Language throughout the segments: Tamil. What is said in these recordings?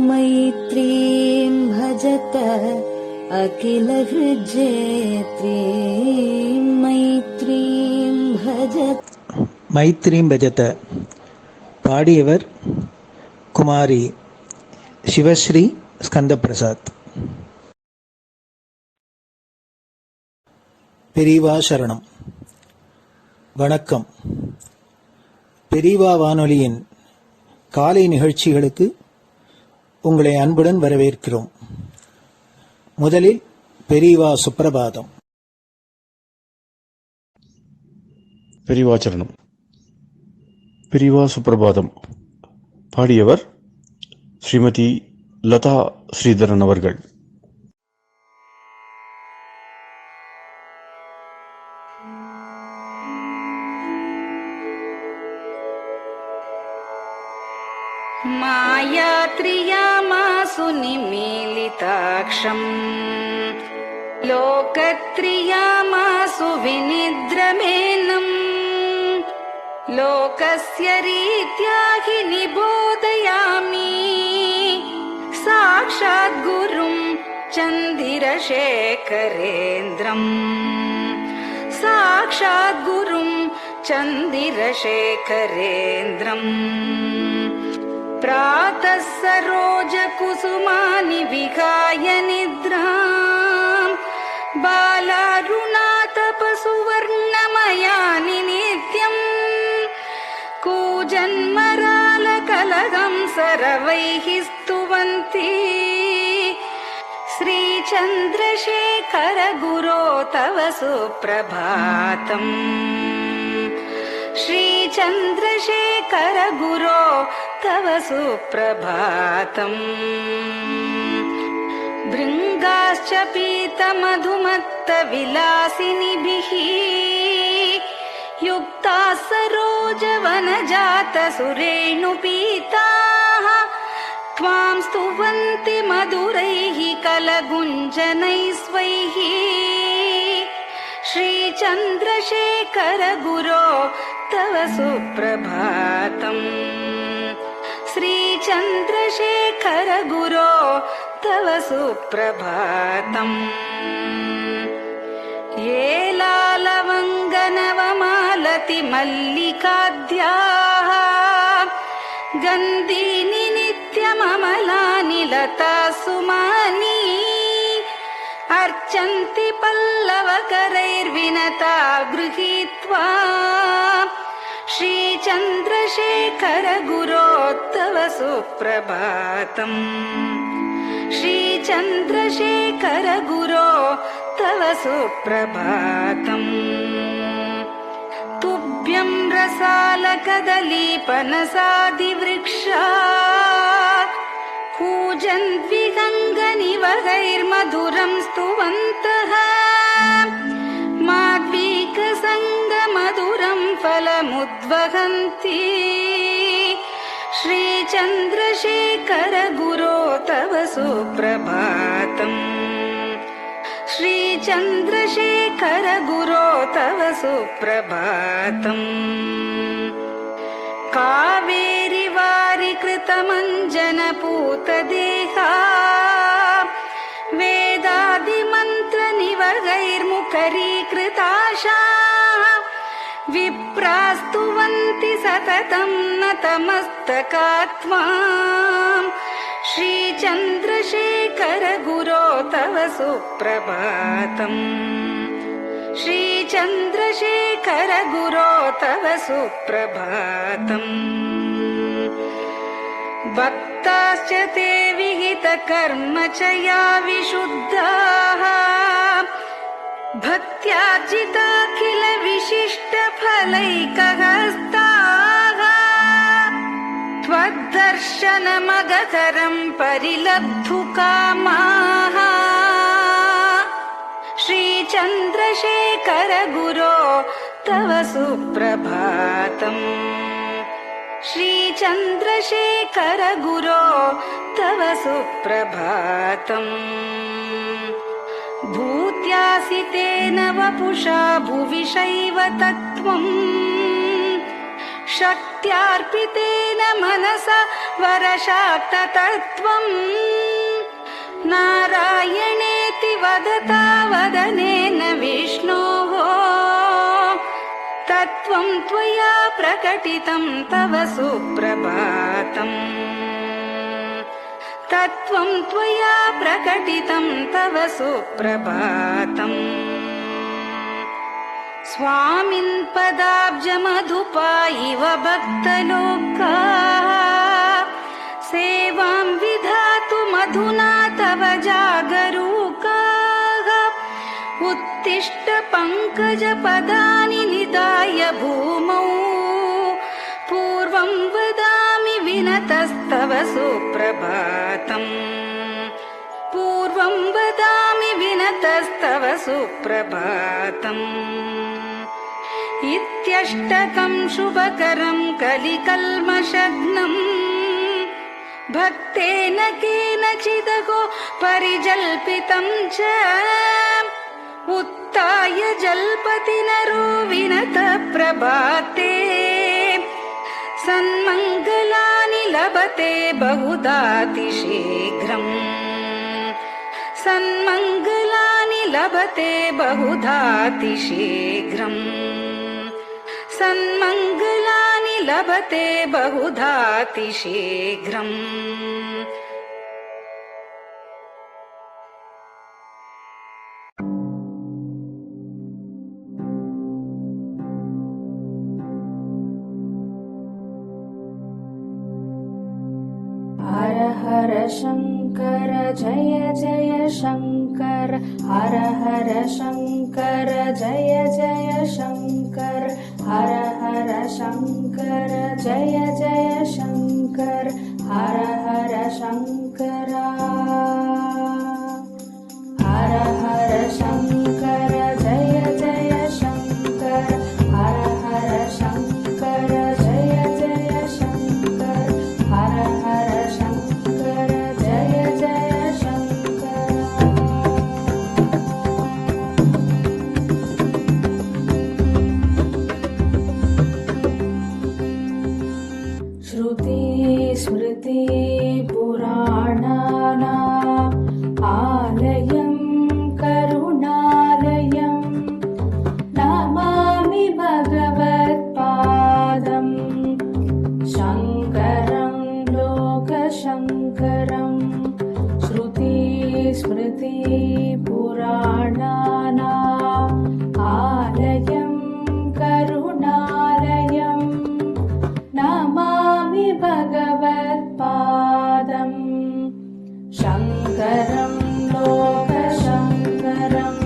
मैत्रीं भजत अखिलहृज्जेत्रीं मैत्रीं भजत. மைத்ரீம் பஜத. பாடியவர் குமாரி சிவஸ்ரீ ஸ்கந்தபிரசாத். பெரியவா சரணம். வணக்கம். பெரியவா வானொலியின் காலை நிகழ்ச்சிகளுக்கு உங்களை அன்புடன் வரவேற்கிறோம். முதலில் பெரியவா சுப்பிரபாதம். பெரியவாச்சரணம். பெரியவா சுப்பிரபாதம். பாடியவர் ஸ்ரீமதி லதா ஸ்ரீதரன் அவர்கள். मायात्रियामासु निमीलिताक्षम् लोकत्रियामासु विनिद्रमेनम् लोकस्य रीत्या हि निबोधयामि साक्षात् गुरुं चन्दिरशेखरेन्द्रम् साक्षात् गुरुं चन्दिरशेखरेन्द्रम् प्रातः सरोजकुसुमानि विहाय निद्राम् बालारुणातपसुवर्णमयानि नित्यम् कूजन्मरालकलहं सरवैः स्तुवन्ति श्रीचन्द्रशेखर गुरो तव सुप्रभातम् श्रीचन्द्रशेखर गुरो तव सुप्रभातम् भृङ्गाश्च पीतमधुमत्तविलासिनिभिः युक्ताः सरोजवनजातसुरेणुपीताः त्वां स्तुवन्ति मधुरैः कलगुञ्जनैः स्वैः श्रीचन्द्रशेखर गुरो तव सुप्रभातम् श्रीचन्द्रशेखर गुरो तव सुप्रभातम् ये लालवङ्गनवमालति मल्लिकाद्याः गन्धीनि नित्यममलानि लता सुमानि अर्चन्ति पल्लवकरैर्विनता गृहीत्वा श्रीचन्द्रशेखर गुरो तव सुप्रभातम् श्रीचन्द्रशेखर गुरो तव सुप्रभातम् तुभ्यं रसालकदलीपनसादिवृक्षा कूजन्द्विगङ्गनिवगैर्मधुरं स्तुवन्तः माद्वीकसङ्गमधुरं फलमुद्वहन्ति श्रीचन्द्रशेखर गुरो तव सुप्रभातम् श्रीचन्द्रशेखर गुरो तव सुप्रभातम् कावेरी वारिकृतमञ्जनपूतदेहा वेदादिमन्त्रनिवगैर्मुखरीकृताशाः विप्रास्तुवन्ति सततं नतमस्तकात्माम् श्रीचन्द्रशेखर गुरो तव सुप्रभातम् श्रीचन्द्रशेखर गुरो तव सुप्रभातम् भक्ताश्च ते विहितकर्मचया विशुद्धाः भक्त्यार्जिताखिल विशिष्टफलैकहस्ताः त्वद्दर्शनमगहरं परिलब्धुकामाः श्रीचन्द्रशेखर गुरो तव सुप्रभातम् श्रीचन्द्रशेखर गुरो तव सुप्रभातम् भूत्यासि तेन वपुषा भुवि शैव तत्त्वम् शक्त्यार्पितेन मनसा वरशाक्ततत्त्वम् नारायणेति वदता वदनेन विष्णोः तत्त्वं त्वया प्रकटितं तव सुप्रभातम् तत्त्वं त्वया प्रकटितं तव सुप्रभातम् स्वामिन् पदाब्जमधुपा इव भक्तलोकाः सेवां विधातुमधुना तव जागरूकाः उत्तिष्ठ पङ्कजपदानि निधाय भूमौ पूर्वं वदामि विनतस्तव सुप्रभातम् पूर्वं वदामि विनतस्तव सुप्रभातम् इत्यष्टकं शुभकरं कलिकल्मषघ्नम् भक्तेन केनचिदहो परिजल्पितं च उत्थाय जल्पति नरो विनत प्रभाते सन्मङ्गलानि लभते बहुधातिशीघ्रम् सन्मङ्गलानि लभते बहुधातिशीघ्रम् सन्मङ्गलानि लभते बहुधातिशीघ्रम् हर हर शङ्कर जय जय शङ्कर हर हर शङ्कर जय जय शङ्कर हर हर शङ्कर जय जय शङ्कर हर हर शङ्कर हर हर शङ्कर जय जय शङ्कर हर हर शङ्कर जय जय शङ्कर हर हर शङ्कर जय जय शङ्कर श्रुति स्मृति पुराणानाम् आलयं करुणालयं नमामि भगवत्पादम् शङ्करं लोकशङ्करं श्रुति स्मृति पुराणानाम् आलयं करुणालयं नमामि भगवत्पादम् शङ्करं लोकशङ्करम्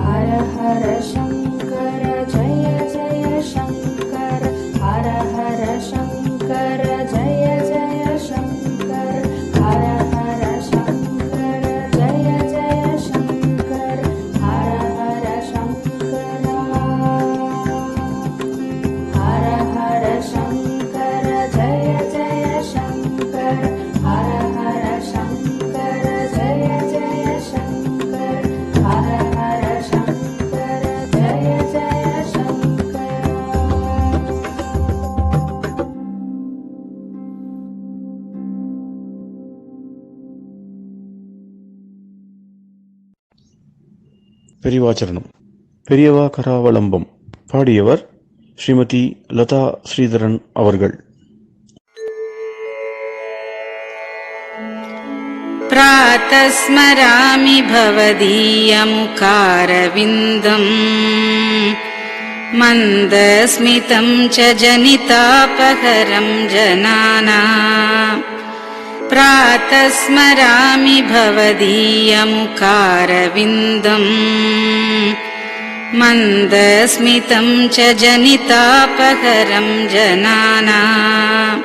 हर हर शङ्कर जय जय शङ्कर हर हर शङ्कर जय जय शङ्कर हर हर शङ्कर जय जय शङ्कर हर हर शङ्कर हर हर शङ्कर जय जय शङ्कर हर हर शङ्कर जय जय शङ्कर हर हर शङ्कर जय जय शङ्कर பெரியவாச்சரணம். பெரியவா கராவலம்பம். பாடியவர் ஸ்ரீமதி லதா ஸ்ரீதரன் அவர்கள். प्रातः स्मरामि भवदीयमुखारविन्दम् मन्दस्मितं च जनितापहरं जनानाम् प्रातः स्मरामि भवदीयमुखारविन्दम् मन्दस्मितं च जनितापहरं जनानाम्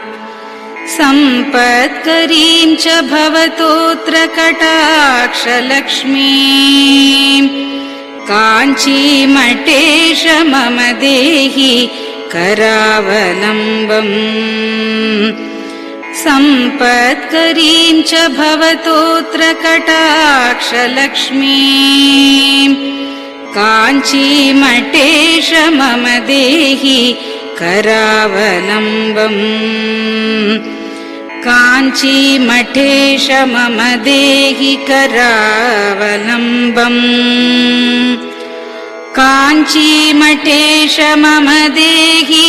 सम्पत्करीं च भवतोऽत्र कटाक्षलक्ष्मीं काञ्चीमठेश मम देहि करावलम्बम् सम्पत्करीं च भवतोऽत्र कटाक्षलक्ष्मीं काञ्चीमठेश मम देहि करावलम्बम् काञ्चीमठेश मम देहि करावलम्बम् काञ्चीमठेश मम देहि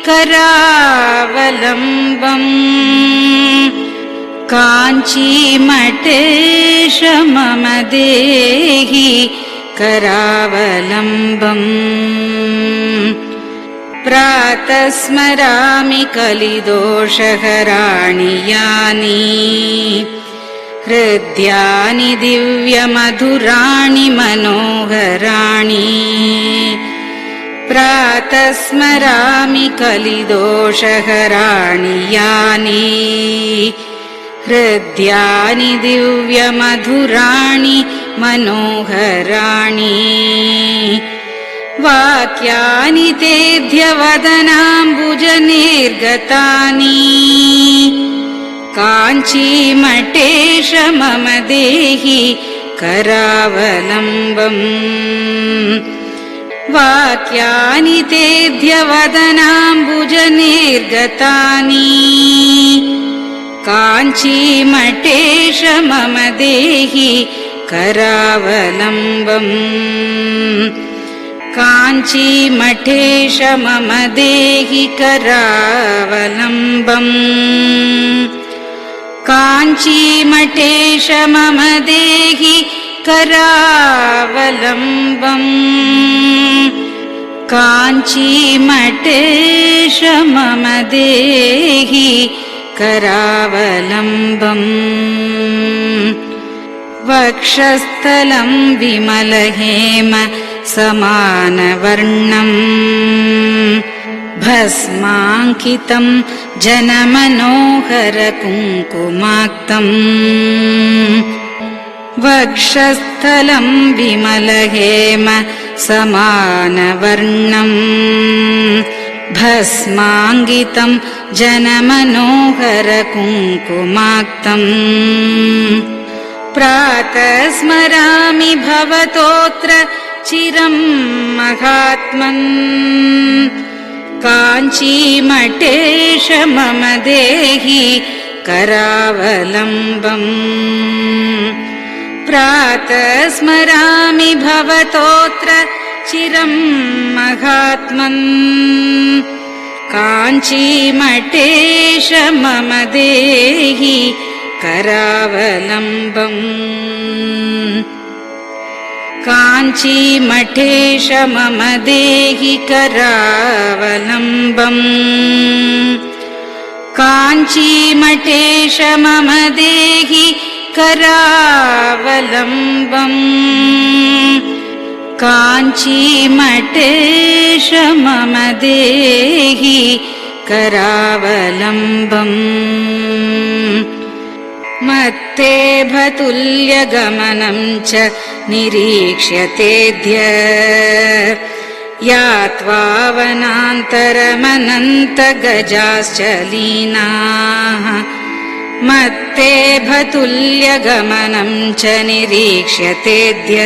करावलम्बम् काञ्चीमठेश मम देहि करावलम्बम् प्रातः स्मरामि कलिदोषहराणि यानि हृद्यानि दिव्यमधुराणि मनोहराणि प्रातः स्मरामि कलिदोषहराणि यानि हृद्यानि दिव्यमधुराणि मनोहराणि वाक्यानि तेऽध्यवदनाम्बुजनिर्गतानि काञ्चीमठेश मम देहि करावलम्बम् वाक्यानि तेऽध्यवदनाम्बुजनिर्गतानि काञ्चीमठेश मम देहि करावलम्बम् काञ्चीमठेश मम देहि करावलम्बम् काञ्चीमठेश मम देहि करावलम्बम् काञ्चीमठेश मम देहि करावलम्बम् वक्षस्थलं विमलहेम समानवर्णम् भस्माङ्कितं जनमनोहर कुङ्कुमाक्तम् वक्षस्थलं विमलहेम समानवर्णम् भस्माङ्कितं जनमनोहर कुङ्कुमाक्तम् प्रातः स्मरामि भवतोऽत्र चिरं महात्मन् काञ्चीमठेश मम देहि करावलम्बम् प्रातः स्मरामि भवतोऽत्र चिरं महात्मन् काञ्चीमठेश मम देहि करावलम्बम् काञ्चीमठेश मम देहि करावलम्बम् काञ्चीमठेश मम देहि करावलम्बम् काञ्चीमठेश मम देहि करावलम्बम् मत्तेभतुल्यगमनं च निरीक्ष्यतेऽद्य यात्वा वनान्तरमनन्तगजाश्च लीनाः मत्तेभतुल्यगमनं च निरीक्ष्यतेऽद्य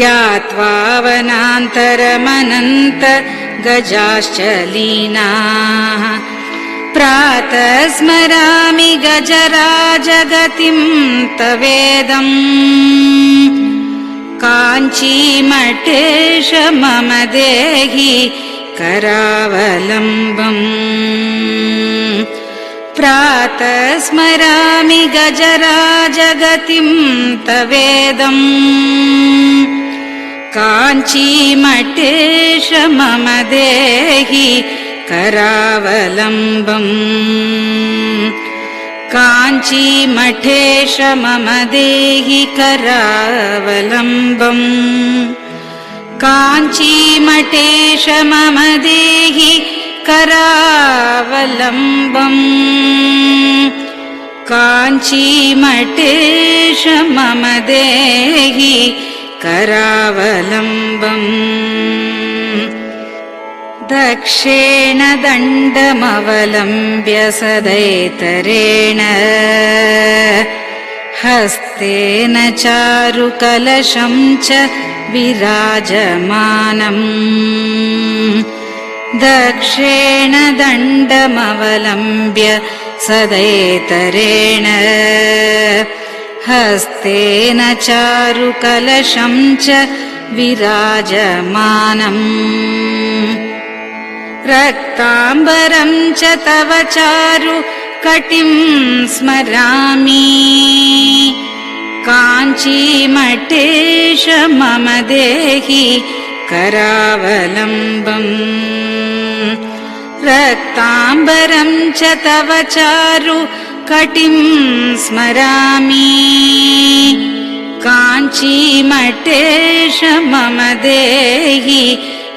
यात्वा वनान्तरमनन्तगजाश्च लीनाः प्रातः स्मरामि गजराजगतिं तवेदम् काञ्चीमठेश मम देहि करावलम्बम् प्रातः स्मरामि गजराजगतिं तवेदम् काञ्चीमठेश मम देहि करावलम्बम् काञ्चीमठेश मम देहि करावलम्बम् काञ्चीमठेश मम देहि करावलम्बम् काञ्चीमठेश मम देहि करावलम्बम् दक्षेण दण्डमवलम्ब्य सदैतरेण हस्तेन चारुकलशं च विराजमानम् दक्षेण दण्डमवलम्ब्य सदैतरेण हस्तेन चारुकलशं च विराजमानम् रक्ताम्बरं च तव चारु कटिं स्मरामि काञ्चीमठेश मम देहि करावलम्बम् रक्ताम्बरं च तव चारु कटिं स्मरामि काञ्चीमठेश मम देहि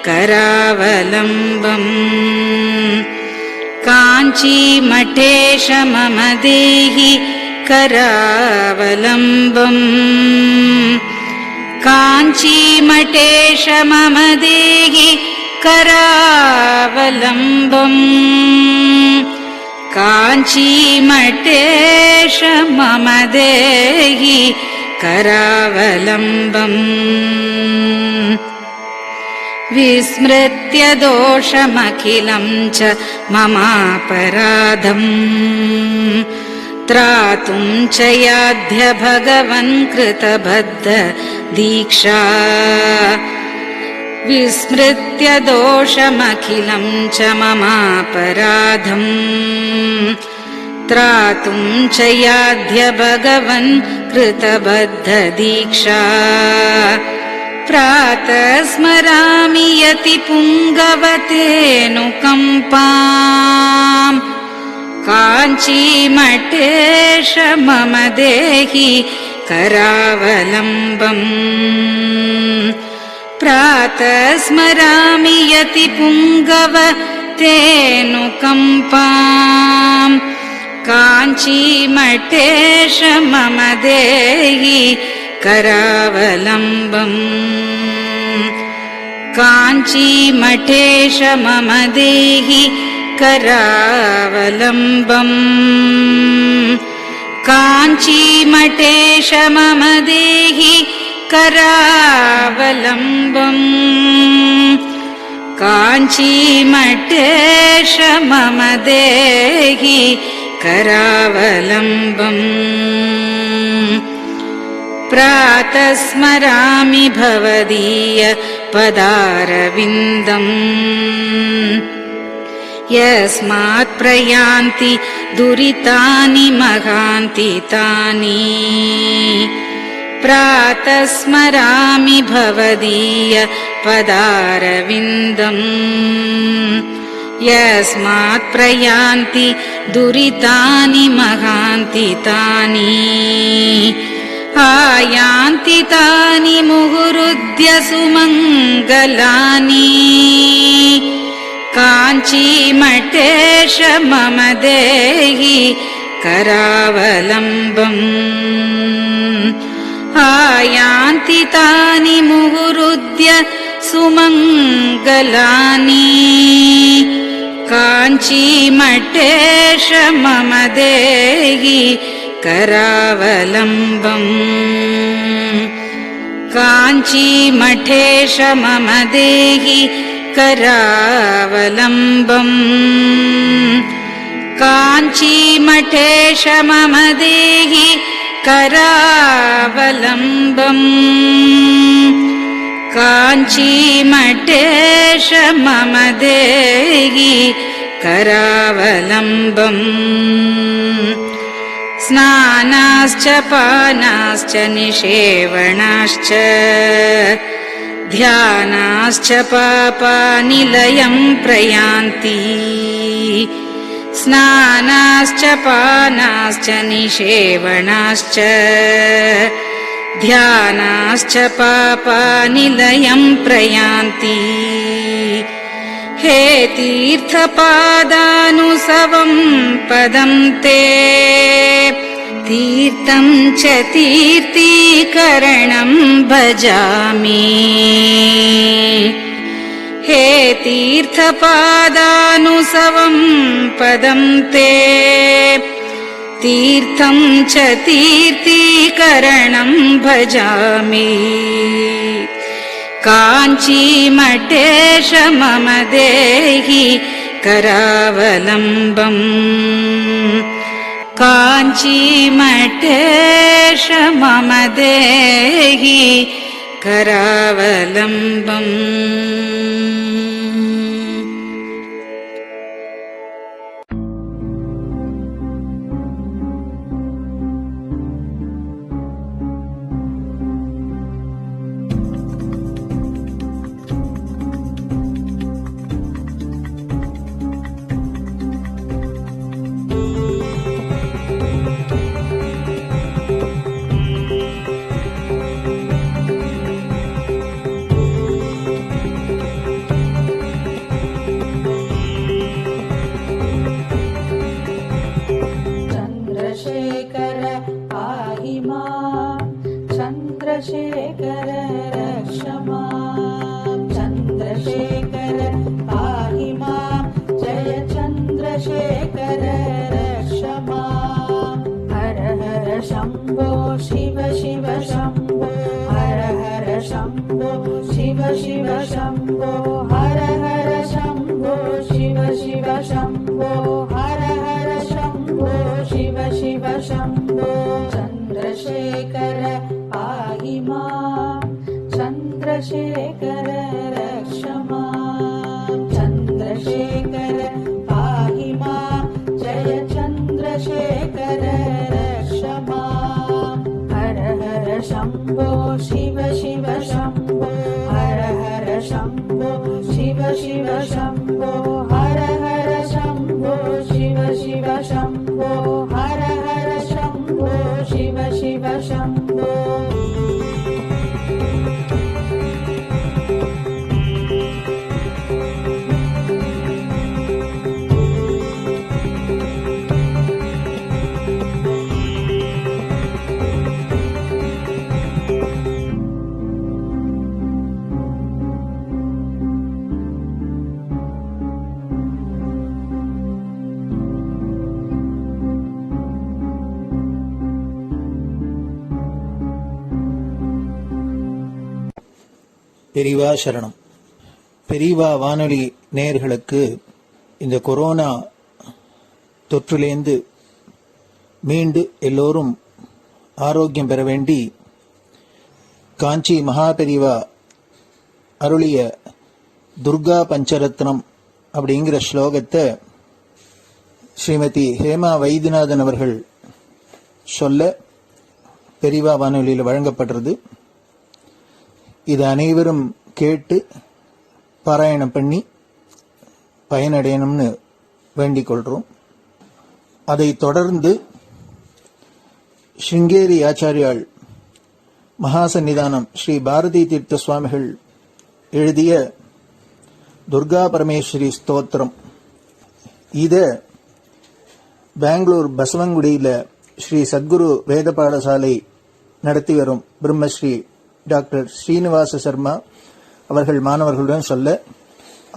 करावलम्बम् काञ्चीमठेश मम देहि करावलम्बम् काञ्चीमठेश मम देहि करावलम्बम् काञ्चीमठेश मम देहि करावलम्बम् विस्मृत्य दोषमखिलं च ममापराधम् त्रातुं च याध्य भगवन् कृतबद्ध दीक्षा विस्मृत्य दोषमखिलं च ममापराधम् त्रातुं च याध्य भगवन् कृतबद्ध दीक्षा प्रातः स्मरामि यति पुङ्गवतेऽनुकम्पाम् काञ्चीमठेश मम देहि करावलम्बम् प्रातः स्मरामि यति पुङ्गवतेऽनुकम्पाम् काञ्चीमठेश मम देहि करावलम्बम् काञ्चीमठेश मम देहि करावलम्बम् काञ्चीमठेश मम देहि करावलम्बम् काञ्चीमठेश मम देहि करावलम्बम् प्रातः स्मरामि भवदीय पदारविन्दम् यस्मात् प्रयान्ति दुरितानि महान्ति तानि प्रातः स्मरामि भवदीय पदारविन्दम् यस्मात् प्रयान्ति दुरितानि महान्ति तानि आयान्ति तानि मुहुरुद्य सुमङ्गलानि काञ्चीमठेश मम देहि करावलम्बम् आयान्ति तानि मुहुरुद्य सुमङ्गलानि काञ्चीमठेश मम देहि करावलम्बम् काञ्चीमठेश मम देहि करावलम्बम् काञ्चीमठेश मम देहि करावलम्बम् काञ्चीमठेश मम देहि करावलम्बम् स्नानाश्च पानाश्च निषेवणाश्च ध्यानाश्च पापानिलयं प्रयान्ति स्नानाश्च पानाश्च निषेवणाश्च ध्यानाश्च पापानिलयं प्रयान्ति हे तीर्थपादानुसवं पदं ते तीर्थं च तीर्थीकरणं भजामि हे तीर्थपादानुसवं पदं ते तीर्थं च तीर्थीकरणं भजामि काञ्चीमठेश मम देहि करावलम्बम् काञ्चीमठेश मम देहि करावलम्बम् चन्द्रशेखर पाहि मां चन्द्रशेखर रक्ष मां चन्द्रशेखर पाहि मां जय चन्द्रशेखर रक्ष मां हर हर शम्भो शिव शिव शम्भो हर हर शम्भो शिव शिव शम्भो हर हर शम्भो शिव शिव शम्भो हर हर शम्भो शिव शिव शम्भो चन्द्रशेखर पाहि मां चन्द्रशेखर रक्ष मां चन्द्रशेखर पाहि मां जय चन्द्रशेखर रक्ष मां हर हर शम्भो शिव शिव शम्भो हर हर शम्भो शिव शिव शम्भो हर हर शम्भो शिव शिव शम्भो हर हर शम्भो शिव शिव शम्भो பெரியவா சரணம். பெரியவா வானொலி நேயர்களுக்கு இந்த கொரோனா தொற்றிலேந்து மீண்டு எல்லோரும் ஆரோக்கியம் பெற வேண்டி காஞ்சி மகா பெரியவா அருளிய துர்கா பஞ்சரத்னம் அப்படிங்கிற ஸ்லோகத்தை ஸ்ரீமதி ஹேமா வைத்தியநாதன் அவர்கள் சொல்ல பெரியவா வானொலியில் வழங்கப்படுறது. இது அனைவரும் கேட்டு பாராயணம் பண்ணி பயனடையணும்னு வேண்டிக் கொள்றோம். அதை தொடர்ந்து ஸ்ருங்கேரி ஆச்சாரியாள் மகாசன்னிதானம் ஸ்ரீ பாரதி தீர்த்த சுவாமிகள் எழுதிய துர்கா பரமேஸ்வரி ஸ்தோத்திரம், இத பெங்களூர் பசவங்குடியில ஸ்ரீ சத்குரு வேத பாடசாலை நடத்தி வரும் பிரம்மஸ்ரீ டாக்டர் ஸ்ரீனிவாச சர்மா அவர்கள் மாணவர்களுடன் சொல்ல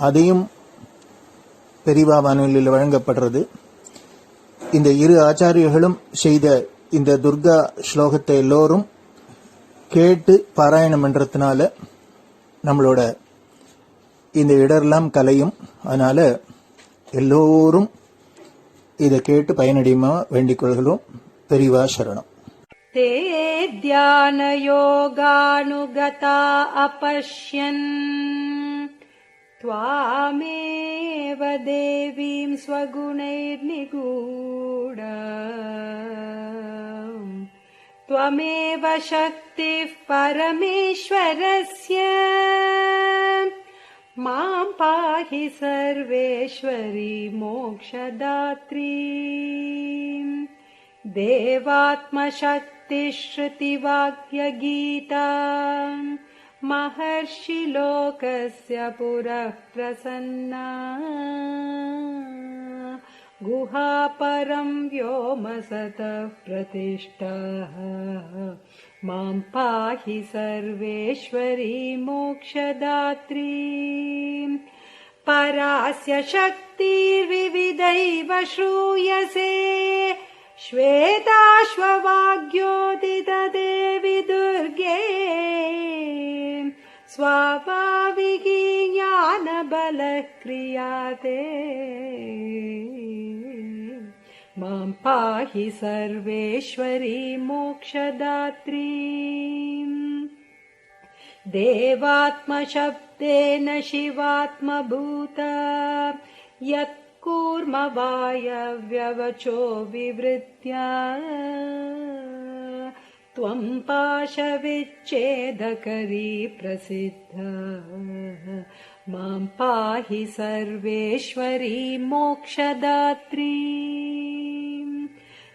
அதையும் பெரியவா வானொலியில் வழங்கப்படுறது. இந்த இரு ஆச்சாரியர்களும் செய்த இந்த துர்கா ஸ்லோகத்தை எல்லோரும் கேட்டு பாராயணம் பண்றதுனால நம்மளோட இந்த இடரெல்லாம் கலையும். அதனால எல்லோரும் இதை கேட்டு பயனடையுமா வேண்டிக் கொள்கிறோம். பெரியவா சரணம். ते ध्यानयोगानुगता अपश्यन् त्वामेव देवीं स्वगुणैर्निगूढ त्वमेव शक्तिः परमेश्वरस्य मां पाहि सर्वेश्वरी मोक्षदात्री देवात्मशक्तिश्रुतिवाक्यगीता महर्षिलोकस्य पुरः प्रसन्ना गुहापरं व्योमसतः प्रतिष्ठः मां पाहि सर्वेश्वरी मोक्षदात्री परास्य शक्तिर्विविधैव श्रूयसे श्वेताश्ववाग्योदितदेवि दुर्गे स्वाभाविकी ज्ञानबलः क्रियाते मां पाहि सर्वेश्वरी मोक्षदात्री देवात्मशब्देन शिवात्मभूता यत्कूर्मवायव्यवचो विवृत्या त्वं पाशविच्छेदकरी प्रसिद्धा मां पाहि सर्वेश्वरी मोक्षदात्री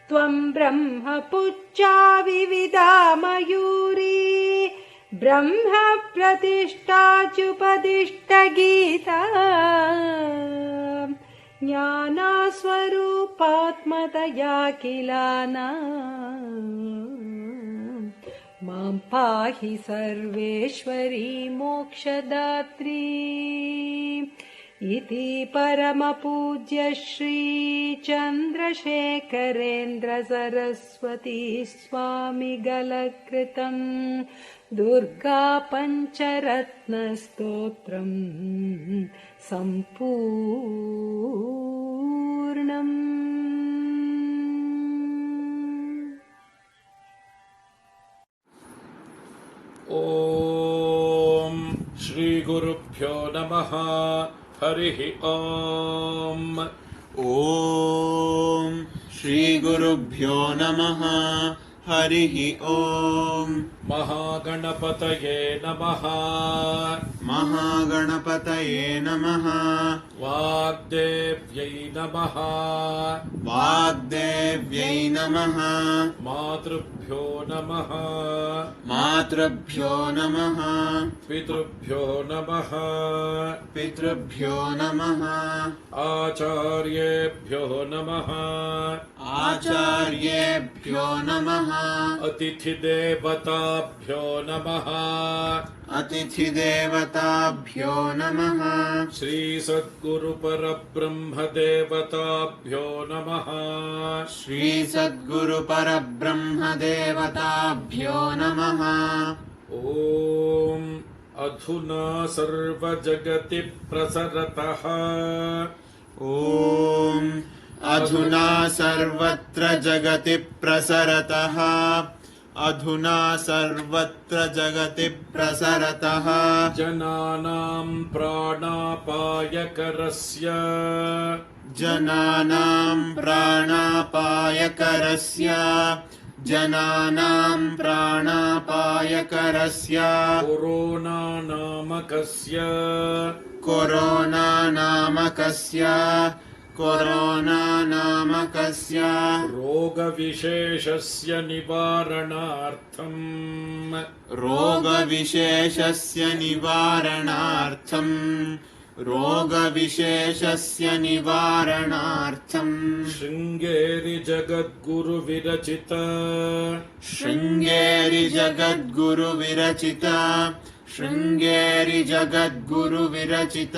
त्वं ब्रह्मपुच्छा विविधा मयूरी ब्रह्म प्रतिष्ठाच्युपदिष्टगीता ज्ञानस्वरूपात्मतया किलाना मां पाहि सर्वेश्वरी मोक्षदात्री इति परमपूज्य श्री चन्द्रशेखरेन्द्र सरस्वती स्वामिगलकृतं दुर्गा पञ्चरत्नस्तोत्रम् सम्पूर्णम्। ॐ श्रीगुरुभ्यो नमः। हरिः ॐ। ॐ श्रीगुरुभ्यो नमः। हरिः ॐ। महागणपतये नमः। महागणपतये नमः। वाग्देव्यै नमः। वाग्देव्यै नमः। मातृभ्यो नमः। मातृभ्यो नमः। पितृभ्यो नमः। पितृभ्यो नमः। आचार्येभ्यो नमः। आचार्येभ्यो नमः। अतिथिदेवताभ्यो नमः। अतिथिदेवताभ्यो नमः। श्रीसद्गुरुपरब्रह्मदेवताभ्यो नमः। श्रीसद्गुरुपरब्रह्मदेवताभ्यो नमः। ॐ अधुना सर्वजगति प्रसरतः। ॐ अधुना सर्वत्र जगति प्रसरतः। अधुना सर्वत्र जगति प्रसरतः। जनानां प्राणापायकरस्य। जनानां प्राणापायकरस्य। जनानां प्राणापायकरस्य। Corona नामकस्य। Corona नामकस्य। Corona नामकस्य रोगविशेषस्य निवारणार्थम्। रोगविशेषस्य निवारणार्थम्। रोगविशेषस्य निवारणार्थम्। Sringeri जगद्गुरुविरचित। Sringeri जगद्गुरुविरचित। Sringeri जगद्गुरुविरचित।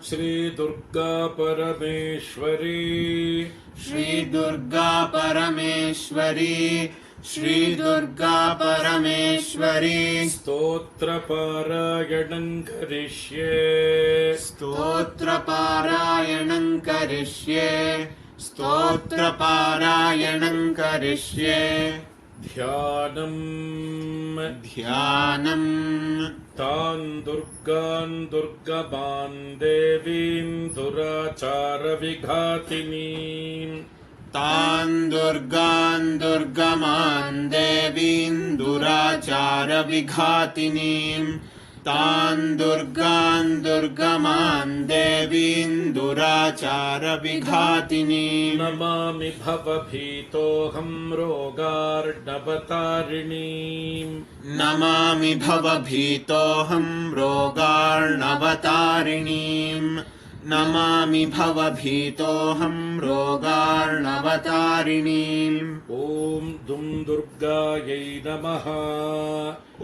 Shri Durga परमेश्वरी। श्रीदुर्गा परमेश्वरी। श्रीदुर्गा परमेश्वरी। स्तोत्रपारायणं करिष्ये। स्तोत्रपारायणं करिष्ये। स्तोत्रपारायणं करिष्ये। ध्यानम्। ध्यानम्। तान् दुर्गान् दुर्गमान् देवीं दुराचारविघातिनीम्। तान् दुर्गान् दुर्गमान् देवीन् दुराचारविघातिनीम्। तान् दुर्गान् दुर्गमान् देवीन् दुराचारविघातिनीम्। नमामि भवभीतोऽहं रोगार्णवतारिणीम्। नमामि भवभीतोऽहं रोगार्णवतारिणीम्। नमामि भवभीतोऽहं रोगार्णवतारिणीम्। ॐ दुं दुर्गायै नमः।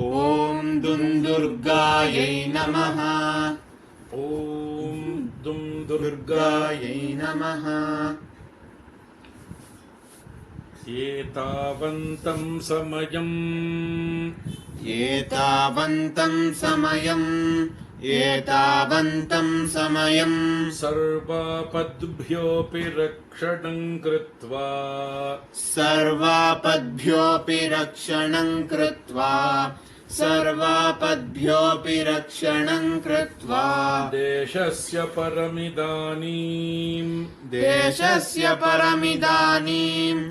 ॐ दुं दुर्गायै नमः। ॐ दुं दुर्गायै नमः। एतावन्तं समयम् एतावन्तं समयम् सर्वापद्भ्योऽपि रक्षणम् कृत्वा देशस्य परमिदानीम्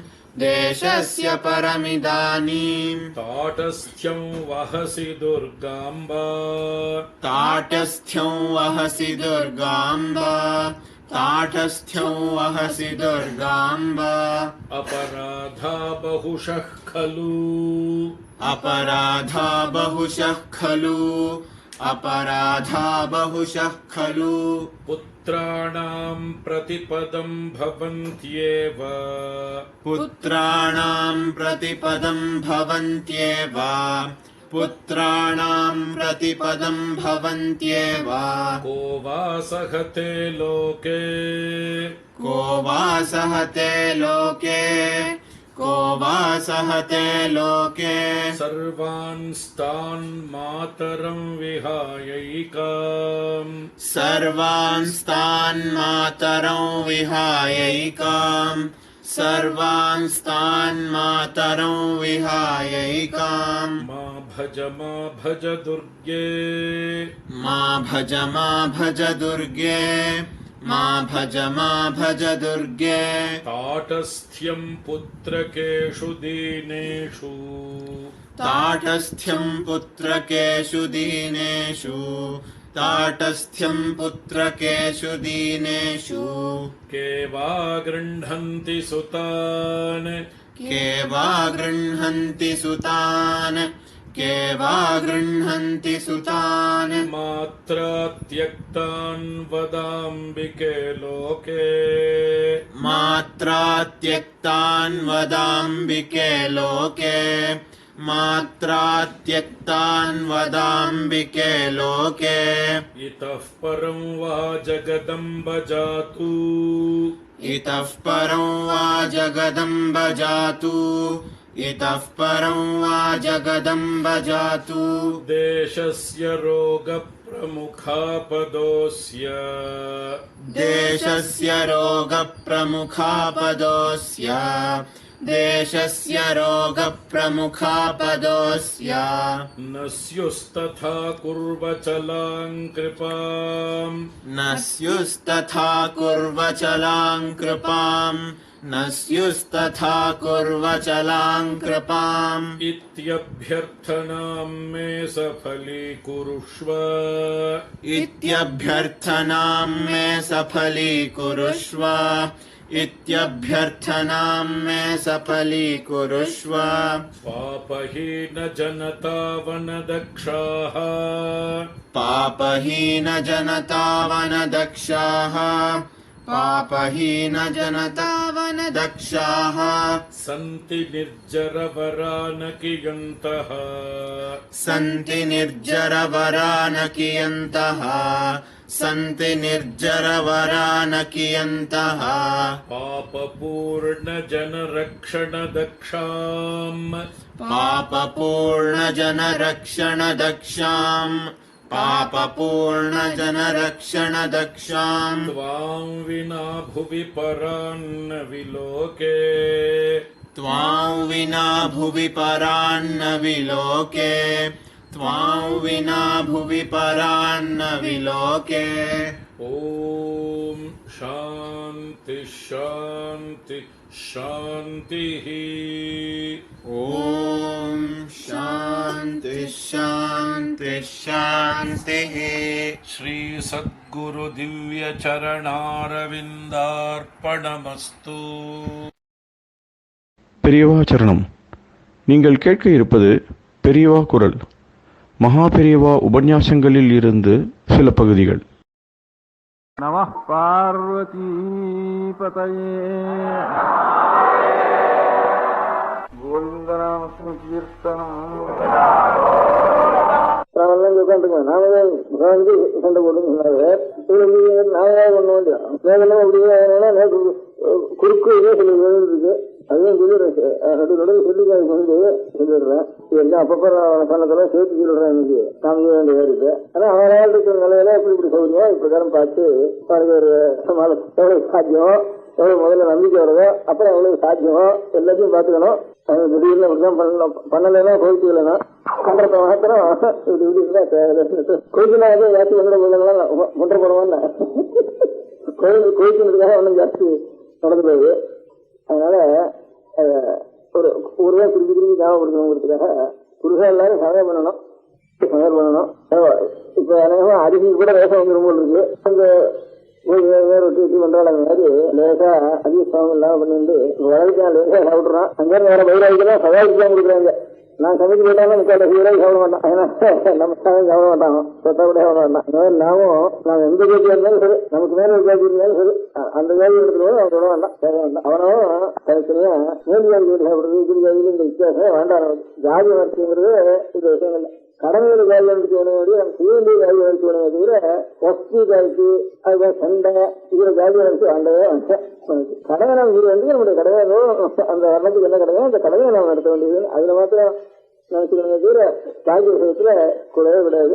ताटस्थ्यं वहसि दुर्गाम्ब अपराधा बहुशः खलु पुत्राणां प्रतिपदं भवन्त्येव को वा सहते लोके सर्वांस्तान् मातरं विहायैकाम् मा भज दुर्गे ताटस्थ्यं पुत्रकेषु दीनेषु के वा गृह्णन्ति सुतान् मात्रा त्यक्तान् वदाम्बिके लोके इतः परं वा जगदम्ब जातु देशस्य रोगप्रमुखापदोऽस्य न स्युस्तथा कुर्वचलां कृपाम् इत्यभ्यर्थनां मे सफलीकुरुष्व पापहीन जनतावनदक्षाः सन्ति निर्जरवरानकियन्तः पापपूर्णजनरक्षणदक्षाम् त्वां विना भुवि परान्न विलोके ॐ शान्ति शान्ति शान्तिः ॐ शान्ति शान्ति शान्तिः श्री सद्गुरु दिव्य चरणारविन्दार्पणमस्तु பெரியவா சரணம். நீங்கள் கேட்க இருப்பது பெரியவா குரல். மகா பெரியவா உபன்யாசங்களில் இருந்து சில பகுதிகள். நமः பார்வதி பதயே கோவிந்தநாம கீர்த்தனம். நாமெல்லாம் உட்காந்துங்க, நாம சண்டை போட்டுங்க. நாம ஒண்ணு வேண்டிய அப்படியே குறுக்கு இதே சில இருக்கு. அதுவும் நடுவில் சொல்லிக்காது வந்து சொல்லிடுறேன். எல்லாம் அப்பப்போ சொன்னதெல்லாம் சேர்த்து சொல்லிடுறேன். இன்னைக்கு காமிக்க வேண்டிய இருக்கு. ஆனா அவரால் இருக்கிற நிலையில இப்படி சௌகரியம் இப்பிரகாரம் பார்த்து ஒரு எவ்வளவு சாத்தியம், எவ்வளவு முதல்ல நம்பிக்கை வருதோ அப்புறம் எவ்வளவு சாத்தியமோ எல்லாத்தையும் பார்த்துக்கணும். திடீர்னு இப்படிதான் பண்ணலைன்னா கோவிச்சுக்கலன்னா கண்டத்தை மாத்திரம் இப்படி இப்படி இருந்தா கோவிச்சுனாவே ஜாஸ்தி வந்துட போதெல்லாம் முட்டை போடுவான்னு கோவிச்சுனதுக்காக ஒன்றும் ஜாஸ்தி நடந்து போகுது. அதனால ஒரு ஊர்ல திருப்பி திருப்பி ஞாபகப்படுத்தணுங்கிறதுக்காக புருஷா எல்லாரும் சமையல் பண்ணணும். இப்ப அநேகமா அரிசி கூட ரேசம் வந்துடும் போல் இருக்கு. அந்த ரொட்டி பண்றாள் அந்த மாதிரி லேசா அதிக சமம் இல்லாம பண்ணிட்டு வளர்க்க லேசா சாப்பிடுறான். அங்கே வேற பயிராய்க்கெல்லாம் சவாலிக்கு கொடுக்குறாங்க. நான் சமைச்சு போட்டாலும் முக்கால் சீராக சாப்பிட மாட்டான். ஏன்னா நம்ம சாப்பிட மாட்டாங்க, சொத்தா கூட சாப்பிட மாட்டான். நாம எந்த ஜாதியா இருந்தாலும் சரி, நமக்கு மேல ஒரு ஜாதி இருந்தாலும் சரி, அந்த ஜாதி எடுத்துருவோம் அவன் விட வேண்டாம், தேவை வேண்டாம். அவனும் தனித்தனியா மேல் ஜாதி சாப்பிடுறது இப்படி ஜாதியில இந்த வித்தியாசம் வேண்டாம். ஜாதி வரிசைங்கிறது இந்த விஷயம் இல்லை. கடமையோட ஜாதி வரிசை வேணும், நம்ம செய்ய வேண்டிய ஜாதி வரிசை வேணுமே தவிர வசதி ஜாதிக்கு அதுதான் சண்டை இதுல ஜாதி வரிசை வேண்டவே கடமை நாம் இது வந்து நம்முடைய கடமை அந்த வர்ணத்துக்கு என்ன கடமையோ அந்த கடமையை நாம் நடத்த வேண்டியது. அதுல மாத்திரம் நினைச்சுக்கணுமே தவிர ஜாதி விஷயத்துல கூடவே விடாது.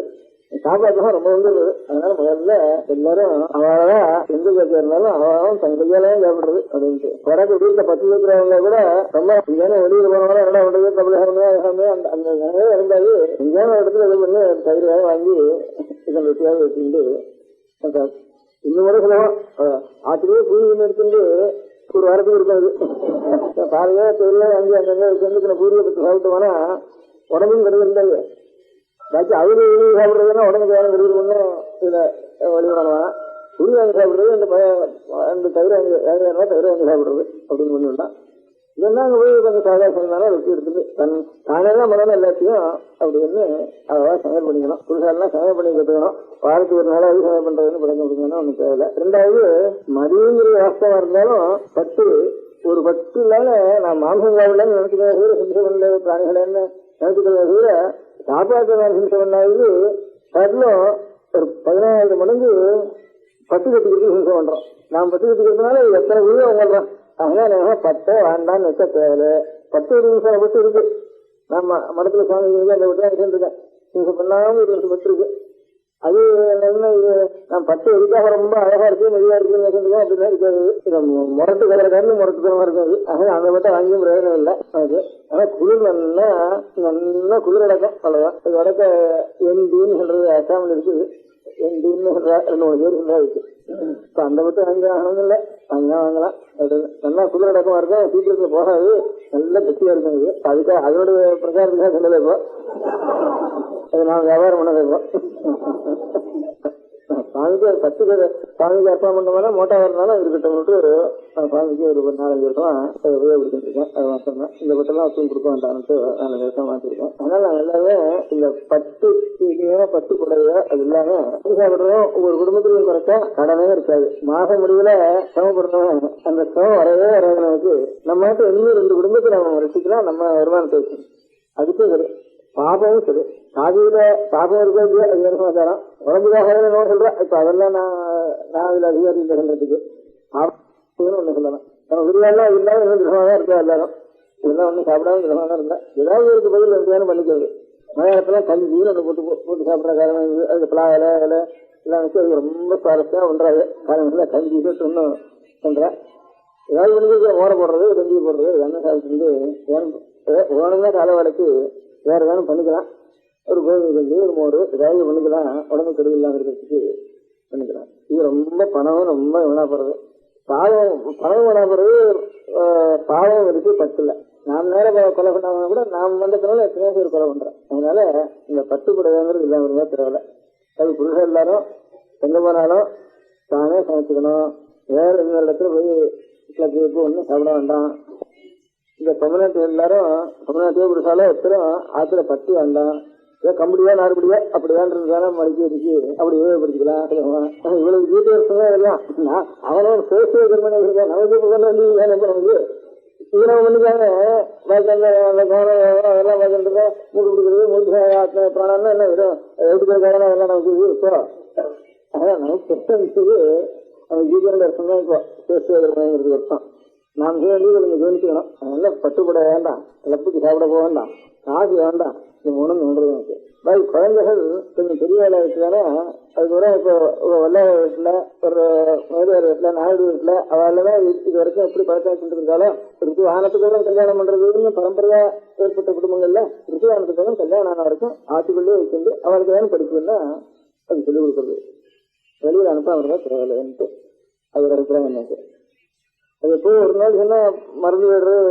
காப்பாற்றலாம் ரொம்ப வந்துருது. அதனால முதல்ல எல்லாரும் அவதான் எந்த ஜாதியா இருந்தாலும் அவன் தன் கையாலையும் சாப்பிடுறது அப்படின்ட்டு பிறகு வீட்டுல 10 இருக்கிறவங்க கூட ரொம்ப இங்கே வெளியில் போனவங்க என்ன பண்றது தமிழகமே அந்த நினைவே இருந்தாது. எங்கேயான இடத்துல இது பண்ணி தயிராக வாங்கி இதன் வெட்டியாக வச்சுக்கிட்டு இன்னும் கூட சொல்லுவோம். ஆற்றுலேயே பூரி எடுத்துட்டு ஒரு வாரத்துக்கு இருக்காது. பாருங்க தொழில வாங்கி அங்கங்க வச்சு பூரியை பற்றி சாப்பிட்டோம்னா உடம்பும் கருது இருந்தாங்க. பாக்கி அவரு சாப்பிடுறதுன்னா உடம்பு தேவை கருது ஒன்றும் இதுல வழிபடலாம். புரி வாங்கி சாப்பிடுறது அந்த தவிர தவிர வாங்கி சாப்பிடுறது அப்படின்னு ஒண்ணுன்னா இதெல்லாம் அங்கே போய் கொஞ்சம் சாதாரணம் வெட்டி எடுத்துட்டு தானே தான் பண்ணணும் எல்லாத்தையும் அப்படின்னு அவ்வளவா சமையல் பண்ணிக்கணும். புதுசாலாம் சமையல் பண்ணி கற்றுக்கணும். வாரத்துக்கு ஒரு நாளாவது சமையல் பண்றதுன்னு பழக்கம் கொடுக்கணும்னா ஒன்றும் தேவையில்லை. ரெண்டாவது மதியங்கிற வாஸ்தவா இருந்தாலும் ஒரு 10 இல்லாம நான் மாம்சம் சாப்பிடலன்னு நினைச்சுக்கிறேன் தவிர ஹிம்சை பண்ணல பிராணிகளன்னு நினைச்சுக்கிறேன் தவிர சாப்பாட்டு ஹிம்சை பண்ணாவது அதிலும் ஒரு 10,000 மடங்கு 10 கட்டுக்கிறது ஹிம்சை பண்றோம். நாம் 10 கட்டுக்கிறதுனால எத்தனை வீடு அவங்கள்றான். அதனால 10 வேண்டான்னு வைக்க தேவை. 10 நிமிஷம் பட்டு இருக்கு. நம்ம மடத்துல சுவாமி அந்த விட்டு இருக்கேன் நீங்க பண்ணாம 20 பட்டு இருக்கு. அது என்ன இது நான் 10 எதுக்காக ரொம்ப அழகா இருக்கு மெதுவா இருக்குன்னு நினைச்சிருக்கேன். அப்படின்னா இருக்காது. முரட்டு கலக்காரு முரட்டுத்தனமா இருக்காது. அதனால அந்த மட்டும் வாங்கியும் பிரயோஜனம் இல்லை. அது ஆனா குளிர் நல்லா குளிர் அடக்கம் அவ்வளவுதான். அது அடக்க எண்டின்னு சொல்றது அசாமல் இருக்குது. எண்டின்னு சொல்றா 2-3 பேர் சொல்றா இருக்கு. இப்ப அந்த மட்டும் வாங்கி ஆகணும் இல்லை, வாங்கலாம். நல்லா குதிரை அடக்கமா இருக்கும். சீக்கிரத்துல போகாது, நல்லா கட்டியா இருக்கும். இது அதுக்காக அதோட பிரச்சாரத்துக்காக சொல்லலை. இப்போ அது நான் வியாபாரம் பண்ணதை இப்போ சுவாமிக்கு 10 பேர் சுவாமிக்கு அர்ப்பணம் பண்ணோம்னா மோட்டா வரனாலும் இருக்கட்டும். சுவாமிக்கு ஒரு 4-5 வருஷம் உபயோகப்படுத்திருக்கேன். அது மாத்திரம் தான். இந்த பட்டெல்லாம் வச்சு கொடுக்க வேண்டாம்ட்டு 4 வருஷம் மாத்திருக்கேன். அதனால நாங்கள் எல்லாமே இந்த 10 புடவையோ அது இல்லாம சாப்பிடுறோம். ஒவ்வொரு குடும்பத்திலையும் குறைச்சா கடனே இருக்காது. மாசம் முடிவுல சிரமப்படுறவன் அந்த சிரமம் வரவே வராது. நமக்கு நம்ம மட்டும் இன்னும் 2 குடும்பத்தை நம்ம ரசிக்கலாம். நம்ம வருமானத்தை வச்சு அதுக்கும் சரி, பாபமும் சரி. சாதியில பாபம் இருக்கா இல்லையா அது வேறு சமாச்சாரம். உடம்புக்காக நான் சொல்றேன். இப்ப அதெல்லாம் நான் இதுல அதிகாரி சொல்றதுக்கு ஒண்ணு சொல்லலாம். நம்ம விரிவாலாம் இல்லாம இன்னும் கிரகமாக இருக்கா எல்லாரும். இதெல்லாம் ஒன்றும் சாப்பிடாம கிரகமாக தான் இருந்தா ஏதாவது ஒரு பதில் எந்த பண்ணிக்கிறது. மலையாளத்துல கஞ்சின்னு ஒன்று போட்டு சாப்பிட்ற காரணம் அது பலா இலை எல்லாம் வச்சு அது ரொம்ப சுவாரஸ்யா பண்றாரு. காரணம் கஞ்சி ஒன்றும் பண்றேன். ஏதாவது பண்ணிக்க மோரை போடுறது கஞ்சி போடுறது எண்ணெய் சாப்பிட்டு வேணும்னா கால வேலைக்கு வேற வேணும் பண்ணிக்கலாம். ஒரு கோவில் கஞ்சி ஒரு மோர் ஏதாவது பண்ணிக்கலாம். உடம்பு கெடுதல் இல்லாம இருக்கிறதுக்கு பண்ணிக்கலாம். இது ரொம்ப பணமும் ரொம்ப வீணாப்படுறது. பணம் வீணாப்படுறது பாவம் இருக்கு 10 இல்லை. நாம் நேரம் கொலை பண்ணாங்க கூட நாம் வந்ததுனால எத்தனையோ பேர் கொலை பண்றோம். அதனால இந்த 10 புடவைங்கிறது இல்லாம இருந்தா தேவையில்லை. அது புருஷன் எல்லாரும் எங்க போனாலும் தானே சமைச்சுக்கணும். வேற எந்த இடத்துல போய் ஒன்றும் சாப்பிட வேண்டாம். இந்த தமிழ்நாட்டு எல்லாரும் தமிழ்நாட்டையே பிடிச்சாலும் எத்தரும் ஆத்துல 10 வேண்டாம். ஏதோ கம்படியா நாடுபடியா அப்படி வேண்டதுதானே மடிக்கி வச்சு அப்படி உபயோகப்படுத்திக்கலாம். இவ்வளவு டீட்டெயில்ஸ் எல்லாம் அவனும் சோசியோ கர்மனை இருக்கேன். நமக்கு நமக்கு இதெல்லாம் பண்ணிக்காங்க. அதெல்லாம் பார்த்துட்டு மூட்டு கொடுக்குறது மூட்டு பிராணம்னா என்ன விடும் எடுக்கிறதுக்காக அதெல்லாம் நமக்கு இப்போ அதான் நமக்கு பெருசா நிச்சது. நமக்கு ஜீவியர்கள் வருஷம் தான் இப்போ சோசியோ கர்மங்கிறது வருஷம். நாம் செய்ய வேண்டியது நீங்க கவனிச்சுக்கணும். அதனால பட்டுப்பட வேண்டாம், கிளப்புக்கு சாப்பிட போக வேண்டாம், காசு வேண்டாம், இது மூணும் வேண்டது எனக்கு. பாய் குழந்தைகள் கொஞ்சம் பெரிய வேலை இருக்குதானே, அதுக்கு வர இப்போ வல்லாத வீட்டுல, ஒரு மேடியார் வீட்டுல, நாயுடு வீட்டுல, அவெல்லாம் இது வரைக்கும் எப்படி பழக்கம் இருந்தாலும் ருத்துவானத்துக்கு கல்யாணம் பண்றதுன்னு பரம்பரையா ஏற்பட்ட குடும்பங்கள்ல ருத்துவானத்துக்கு கல்யாணம் ஆன வரைக்கும் ஆற்றுக்குள்ளே வச்சுட்டு அவளுக்கு வேணும் படிப்புன்னா அது சொல்லிக் கொடுக்குறது. வெளியில் அனுப்ப அவர்தான் தேவையில்லைன்ட்டு அது ஒரு அபிப்பிராயம் எனக்கு. அது எப்போ ஒரு நாள் சொன்னா மறந்து போயிடுறது,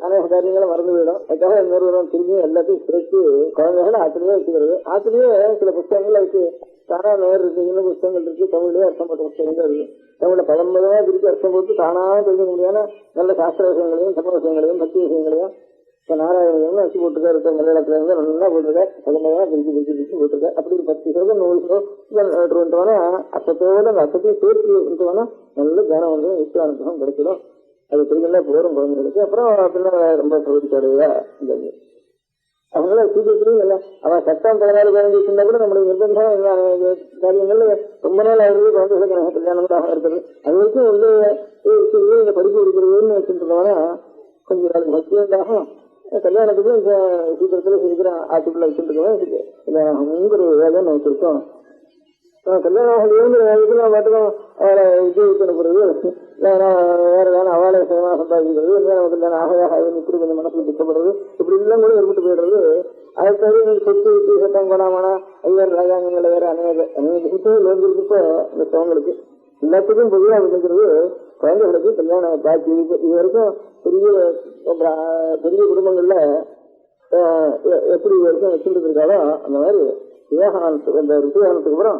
அநேக காரியங்களை மறந்து போயிடும். அதுக்காக இன்னொரு திரும்பி எல்லாத்தையும் சிறைச்சு குழந்தைகளை ஆத்திலேயே வச்சுக்கிறது. ஆத்திலேயே சில புத்தகங்கள் அதுக்கு தானா நேர் இருக்கு, இன்னும் புத்தகங்கள் இருக்கு, தமிழ்லயே அர்த்தம் போட்ட புத்தகங்கள் இருக்கு. தமிழ்ல பழம்பதமா திருப்பி அர்த்தம் போட்டு தானா தெரிஞ்சுக்க முடியாத நல்ல சாஸ்திர விஷயங்களையும் தமிழ் விஷயங்களையும் பக்தி விஷயங்களையும் இப்ப நாராயணன் வச்சு போட்டுருக்க மலையாளத்துல இருந்து நல்லா போட்டிருக்க பழம்பதமா பிரிச்சு போட்டிருக்க. அப்படி ஒரு 10 சதவீதம் 100 சதவீதம்னா அர்த்தத்தோட அந்த அர்த்தத்தையும் சேர்த்து நல்ல தியானம் வந்து விஸ்வானுபவம் கிடைச்சிடும். அது தெரிஞ்சா போரும் குழந்தைகளுக்கு. அப்புறம் பின்ன ரொம்ப பிரவதிக்காடுவா இந்த அவங்கள சீக்கிரத்திலையும் இல்லை. அவன் சட்டம் 16 குழந்தை சொன்னா கூட நம்மளுடைய நிர்பந்தம் காரியங்கள்ல ரொம்ப நாள் ஆகுறது குழந்தைகளுக்கு கல்யாணம் கூட இருக்கிறது. அது வரைக்கும் உள்ள இந்த படிப்பு இருக்கிறதுன்னு வச்சுருந்தோம்னா கொஞ்சம் நாளைக்கு பக்தியாகும். கல்யாணத்துக்கும் சீக்கிரத்துல சீக்கிரம் ஆட்டுக்குள்ள வச்சுருக்கோம் உங்கிற வேலை நம்ம வச்சிருக்கோம். கல்யாணம் வேலைக்கு நான் பாட்டுக்கும் அவளை இது அனுப்புறது, வேற வேணும் அவளை சம்பாதிக்கிறது, நமக்கு கல்யாணம் ஆகையாக இப்படி கொஞ்சம் மனசுல திட்டப்படுறது, இப்படி எல்லாம் கூட ஏற்பட்டு போயிடுறது. அதுக்காக சொத்து விட்டு சட்டம் கொடாமனா ஐயர் ராஜாங்கங்களை வேற அநேக விஷயங்கள் வந்துருக்கப்போ இந்த சவங்களுக்கு எல்லாத்துக்கும் பொதுவாக நினைக்கிறது குழந்தைகளுக்கு கல்யாணம் பாக்கி இது வரைக்கும் பெரிய குடும்பங்கள்ல எப்படி இது வரைக்கும் வச்சுட்டு இருக்காரோ அந்த மாதிரி விவேகானந்தத்துக்கு இந்த ருத்துவானத்துக்கு அப்புறம்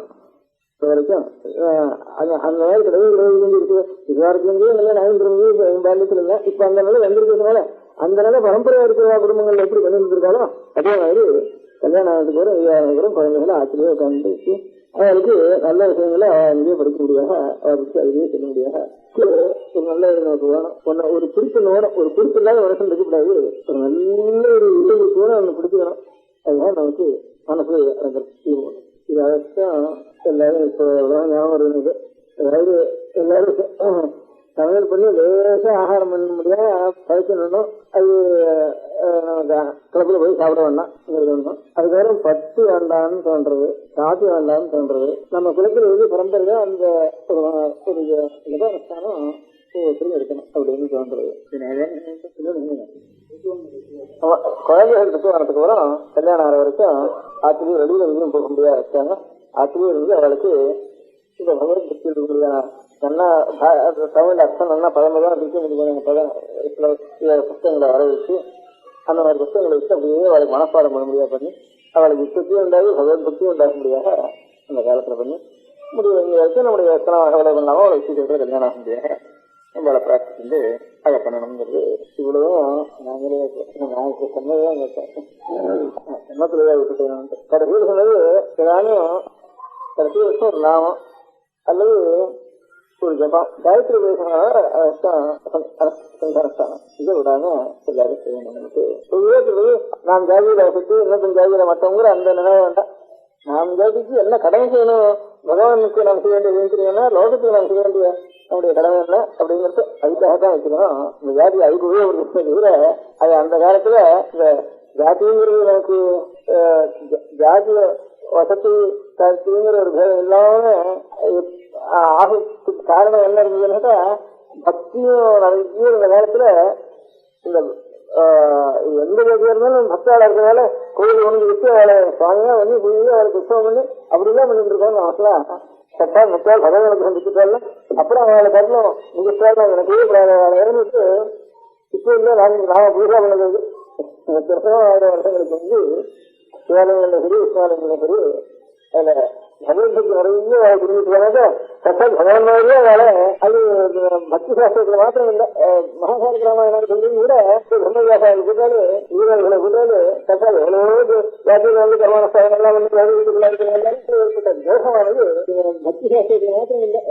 வரைக்கும் அந்த மாதிரி கிடையாது இருக்கு. இதுவரைக்கும் நல்லா நகர்ந்து பாலியத்தில் இல்லை. இப்ப அந்த நிலை வந்திருக்கிறதுனால அந்த நிலை பரம்பரையா இருக்கிற குடும்பங்கள்ல எப்படி பண்ணிட்டு இருக்காரோ அதே மாதிரி கல்யாணத்துக்கு வரும் விவேகானந்தபுரம் குழந்தைகளை ஆச்சரியம் உட்காந்து வச்சு அவளுக்கு நல்ல விஷயங்களை அங்கேயே படிக்க முடியாத அவருக்கு அதுலேயே சொல்ல முடியாத ஒரு நல்ல நமக்கு வேணும். ஒரு பிடிப்பு வேணும், ஒரு பிடிப்பு இல்லாத வருஷம் இருக்கக்கூடாது. ஒரு நல்ல ஒரு இயல்புக்கு வேணும் அவனை பிடிக்கணும். அதுதான் நமக்கு மனசு தீர்வு. இது அதைத்தான் எல்லாரும் இப்போ ஞாபகம் இருந்தது. அதாவது எல்லாரும் சமையல் பண்ணி லேசா ஆகாரம் பண்ண முடியாத பழக்கணும். அது கிளப்புல போய் சாப்பிட வேண்டாம் வேணும். அதுக்கப்புறம் பத்து வேண்டாம்னு தோன்றது, காசு வேண்டாம்னு தோன்றது. நம்ம குலத்துல வந்து பரம்பரையா அந்த ஒரு நிபானஸ்தானம் ஒவ்வொருத்தரும் எடுக்கணும் அப்படின்னு தோன்றது. குழந்தைகளுக்கு வரதுக்கு அப்புறம் கல்யாணம் ஆகிற வரைக்கும் ஆத்திலேயே வெளியில எங்கேயும் போக முடியாது வச்சாங்க. ஆத்திலேயே இருந்து அவளுக்கு இந்த பகவத் பக்தி இருக்கக்கூடிய நல்லா தமிழ் அர்த்தம் நல்லா பழமைதான் புத்தகங்களை வர வச்சு அந்த மாதிரி புத்தகங்களை வச்சு அப்படியே அவளுக்கு மனப்பாடம் பண்ண முடியாது பண்ணி அவளுக்கு யுத்தத்தையும் உண்டாகி பகவத் பக்தியும் உண்டாக முடியாத அந்த காலத்துல பண்ணி முடிவு இங்க வச்சு நம்முடைய எத்தனை வகை பண்ணாமோ அவளை வச்சு சொல்ற கல்யாணம் ஆக முடியாது. நம்மளை பிராக்டிஸ் செஞ்சு அதை பண்ணணுங்கிறது இவ்வளவும் நாங்களே சொன்னதுதான் கேட்டேன். எண்ணத்துலதான் விட்டுட்டேன். கடைசியில் சொன்னது ஏதானும் கடைசி வருஷம் ஒரு நாமம் அல்லது ஒரு ஜபம் காயத்ரி பேசுனாலும் இதை விடாம எல்லாரும் செய்யணும். நமக்கு நாம் ஜாதியில வசதி இன்னும் ஜாதியில மற்றவங்க அந்த நினைவு வேண்டாம். நாம் ஜாதிக்கு என்ன கடமை செய்யணும், பகவானுக்கு நாம் செய்ய வேண்டிய நினைக்கிறீங்கன்னா லோகத்துக்கு நாம் செய்ய வேண்டிய நம்முடைய கடமை என்ன அப்படிங்கிறது அதுக்காகத்தான் வைக்கணும். இந்த ஜாதி அதுக்கு உபயோகப்படுத்த தவிர அது அந்த காலத்துல இந்த ஜாதிங்கிறது நமக்கு ஜாதிய வசதி கருத்துங்கிற ஒரு பேதம் இல்லாம ஆகிறதுக்கு காரணம் என்ன இருந்ததுன்னாக்கா பக்தியும் நிறைய இந்த நேரத்துல இந்த எந்த ஜாதியா இருந்தாலும் பக்தாளா இருக்கிறதால கோயில் ஒன்று வச்சு அவளை சுவாமியா பண்ணி புரியுது அவளுக்கு உற்சவம் பண்ணி அப்படிலாம் பண்ணிட்டு இருக்கோம். அவசலாம் சட்டா முத்தால் பகவானுக்கு சந்திச்சுட்டால அப்புறம் அவளை கட்டணும் நீங்க எனக்கு வேணுட்டு இப்போ இல்லை நாம பூஜா பண்ணது வருஷங்களுக்கு வந்து சிவாலயங்கள்ல சரி விஸ்வாலயங்கள்ல சரி அதுல பகவத்பக்தி நிறைய புரிஞ்சுட்டு சட்டா பகவான் மாதிரியே வேலை. அது பக்தி சாஸ்திரத்துல மாத்திரம் இல்லை, மகாபாரத ராமாயணம் சொல்லி கூட பிரம்மவியாசாயம் கூட்டாலு வீரர்களை கூட்டாலு சட்டா எவ்வளவு ஜாத்தியில வந்து கர்மானஸ்தானம் எல்லாம் வந்து ஏற்பட்ட தோஷமானது பக்தி சாஸ்திரத்துல மாத்திரம் இல்லை,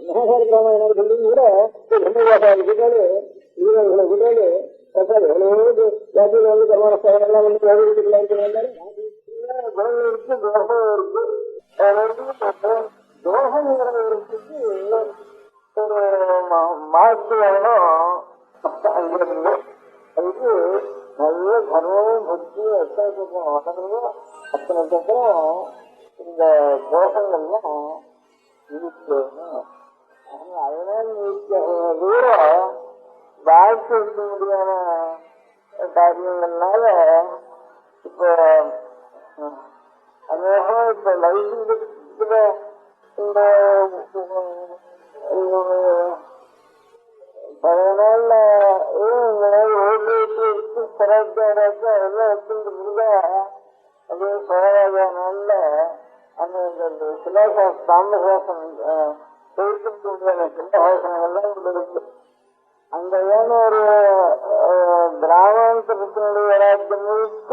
மகாபாரத ராமாயணம் சொல்லி கூட பிரம்மவியாசாயம் கூட்டாலு வீரர்களை கூட்டாலு சட்டா எவ்வளவு ஜாத்தியில வந்து கர்மானஸ்தானம் எல்லாம் வந்து குணங்கள் இருக்கு, தோஷம் இருக்கு. தோஷங்கிறதுக்கு மாற்றி வரணும். அங்கிருந்து அதுக்கு நல்ல தர்மமும் பக்தியும் எத்தனை பக்கம் வளர்ந்ததோ அத்தனை பக்கம் இந்த தோஷங்கள்லாம் நிறுத்தணும். அதனால தூரம் வாழ்க்கை இருக்க முடியாத காரியங்கள்னால இப்போ அதனால இப்ப லைஃப்ல இந்த 10 நாள்ல எல்லாம் எடுத்துட்டு இருந்தா அது 10 நாள்ல அந்த தாமசாசனம் சிலாசாசனங்கள்லாம் இருக்கு. அந்த ஒரு பிராமணத்தினுடைய ராஜ்யம் முழுக்க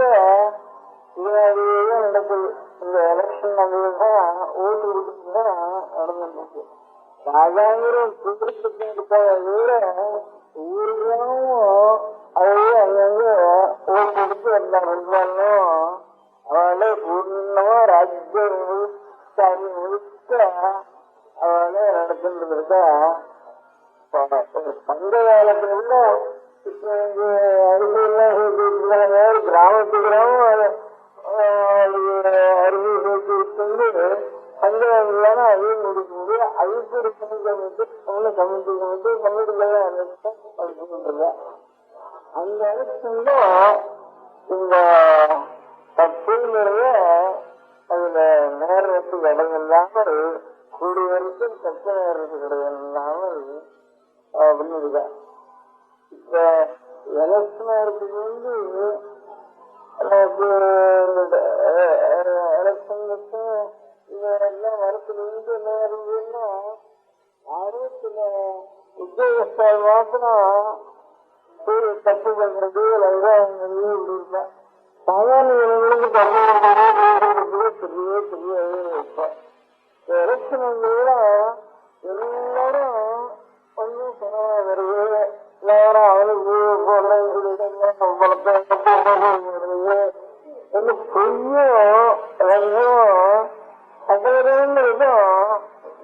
இதனாலேயே நடக்குது. இந்த எலெக்ஷன் தான் ஓட்டு கொடுத்துதான் நடந்துருக்கு. ராஜாங்கிற ஊருக்கும் அதையே அங்கங்க ஓட்டு கொடுத்து வந்தாலும் அவளே பூர்ணமா ராஜ்யம் முழுக்க அவளே நடந்துட்டு இருக்கா. சங்க காலத்துல விட இப்ப அருமையெல்லாம் கிராமத்து கிராமம் அருமை சேர்த்து சங்கரான அதையும் முடிக்க முடியும். அதுக்கு ஒரு கமிட்டி அந்த இடத்துல இந்த தப்புங்கிறத அதுல நேரத்துக்கு இடம் இல்லாமல் கூடிய வரைக்கும் தப்பு நேரத்துக்கு இடம் இல்லாமல் பண்ணிருக்கா. இப்ப எலெக்ஷனா இருக்குது எலெக்ஷனுக்கு இதெல்லாம் வரத்துல நேரம்னா யாரும் சில உத்தியோகஸ்தால் மாத்திரம் தப்பு பண்றது லங்காங்கிறது இப்படி இருக்கா. சாதாரணங்களுக்கு தெரியவே தெரியாது. இப்ப எலெக்ஷன் எல்லாரும் ஒன்றும் பரவாயில்ல வருது. எல்லாரும் அவனுக்கு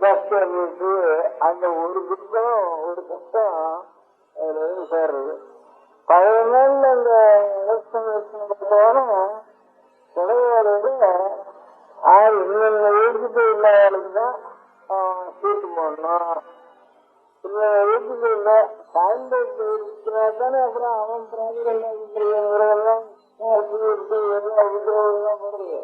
ஜாஸ்தியா இருந்துச்சு. அந்த ஒரு துக்கம் ஒரு கஷ்டம் அதுல சேர்றது. 10 நாள்ல அந்த எலெக்ஷன் தலைவரோட இன்னொன்னு எழுதிட்டு இல்லாததான் சீட்டு போடணும். எழுதிட்டு இல்லை சாயந்தரத்து தானே அப்புறம் அவன் பிராதிகள்லாம் போடுறது.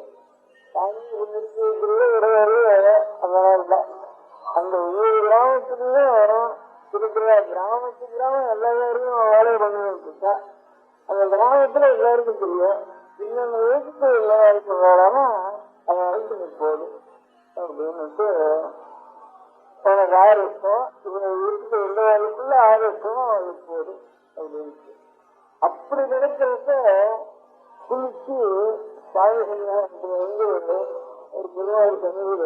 அந்த ஒவ்வொரு கிராமத்துலயும் இருக்கிற கிராமத்துக்கு கிராமம் எல்லாரும் வேலை பண்ணிட்டு இருக்கா. அந்த கிராமத்துல எல்லாருக்கும் தெரியும். இன்னொன்னு வீட்டுக்கு எல்லாருக்கும் வேலைன்னா அவன் போதும் அப்படின்னுட்டு எனக்கு 6 வருஷம் இவங்க வீட்டுக்கு எந்த வேலைக்குள்ள 6 வருஷம் அவளுக்கு போதும் அப்படின்ட்டு அப்படி கிடைக்கிறத குளிச்சு சாமி சன்னியாசத்துல ஒரு குருவாயூர் சன்னதியில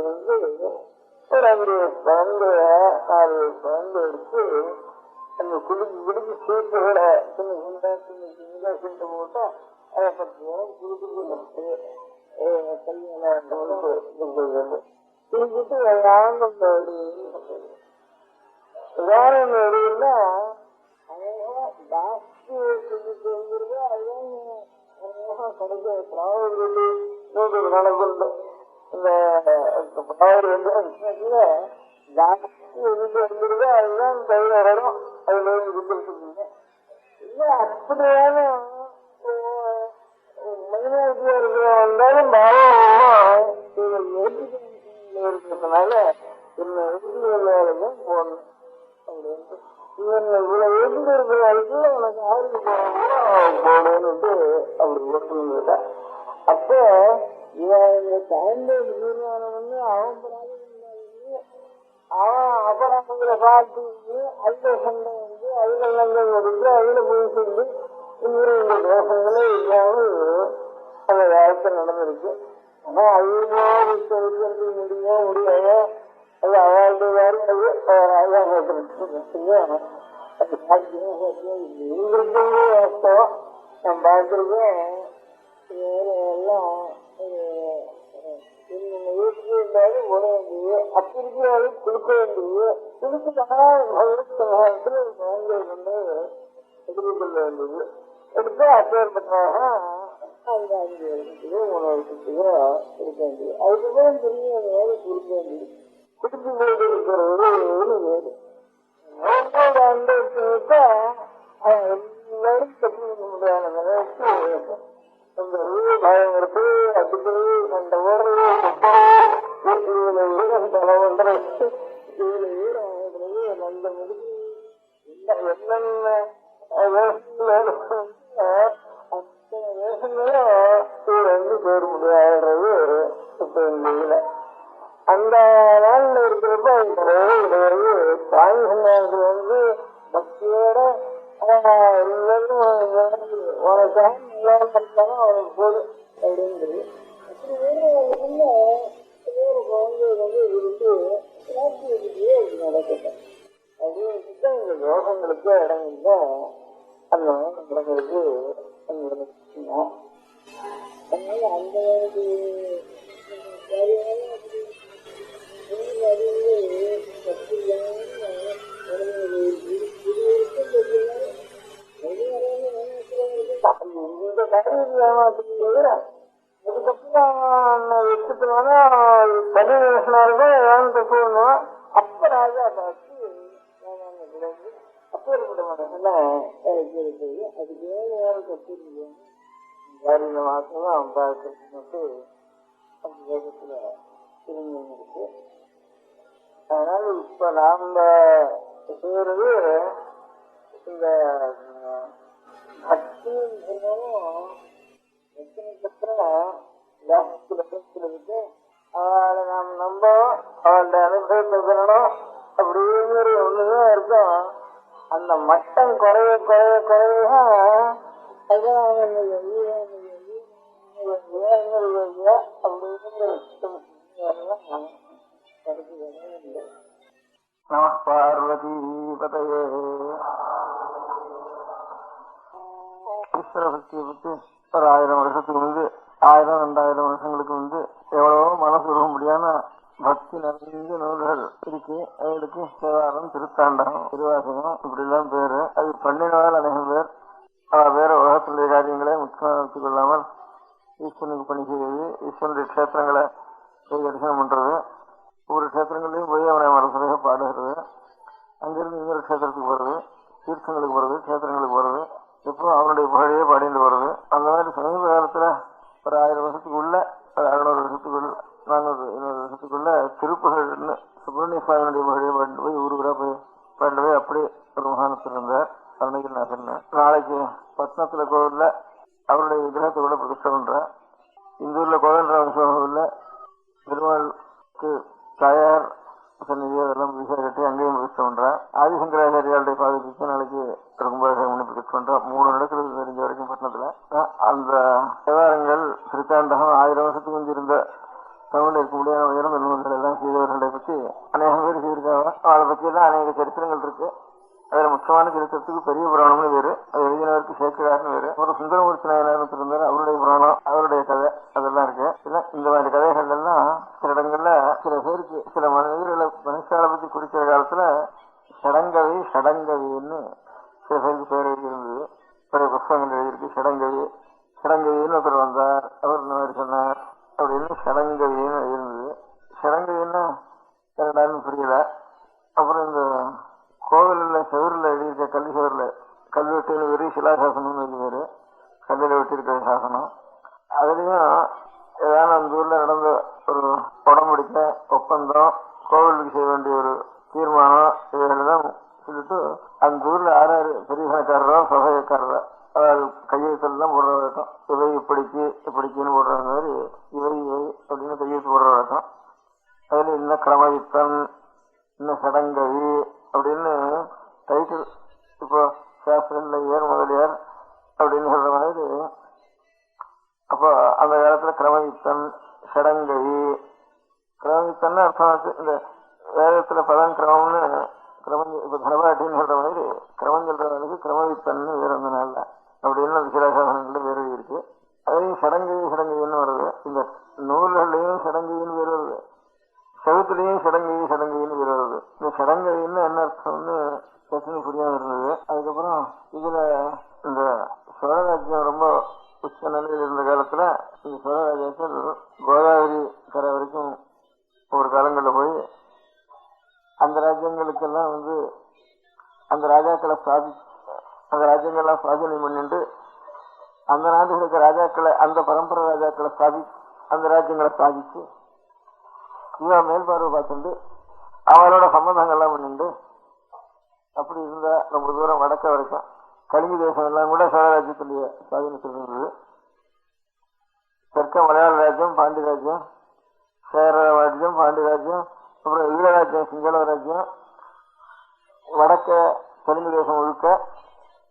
ஒரு 5 குழந்தைய 4 குழந்தை எடுத்து அந்த குடிக்கு சீட்டுகளை சின்ன சீட்டு போட்டா அதை 10 நேரம் குடிச்சு கல்யாணம் குடிச்சிட்டு உதாரணம் எப்படின்னா ஜாஸ்தி வந்துருது. அதுதான் கிடைக்கும் நடக்குண்டு. இந்த ஜாஸ்தி வந்துருது. அதுதான் கையில வரும். அதுல கொடுத்துருக்கீங்க இல்ல அப்படியான மைனாரிட்டியா இருக்கிற வந்தாலும் பாவம் இருக்கிறதுனால என்ன வேலைக்கும் போடணும் அப்படின்ட்டு இவ்வளவு வீட்டுல இருக்கிற வரைக்கும் உனக்கு ஆளுக்கு போடணும்ட்டு அப்படி போட்டுருந்தா. அப்போ இவன் சாயந்தரம் தீர்மானம் வந்து அவன் அவன் அபராதங்களை பார்த்து அதுல சண்டை வந்து அதுல லங்கம் எடுத்து அதுல போய் சொல்லி இவரு இந்த தோஷங்களே இல்லாமல் அந்த காலத்தில் நடந்திருக்கு. ஆனா அது முடியாது. அது அவளுடைய வேலை. நான் பார்த்திருக்கேன். எல்லாம் வீட்டுக்கு இருந்தாலும் போட வேண்டியது அப்படி இருக்கிற கொடுக்க வேண்டியது இதுக்கு சகாயத்தில் குழந்தை வந்து எதிர்கொள்ள வேண்டியது எடுத்து அப்பேற்பட்டதாக அந்த 5 வருஷத்துக்கோ 3 வருஷத்துக்கோ இருக்க வேண்டியது. அதுக்குதான் தெரியும் அந்த வேலை கொடுக்க வேண்டியது. குடிச்சு போயிட்டு இருக்கிறது வேறு ஆண்டு எல்லாரும் கட்டி முடியாத நிலைக்கு அந்த பயங்கிறது அதுக்கு அந்த ஓடுறது பண்றது நல்ல முடிஞ்சு என்னென்ன வேஷங்களும் அத்தனை வேஷங்களும் பேர் முடியாடுறது இப்ப இல்லை. அந்த நாள்ல இருக்கிறப்ப சாமி சன்னியாசத்துல வந்து பக்தியோட எல்லாரும் உனக்காக எல்லாரும் அவனுக்கு போதும் அப்படின்னு அப்படி வேறு குழந்தை வந்து இருந்து நடக்கட்டும் அப்படின்னு இந்த யோகங்களுக்கு இடம் இல்லை. அந்த நடங்களுக்கு அதனால அந்த இந்த கடையில் ஏமாத்துக்கு அதுக்கப்புறம் வச்சுட்டோம்னா தனி நேஷனால்தான் ஏமாத்த போகணும். அப்ப ராஜா பார்த்து கிடந்து அப்ப இருக்க மாட்டேன் அதுக்கு ஏன் கட்டி இந்த மாசம் தான் பார்த்து அந்த வேகத்துல திரும்பி இருக்கு. அதனால இப்ப நாம செய்யறது இந்த பக்தின்னு சொன்னாலும் எத்தனை இருக்கு அவளை நாம் நம்ப அவளுடைய அனுபவத்தை பெறணும் அப்படிங்கிற ஒண்ணுதான் இருக்கும். அந்த மட்டம் குறைய குறைய குறைய நம பார்வதி பதையே. ஈஸ்வர பக்தியை பத்தி ஒரு 1000 வருஷத்துக்கு முன்பு 1000-2000 வருஷங்களுக்கு முன்பு எவ்வளவோ மனசு உருக முடியாம பக்தி நிறைந்த நூல்கள் இருக்கு. அதுக்கு தேவாரம், திருத்தாண்டகம், திருவாசகம் இப்படி எல்லாம் பேரு. அது பண்ணினால் அநேகம் பேர் வேற உலகத்துடைய காரியங்களை முக்கியமாக வச்சுக் கொள்ளாமல் ஈஸ்வரனுக்கு பணி செய்வது, ஈஸ்வரனுடைய கஷேத்திரங்களை போய் தரிசனம் பண்றது, ஒவ்வொரு கஷேத்திரங்களையும் போய் அவனை மனசுரையாக பாடுகிறது, அங்கிருந்து இன்னொரு கஷேத்திரத்துக்கு போறது, தீர்த்தங்களுக்கு போறது, கஷேத்திரங்களுக்கு போறது, இப்போ அவனுடைய புகழையே பாடிட்டு வருது. அந்த மாதிரி சமீப காலத்துல ஒரு 1000 வருஷத்துக்குள்ள, ஒரு 600 வருஷத்துக்குள்ள, 400 வருஷத்துக்குள்ள திருப்புகழ்னு சுப்பிரமணிய சுவாமியுடைய புகழையே பாடிட்டு போய் ஊருக்குறா போய் பாடிட்டு போய் அப்படி ஒரு மகானத்தில் இருந்தார் அருணகிரிநாதன். நாளைக்கு பத்னத்துல கோவில்ல அவருடைய விக்கிரகத்தை கூட பிரதிஷ்டை பண்றேன். இந்தூர்ல கோவில்ராம கோவில்ல பெருமாளுக்கு தாயார் சன்னிதி அதெல்லாம் பிரதிஷ்டை கட்டி அங்கேயும் பிரதிஷ்டை பண்றேன். ஆதிசங்கராச்சாரியாளுடைய பாதத்துக்கு நாளைக்கு கும்பாபிஷேகம் பண்ணி பிரதிஷ்டை பண்றேன். 3 நடக்கிறது தெரிஞ்ச வரைக்கும் பட்டணத்துல. அந்த தேவாரங்கள் திருத்தாண்டகம் 1000 வருஷத்துக்கு முந்தி இருந்த தமிழ்ல இருக்க முடியாத உயர்ந்த நூல்கள் எல்லாம் செய்தவர்களை பத்தி அநேகம் பேர் செய்திருக்காங்க. அவளை பத்தி எல்லாம் அநேக சரித்திரங்கள் இருக்கு. அதுல முக்கியமான சரித்திரத்துக்கு பெரிய புராணம்னு வேறு, அது எழுதினவருக்கு சேக்கிழார்னு வேறு, ஒரு சுந்தரமூர்த்தி நாயனார் இருந்தார், அவருடைய புராணம், அவருடைய கதை அதெல்லாம் இருக்கு. இந்த மாதிரி கதைகள் எல்லாம் சில இடங்கள்ல சில பேருக்கு சில மனிதர்களை மனுஷாலை பத்தி குறிக்கிற காலத்துல ஷடங்கவி ஷடங்கவின்னு சில பேருக்கு பேர் எழுதியிருந்தது. பழைய புத்தகங்கள் எழுதியிருக்கு. ஷடங்கவின்னு ஒருத்தர் வந்தார், அவர் இந்த மாதிரி சொன்னார் அப்படின்னு ஷடங்கவின்னு எழுதியிருந்தது. ஷடங்கவின்னா என்னடான்னு புரியல. அப்புறம் இந்த கோவிலில் செவரில் எழுதியிருக்க கல்வி செவரில் கல்வெட்டுன்னு வெறி சிலாசாசனம்னு எழுதிவாரு, கல்லில் வெட்டியிருக்கிற சாசனம். அதுலயும் ஏதாவது அந்த ஊர்ல நடந்த ஒரு உடம்படிக்க ஒப்பந்தம், கோவிலுக்கு செய்ய வேண்டிய ஒரு தீர்மானம், இவைகளெல்லாம் சொல்லிட்டு அந்த ஊர்ல யாராரு பெரிய பணக்காரரோ சபைக்காரரோ அதாவது கையெழுத்தெல்லாம் போடுற வழக்கம். இவை இப்படிக்குன்னு போடுற மாதிரி இவை அப்படின்னு கையெழுத்து போடுற வழக்கம். அதுல இன்ன கிரமவித்தன், இன்ன சடங்கவி அப்படின்னு டைட்டில். இப்போ சாஸ்திரங்கள்ல முதலியார் அப்படின்னு சொல்ற மாதிரி. அப்போ அந்த காலத்துல கிரமவித்தன், சடங்கவி. கிரமவித்தன் அர்த்தம் இந்த வேதத்துல பதம் கிரமம்னு இப்ப தனபாட்டின்னு சொல்ற மாதிரி கிரமம் சொல்றவனுக்கு கிரமவித்தன்னு வேற அந்த நாள்ல அப்படின்னு அந்த சிலாசாசனங்கள்ல வேறு இருக்கு. அதையும் சடங்கவின்னு வருது. இந்த நூல்கள்லயும் சடங்கவின்னு வேறு வருது, செவத்துலயும் சடங்கவின்னு வேறு வருது. இந்த சடங்கவின்னு என்ன அர்த்தம்னு பிரச்சனை புரியாம இருந்தது. அதுக்கப்புறம் இதுல இந்த சோழராஜ்யம் ரொம்ப உச்ச நிலையில் இருந்த காலத்துல இந்த சோழராஜ்யத்தில் கோதாவரி கரை வரைக்கும் ஒரு காலங்களில் போய் அந்த ராஜ்யங்களுக்கெல்லாம் அந்த ராஜ்யங்கள்லாம் சுவாதீனம் பண்ணிட்டு அந்த நாடுகளுக்கு ராஜாக்களை, அந்த பரம்பரை ராஜாக்களை அந்த ராஜ்யங்களை சாதிச்சு இவன் மேல்பார்வை பார்த்துட்டு அவளோட சம்பந்தங்கள்லாம் பண்ணிட்டு அப்படி இருந்தா ரொம்ப தூரம் வடக்க வரைக்கும் கலிங்க தேசம் எல்லாம் கூட சோழராஜ்யத்துடைய சுவாதீனத்தில் இருந்தது. தெற்க மலையாள ராஜ்யம், பாண்டி ராஜ்யம், சேர ராஜ்யம், பாண்டி ராஜ்யம், அப்புறம் ஈழராஜ்யம், சிங்கள ராஜ்யம், வடக்க தெலுங்கு தேசம் முழுக்க,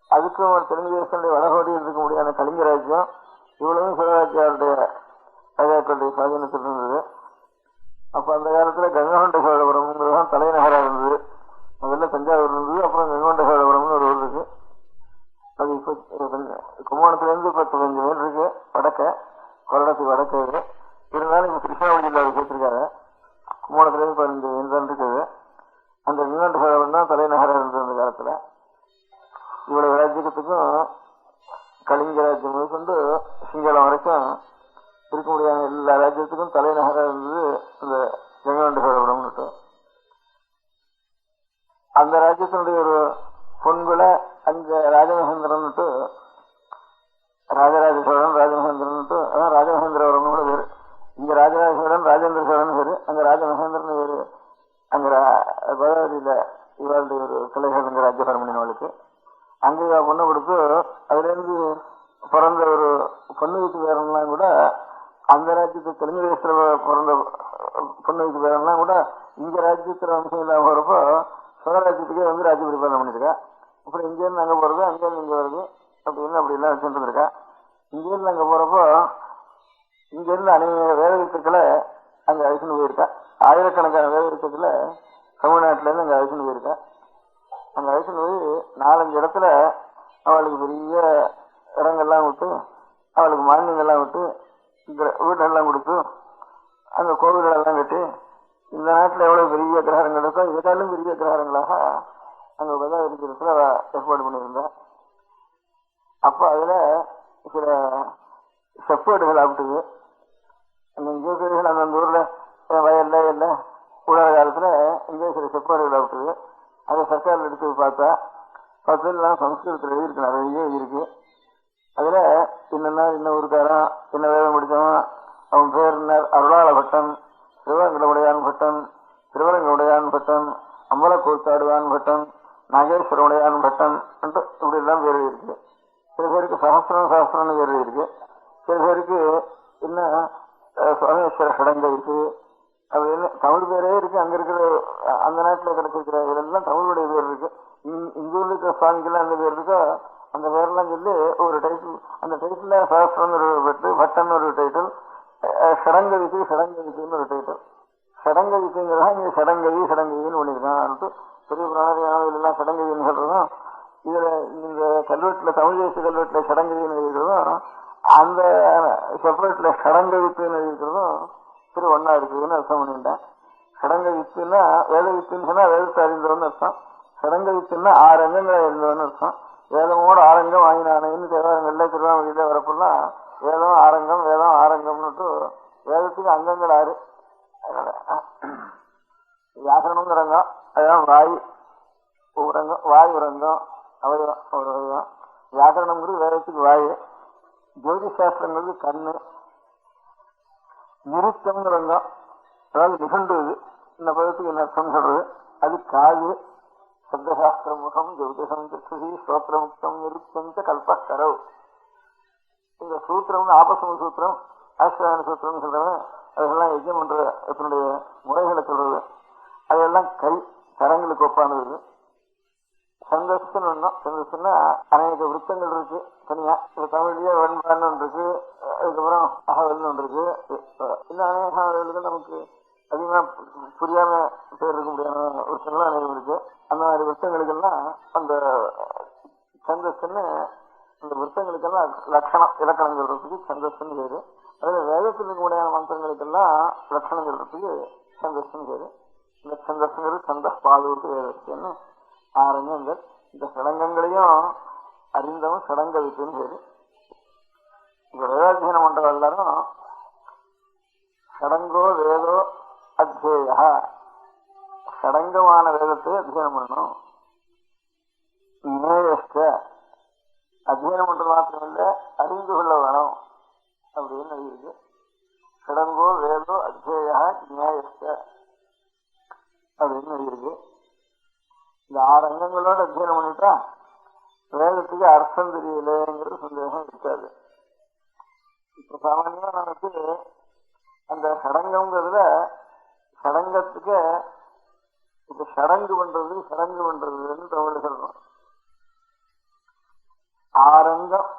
அதுக்கும் தெலுங்கு தேசத்துடைய வடகோடியில் இருக்க முடியாத கலிங்க ராஜ்யம், இவ்வளவும் சோழராஜ்யாருடைய ராஜாக்களுடைய சுவாதீனத்தில் இருந்தது. அப்ப அந்த காலத்துல கங்ககொண்ட சோழபுரம் தலைநகராக இருந்தது. முதல்ல தஞ்சாவூர் இருந்தது, அப்புறம் கங்ககொண்ட சோழபுரம்னு ஒரு ஊர் இருக்கு. அது இப்ப கும்பகோணத்திலிருந்து 15 மைல் இருக்கு வடக்க, கொரடத்துக்கு வடக்கு. இருந்தாலும் இப்ப கிருஷ்ணாவளி ஜில்லாவில் சேர்த்திருக்காங்க. கும்பகோணத்திலிருந்து 15 மைல் தான் இருக்குது. அந்த கங்ககொண்ட சோழபுரம் தான் தலைநகராக இருந்தது அந்த காலத்துல. இவ்வளவு ராஜ்யத்துக்கும் கலிங்க ராஜ்யம் முதற்கொண்டு சிங்களம் வரைக்கும் இருக்க முடியாத எல்லா ராஜ்யத்துக்கும் தலைநகராக இருந்தது இந்த கங்ககொண்ட சோழபுரம். அந்த ராஜ்யத்தினுடைய ஒரு பொன்குல அங்க ராஜமகேந்திரன், ராஜராஜ சோழன், ராஜமகேந்திரன், அதான் ராஜமகேந்திரவரம் கூட பேரு. இங்க ராஜராஜ சோழன், ராஜேந்திர சோழன் பேரு, அங்க ராஜமகேந்திரன் பேரு. அங்க கோதாவரியில இவருடைய ஒரு கிளைகள் அங்க ராஜ்யபரமணியவளுக்கு அங்கே பொண்ணு கொடுத்து அதுல இருந்து பிறந்த ஒரு பொண்ணு வீட்டு பேரெல்லாம் கூட அந்த ராஜ்யத்து தெலுங்கு தேசத்துல பிறந்த பொண்ணு வீட்டு பேரெல்லாம் கூட இங்க ராஜ்யத்துல வம்சம் இல்லாம போறப்போ சோழராஜ்யத்துக்கே ராஜ்ய பரிபாலனை பண்ணிருக்கா. அப்புறம் இங்க இருந்து அங்க போறது, அங்க இருந்து இங்க வருது, அப்படின்னு அப்படி எல்லாம் வச்சுட்டு இருக்கா. இங்க இருந்து அங்க போறப்போ இங்க இருந்து அநேக வேத வித்துக்களை அங்க அழிச்சுன்னு போயிருக்கா. ஆயிரக்கணக்கான வேத வித்துக்களை தமிழ்நாட்டுல இருந்து அங்க அழிச்சுன்னு போயிருக்கா. அங்க அழிச்சுன்னு போய் 4-5 இடத்துல அவளுக்கு பெரிய இடங்கள்லாம் விட்டு, அவளுக்கு மானியங்கள்லாம் விட்டு, வீட்டெல்லாம் கொடுத்து, அங்க கோவில்கள் எல்லாம் கட்டி, இந்த நாட்டுல எவ்வளவு பெரிய கிரகங்கள் இருக்கோ இதற்காலும் பெரிய கிரகங்களாக அங்க இருக்கிறதுல ஏற்பாடு பண்ணியிருந்தா. அப்ப அதுல சில செப்பேடுகள் ஆப்பிட்டுது. அந்த இந்தியர்கள் அந்தந்த ஊர்ல வயல்ல இல்ல உலக காலத்துல இங்கே சில செப்பேடுகள் ஆப்பிட்டுது. அதை சர்க்காரில் எடுத்து பார்த்தா சம்ஸ்கிருதத்தில் எழுதியிருக்கு, நிறைய எழுதியிருக்கு. அதுல இன்ன ஊருக்காரன், என்ன வேதம் முடிச்சவன், அவன் பேர் என்ன, அருளாள பட்டன், சிவகங்கடவுடையான் பட்டன், திருவரங்கவுடையான் பட்டன், அம்பலக்கூத்தாடுவான் பட்டன், நாகேஸ்வரவுடையான் பட்டன், இப்படி எல்லாம் பேர் எழுதியிருக்கு. சில பேருக்கு சகஸ்திரம்னு பேர் எழுதியிருக்கு. சில பேருக்கு என்ன சுவாமேஸ்வர சடங்கை இருக்கு அப்படின்னு தமிழ் பேரே இருக்கு. அங்க இருக்கிற அந்த நாட்டுல கிடைச்சிருக்கிற இதெல்லாம் தமிழுடைய பேர் இருக்கு. இங்க ஊர்ல இருக்கிற சுவாமிக்கெல்லாம் அந்த பேர் இருக்கோ அந்த பேரெல்லாம் சொல்லி ஒரு டைட்டில், அந்த டைட்டில் சகஸ்திரம் ஒரு பெற்று, பட்டன் ஒரு டைட்டில், சடங்கவிக்குன்னு ஒரு டைட்டில். சடங்கவிக்குங்கிறதா இங்க சடங்கவின்னு பண்ணியிருக்கான். பெரிய பிராணாதிகள் எல்லாம் சடங்கவின்னு சொல்றதும், இதுல இந்த கல்வெட்டுல தமிழ் தேசிய கல்வெட்டுல சடங்கவின்னு எழுதிக்கிறதும், அந்த செப்பரேட்ல சடங்கவித்துன்னு எழுதிக்கிறதும் திரு ஒன்னா இருக்குதுன்னு அர்த்தம் பண்ணிட்டேன். சடங்க வித்துன்னா வேத வித்துன்னு சொன்னா வேதத்தை அறிந்தவன்னு அர்த்தம். சடங்க வித்துன்னா 6 அங்கங்களை அறிந்தவன்னு அர்த்தம். வேதமோட ஆரங்கம் வாங்கினானேன்னு தேவாரங்கள்ல திருவாமூரியில வரப்பெல்லாம் வேதம் ஆரங்கம், வேதம் ஆரங்கம்னுட்டு வேதத்துக்கு அங்கங்கள் 6. வியாக்கரணம்ங்கிற அங்கம், அதுதான் வாய் உரங்கம், வாய் உரங்கம், அவயவம் ஒரு வயவம். வியாக்கரணம்ங்கிறது வேதத்துக்கு வாய், ஜோதிஷ் சாஸ்திரங்கிறது கண்ணு, நிருத்தம்ங்கிறங்கம், அதாவது நிகழ்ந்தது இந்த பதத்துக்கு என்ன அர்த்தம் சொல்றது, அது காது. சப்தசாஸ்திர முகம் ஜோதிஷம் சக்ஷுஷி ஸ்தோத்திரமுக்தம் நிருத்தம் கல்பக்கரவ். இந்த சூத்திரம்னு ஆபசம சூத்திரம், ஆஸ்திராயண சூத்திரம்னு சொல்றவன் அதெல்லாம் யஜ்யம் பண்ற இதனுடைய முறைகளை சொல்றது. அதெல்லாம் கை கரங்களுக்கு ஒப்பானது. சந்தஸ்துன்னு ஒன்றும், சந்தஸ்துன்னா அநேக விருத்தங்கள் இருக்கு தனியா. இப்ப தமிழ்லயே வெண்பான்னு ஒன்று இருக்கு, அதுக்கப்புறம் அகவல்னு ஒன்று இருக்கு. இன்னும் அநேக அகவல்கள் நமக்கு அதிகமா புரியாம பேர் இருக்க முடியாத விருத்தங்களும் அநேகம் இருக்கு. அந்த மாதிரி விருத்தங்களுக்கெல்லாம் அந்த சந்தஸ்துன்னு, அந்த விருத்தங்களுக்கெல்லாம் லட்சணம் இலக்கணம் சொல்றதுக்கு சந்தஸ்துன்னு பேரு. அதுல வேதத்தில் இருக்க முடியாத மந்திரங்களுக்கெல்லாம் லட்சணம் சொல்றதுக்கு சந்தஸ்துன்னு பேரு. இந்த சந்தஸ்ங்கிறது சந்த பாதுகாத்து வேதத்துன்னு ஆரங்கங்கள். இந்த சடங்கங்களையும் அறிந்தவன் சடங்க வித்துன்னு பேரு. இந்த வேதாத்தியனம் பண்ற எல்லாரும் சடங்கோ வேதோ அத்தியேய, சடங்கமான வேதத்தை அத்தியனம் பண்ணணும். நேயஸ்ட, அத்தியனம் பண்றது மாத்திரமில்ல அறிந்து கொள்ள வேணும் அப்படின்னு இருக்கு. சடங்கோ வேதோ அத்தியேய நேயஸ்ட அப்படின்னு இருக்கு. இந்த 6 அங்கங்களோட அத்தியனம் பண்ணிட்டா வேதத்துக்கு அர்த்தம் தெரியலங்கிறது சந்தேகம் இருக்காது. இப்ப சாமானியமா நமக்கு அந்த சடங்கம்ங்கிறதுல சடங்கத்துக்கு இப்ப சடங்கு பண்றதுன்னு தமிழ் சொல்லணும். 6 அங்கம்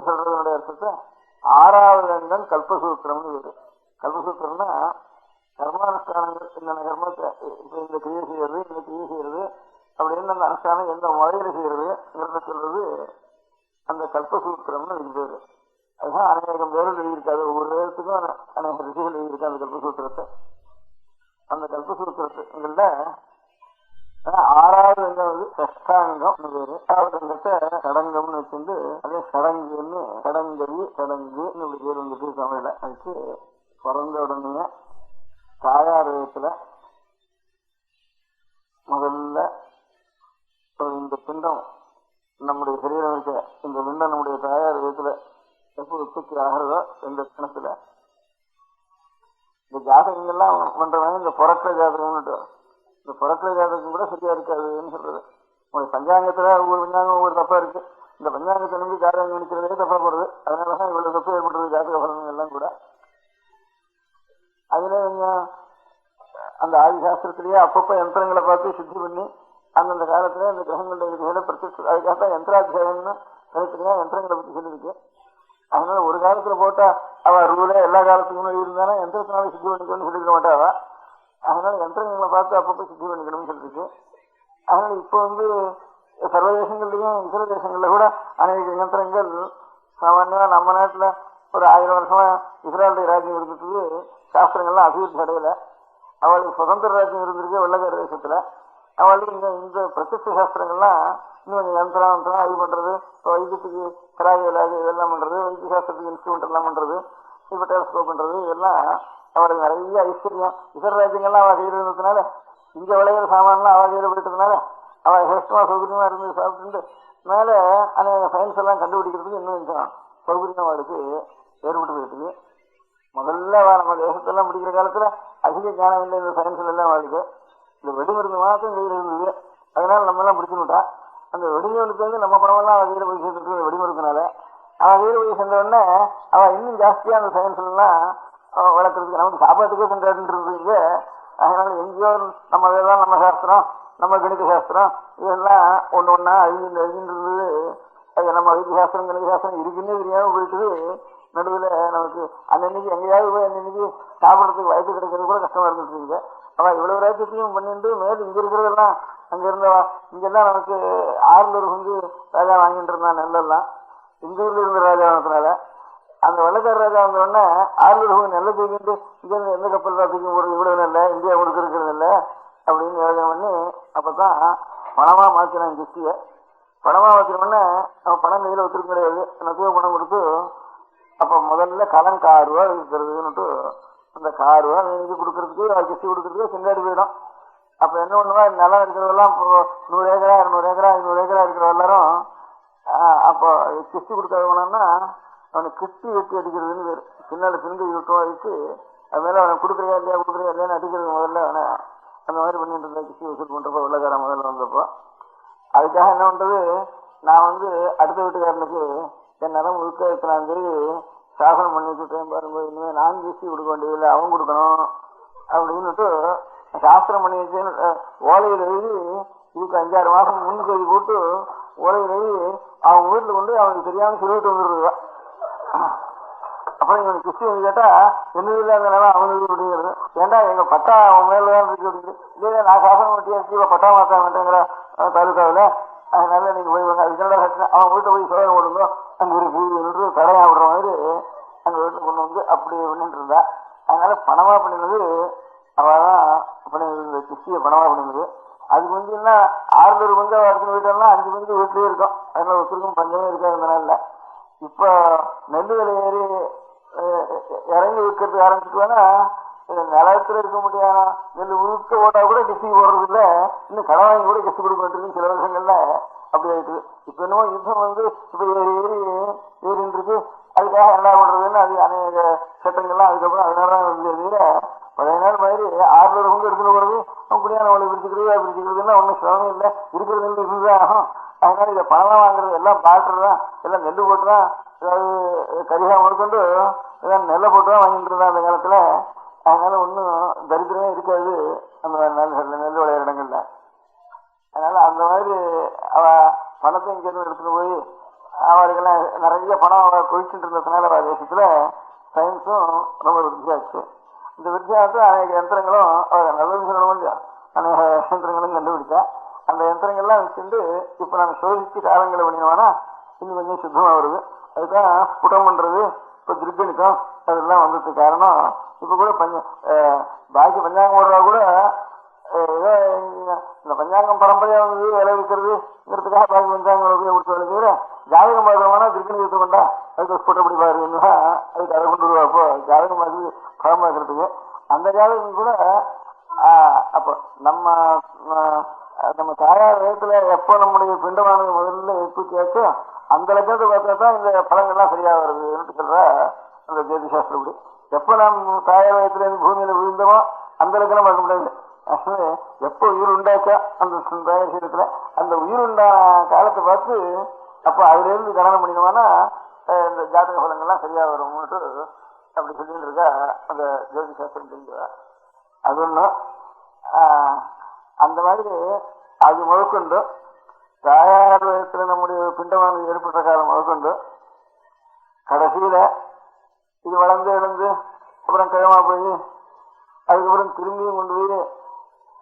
சொல்றதுனுடைய அர்த்தத்தை 6வது அங்கம் கல்பசூத்திரம்னு பேரு. கல்பசூத்திரம்னா கர்மானுஷ்டானங்கள், என்னென்ன கர்மத்தை இப்ப இந்த கிரியை செய்யறது அப்படின்னு அந்த அனுஷ்டானம் எந்த முறையில செய்யறதுங்கிறத சொல்றது அந்த கல்பசூத்திரம்னு இதுக்கு பேரு. அதுதான் அநேகம் பேரும் எழுதியிருக்காது. ஒவ்வொரு வேதத்துக்கும் அநேக ரிஷிகள் எழுதியிருக்காங்க அந்த கல்பசூத்திரத்தை. அந்த கல்பசூத்திரத்துங்கள்ல 6வது அங்கம் வந்து சஷ்டாங்கம் பேரு. 6வது அங்கத்தை சடங்கம்னு வச்சிருந்து அதே சடங்குன்னு சடங்குன்னு இப்படி பேர் வந்துட்டு தமிழ்ல. அதுக்கு பிறந்த உடனே தாயார் விதத்துல முதல்ல இந்த பிண்டம் நம்முடைய சரீரம் இருக்க இந்த பிண்டம் நம்முடைய தாயார் விதத்துல எப்போ உற்பத்தி ஆகிறதோ இந்த கணத்துல இந்த ஜாதகங்கள்லாம் பண்றவங்க இந்த புறக்கிற ஜாதகம்னுட்டு, இந்த புறக்கிற ஜாதகம் கூட சரியா இருக்காதுன்னு சொல்றது. உங்களுடைய பஞ்சாங்கத்துல ஒவ்வொரு பஞ்சாங்கம் ஒவ்வொரு தப்பா இருக்கு. இந்த பஞ்சாங்கத்தை நம்பி ஜாதகம் கணிக்கிறதே தப்பா போடுறது. அதனாலதான் இவ்வளவு தப்பு ஏற்படுறது ஜாதக பலன்கள் எல்லாம் கூட. அதுல அந்த ஆதிசாஸ்திரத்திலேயே அப்பப்ப யந்திரங்களை பார்த்து சுத்தி பண்ணி அந்தந்த காலத்துல அந்த கிரகங்களுடைய பிரத்யட்ச, அதுக்காகத்தான் யந்திராத்தியாயம்னு தனித்தனியா யந்திரங்களை பத்தி சொல்லியிருக்கு. அதனால ஒரு காலத்துல போட்டா அவ ரூல எல்லா காலத்துக்கும் இருந்தானா யந்திரத்தினால சுத்தி பண்ணிக்கணும்னு சொல்லிக்க மாட்டாவா. அதனால யந்திரங்களை பார்த்து அப்பப்ப சுத்தி பண்ணிக்கணும்னு சொல்லிருக்கு. அதனால இப்ப சர்வதேசங்கள்லயும் இதர தேசங்கள்ல கூட அநேக யந்திரங்கள் சாமானியமா நம்ம நாட்டுல ஒரு 1000 வருஷமா இஸ்ரேலுடைய ராஜ்யம் இருந்துட்டு சாஸ்திரங்கள்லாம் அபிவிருத்தி அடையல. அவளுக்கு சுதந்திர ராஜ்யம் இருந்திருக்கு வெள்ளக்கார தேசத்துல. அவளுக்கு இந்த பிரத்யட்ச சாஸ்திரங்கள்லாம் இன்னும் யந்திரம் அது பண்றது, வைத்தியத்துக்கு கராவியலாக இதெல்லாம் பண்றது, வைத்திய சாஸ்திரத்துக்கு இன்ஸ்ட்ருமெண்ட் எல்லாம் பண்றது, இப்ப டெலஸ்கோப் பண்றது, இதெல்லாம் அவளுக்கு நிறைய ஐஸ்வர்யம். இதர ராஜ்யங்கள்லாம் அவள் கையில் இருந்ததுனால, இங்க விளையிற சாமான்லாம் அவள் கையில போயிட்டதுனால அவள் ஹேஷ்டமா சௌகரியமா இருந்து சாப்பிட்டு மேல அநேக சயின்ஸ் எல்லாம் கண்டுபிடிக்கிறதுக்கு இன்னும் கொஞ்சம் சௌகரியம் அவளுக்கு ஏற்பட்டு போயிட்டு. முதல்ல நம்ம தேசத்தெல்லாம் முடிக்கிற காலத்துல அதிக ஞானம் இல்லை இந்த சயின்ஸ்ல எல்லாம் அவளுக்கு. இந்த வெடிமருந்து மாத்திரம் கையில் இருந்தது. அதனால நம்ம எல்லாம் பிடிச்சுட்டா. அந்த வெடிமருக்கு வந்து நம்ம பணமெல்லாம் அவள் கையில போய் சேர்த்துட்டு வெடிமருக்குனால அவள் கையில போய் சென்றவுடனே அவள் இன்னும் ஜாஸ்தியா அந்த சயின்ஸ்ல எல்லாம் வளர்க்கறதுக்கு நமக்கு சாப்பாட்டுக்கே சென்றாடுன்றதுங்க. அதனால எங்கேயோ நம்ம வேதம், நம்ம சாஸ்திரம், நம்ம கணித சாஸ்திரம் இதெல்லாம் ஒன்னா அழிஞ்சின்றது. அது நம்ம வைத்திய சாஸ்திரம் கணித சாஸ்திரம் இருக்குன்னே தெரியாம போயிட்டு நடுவில் நமக்கு அன்னன்னைக்கு எங்கேயாவது போய் அன்னன்னைக்கு சாப்பிடறதுக்கு வயது கிடைக்கிறது கூட கஷ்டமா இருந்துட்டு. அவன் இவ்வளவு ராஜ்யத்தையும் பண்ணிட்டு மேலும் இங்க இருக்கிறதெல்லாம் அங்க இருந்தவா இங்கெல்லாம் நமக்கு 600 வந்து ராஜா வாங்கிட்டு இருந்தான் நெல்லெல்லாம் இந்த ஊர்ல இருந்த ராஜாவனத்தினால. அந்த வெள்ளக்கார ராஜா வந்த உடனே 600 நெல்லை தூக்கிட்டு இங்க இருந்து எந்த கப்பல் தூக்கி போடுறது இவ்வளவு நெல்ல இந்தியா கொடுக்க இருக்கிறது இல்லை அப்படின்னு யோஜனை பண்ணி அப்பதான் பணமா மாத்தினான் கிஸ்திய. பணமா மாத்தின உடனே அவன் பணம் கையில வச்சிருக்க கிடையாது. நத்துவ பணம் கொடுத்து அப்ப முதல்ல கடன் 6 ரூபா இருக்கிறதுன்னுட்டு அந்த 6 ரூபா நீங்க கொடுக்கறதுக்கு கிஸ்தி கொடுக்கறதுக்கு சென்றாடி போயிடும். அப்ப என்ன பண்ணுவா, நிலம் இருக்கிறதெல்லாம் 100 ஏக்கரா 200 ஏக்கரா 500 ஏக்கரா இருக்கிற எல்லாரும் அப்போ கிஸ்தி கொடுக்காதவனா அவனை கிஸ்தி வெட்டி அடிக்கிறதுன்னு பேரு. பின்னாடி சிந்தை விட்டும் அடிச்சு அது மேல அவனை கொடுக்குறியா இல்லையான்னு அடிக்கிறது முதல்ல அவனை அந்த மாதிரி பண்ணிட்டு இருந்தேன். கிஸ்தி வசூல் பண்றப்போ வெள்ளக்கார முதல்ல வந்தப்போ அதுக்காக என்ன பண்றது, நான் வந்து அடுத்த வீட்டுக்காரனுக்கு என் நிலம் முழுக்க நான் சாசனம் பண்ணி வச்சுட்டேன் பாருங்க, இனிமே நான் கிஸ்தி கொடுக்க வேண்டியதில்லை அவன் கொடுக்கணும் அப்படின்னுட்டு சாஸ்திரம் பண்ணி வச்சு ஓலையில் எழுதி இதுக்கு 5-6 மாசம் முன்கேதி போட்டு ஓலையில் எழுதி அவன் வீட்டுல கொண்டு அவனுக்கு தெரியாம சொல்லிட்டு வந்துடுறா. அப்புறம் இவனுக்கு கிறிஸ்டி வந்து கேட்டா என்னது அந்த நிலம் அவனுக்கு அப்படிங்கிறது. ஏன்டா எங்க பட்டா அவன் மேலதான் இருக்கு அப்படின்னு. இல்லையா நான் சாசனம் பண்ணிட்டு பட்டா மாத்த மாட்டேங்கிற தாலுக்காவில, அதனால நீங்க போய் அதுக்கு அவன் வீட்டை போய் சோதனை போடுங்க அங்க இருக்கு கடையா விடுற மாதிரி அங்க வீட்டுல கொண்டு வந்து அப்படி பண்ணிட்டு இருந்தா. அதனால பணமா பண்ணினது அவதான் பண்ணிருந்தது, கிறிஸ்டிய பணமா பண்ணிருந்தது. அதுக்கு வந்து என்ன 600 பங்கு அடுத்த வீட்டோம்னா 5 பங்கு வீட்லயே இருக்கும். அதனால ஒருத்தருக்கும் பஞ்சமே இருக்காதுனால இப்ப நெல் விலை ஏறி இறங்கி விற்கிறது ஆரம்பிச்சுட்டுவானா நிலத்துல இருக்க முடியாது. நெல் முழுக்க போட்டா கூட கிஸ்தி போடுறது இல்லை, இன்னும் கடன் வாங்கி கூட கிஸ்தி கொடுக்க வேண்டியிருக்கு சில வருஷங்கள்ல. அப்படி ஆயிட்டு இப்ப என்னமோ யுத்தம் வந்து இப்ப ஏறின்னு இருக்கு. அதுக்காக என்ன பண்றதுன்னு அது அநேக சட்டங்கள்லாம் அதுக்கப்புறம் அதனாலதான் இருந்தது. பழைய நாள் மாதிரி 600 பங்கு எடுத்துட்டு போறது அப்படியா நம்மளை பிரிச்சுக்கிறதுன்னா ஒன்னும் சிரமம் இல்லை, இருக்கிறது நெல் இதுதான் ஆகும். அதனால இதை பணம் வாங்குறது எல்லாம் பாட்டர் தான், எல்லாம் நெல் போட்டுதான், அதாவது கரிகா முதற்கொண்டு எல்லாம் நெல்லை போட்டுதான் வாங்கிட்டு இருந்தா அந்த காலத்துல. அதனால ஒன்னும் தரித்திரமே இருக்காது அந்த நெல் விளையாட இடங்கள்ல. அதனால அந்த மாதிரி அவ பணத்தை இங்கிருந்து எடுத்துட்டு போய் அவருக்கெல்லாம் நிறைய பணம் அவ குவிச்சுட்டு இருந்ததுனால அவ தேசத்துல சயின்ஸும் ரொம்ப விருத்தியாச்சு. இந்த வித்தியாசத்தை அநேக யந்திரங்களும் அவர் நல்லது சொல்லணும் இல்லையா, அநேக யந்திரங்களும் கண்டுபிடிச்சா. அந்த யந்திரங்கள்லாம் வச்சுட்டு இப்ப நம்ம சோதிச்சு காலங்களை பண்ணினோம்னா இன்னும் கொஞ்சம் சுத்தமா வருது. அதுதான் ஸ்புடம் பண்றது, இப்ப திருப்பணிக்கம் அதெல்லாம் வந்ததுக்கு காரணம். இப்ப கூட பாக்கி பஞ்சாங்கம் போடுறா கூட ஏதோ இந்த பஞ்சாங்கம் பரம்பரையா வந்து விளைவிக்கிறதுங்கிறதுக்காக பாக்கி பஞ்சாங்கம் கொடுத்து ஜாதகம் பார்க்கணும்னா திருப்பணி எடுத்து கொண்டா அதுக்கு ஸ்புட்டப்படி பாருன்னா அதுக்கு அதை கொண்டு வருவா. அப்போ ஜாதகம் பார்த்து படம் பார்க்கறதுக்கு அந்த ஜாதகம் கூட அப்போ நம்ம தாயார் வயசுல எப்போ நம்முடைய பிண்டமானது முதல்ல எப்படியாச்சோ அந்த லட்சத்தை பார்த்தா தான் இந்த பழங்கள்லாம் சரியா வருதுன்னு சொல்ற அந்த ஜோதி சாஸ்திரப்படி. எப்போ நம்ம தாயார் வயசுல இருந்து பூமியில விழுந்தோமோ அந்த லட்சணம் பார்க்க முடியாது. எப்போ உயிர் உண்டாச்சா அந்த தாயார் சீரத்துல அந்த உயிர் உண்டான காலத்தை பார்த்து அப்போ அதுல இருந்து கணனம் பண்ணினோம்னா இந்த ஜாதக பலங்கள்லாம் சரியா வரும்னுட்டு அப்படி சொல்லிட்டு இருக்கா அந்த ஜோதி சாஸ்திரம் தெரிஞ்சா. அது ஒண்ணும் அந்த மாதிரி அது முதற்கொண்டு தாயார் வயசுல நம்முடைய பிண்டமானது ஏற்பட்ட காலம் முதற்கொண்டு கடைசியில இது வளர்ந்து எழுந்து அப்புறம் கிழமா போய் அதுக்கப்புறம் திரும்பியும் கொண்டு போய்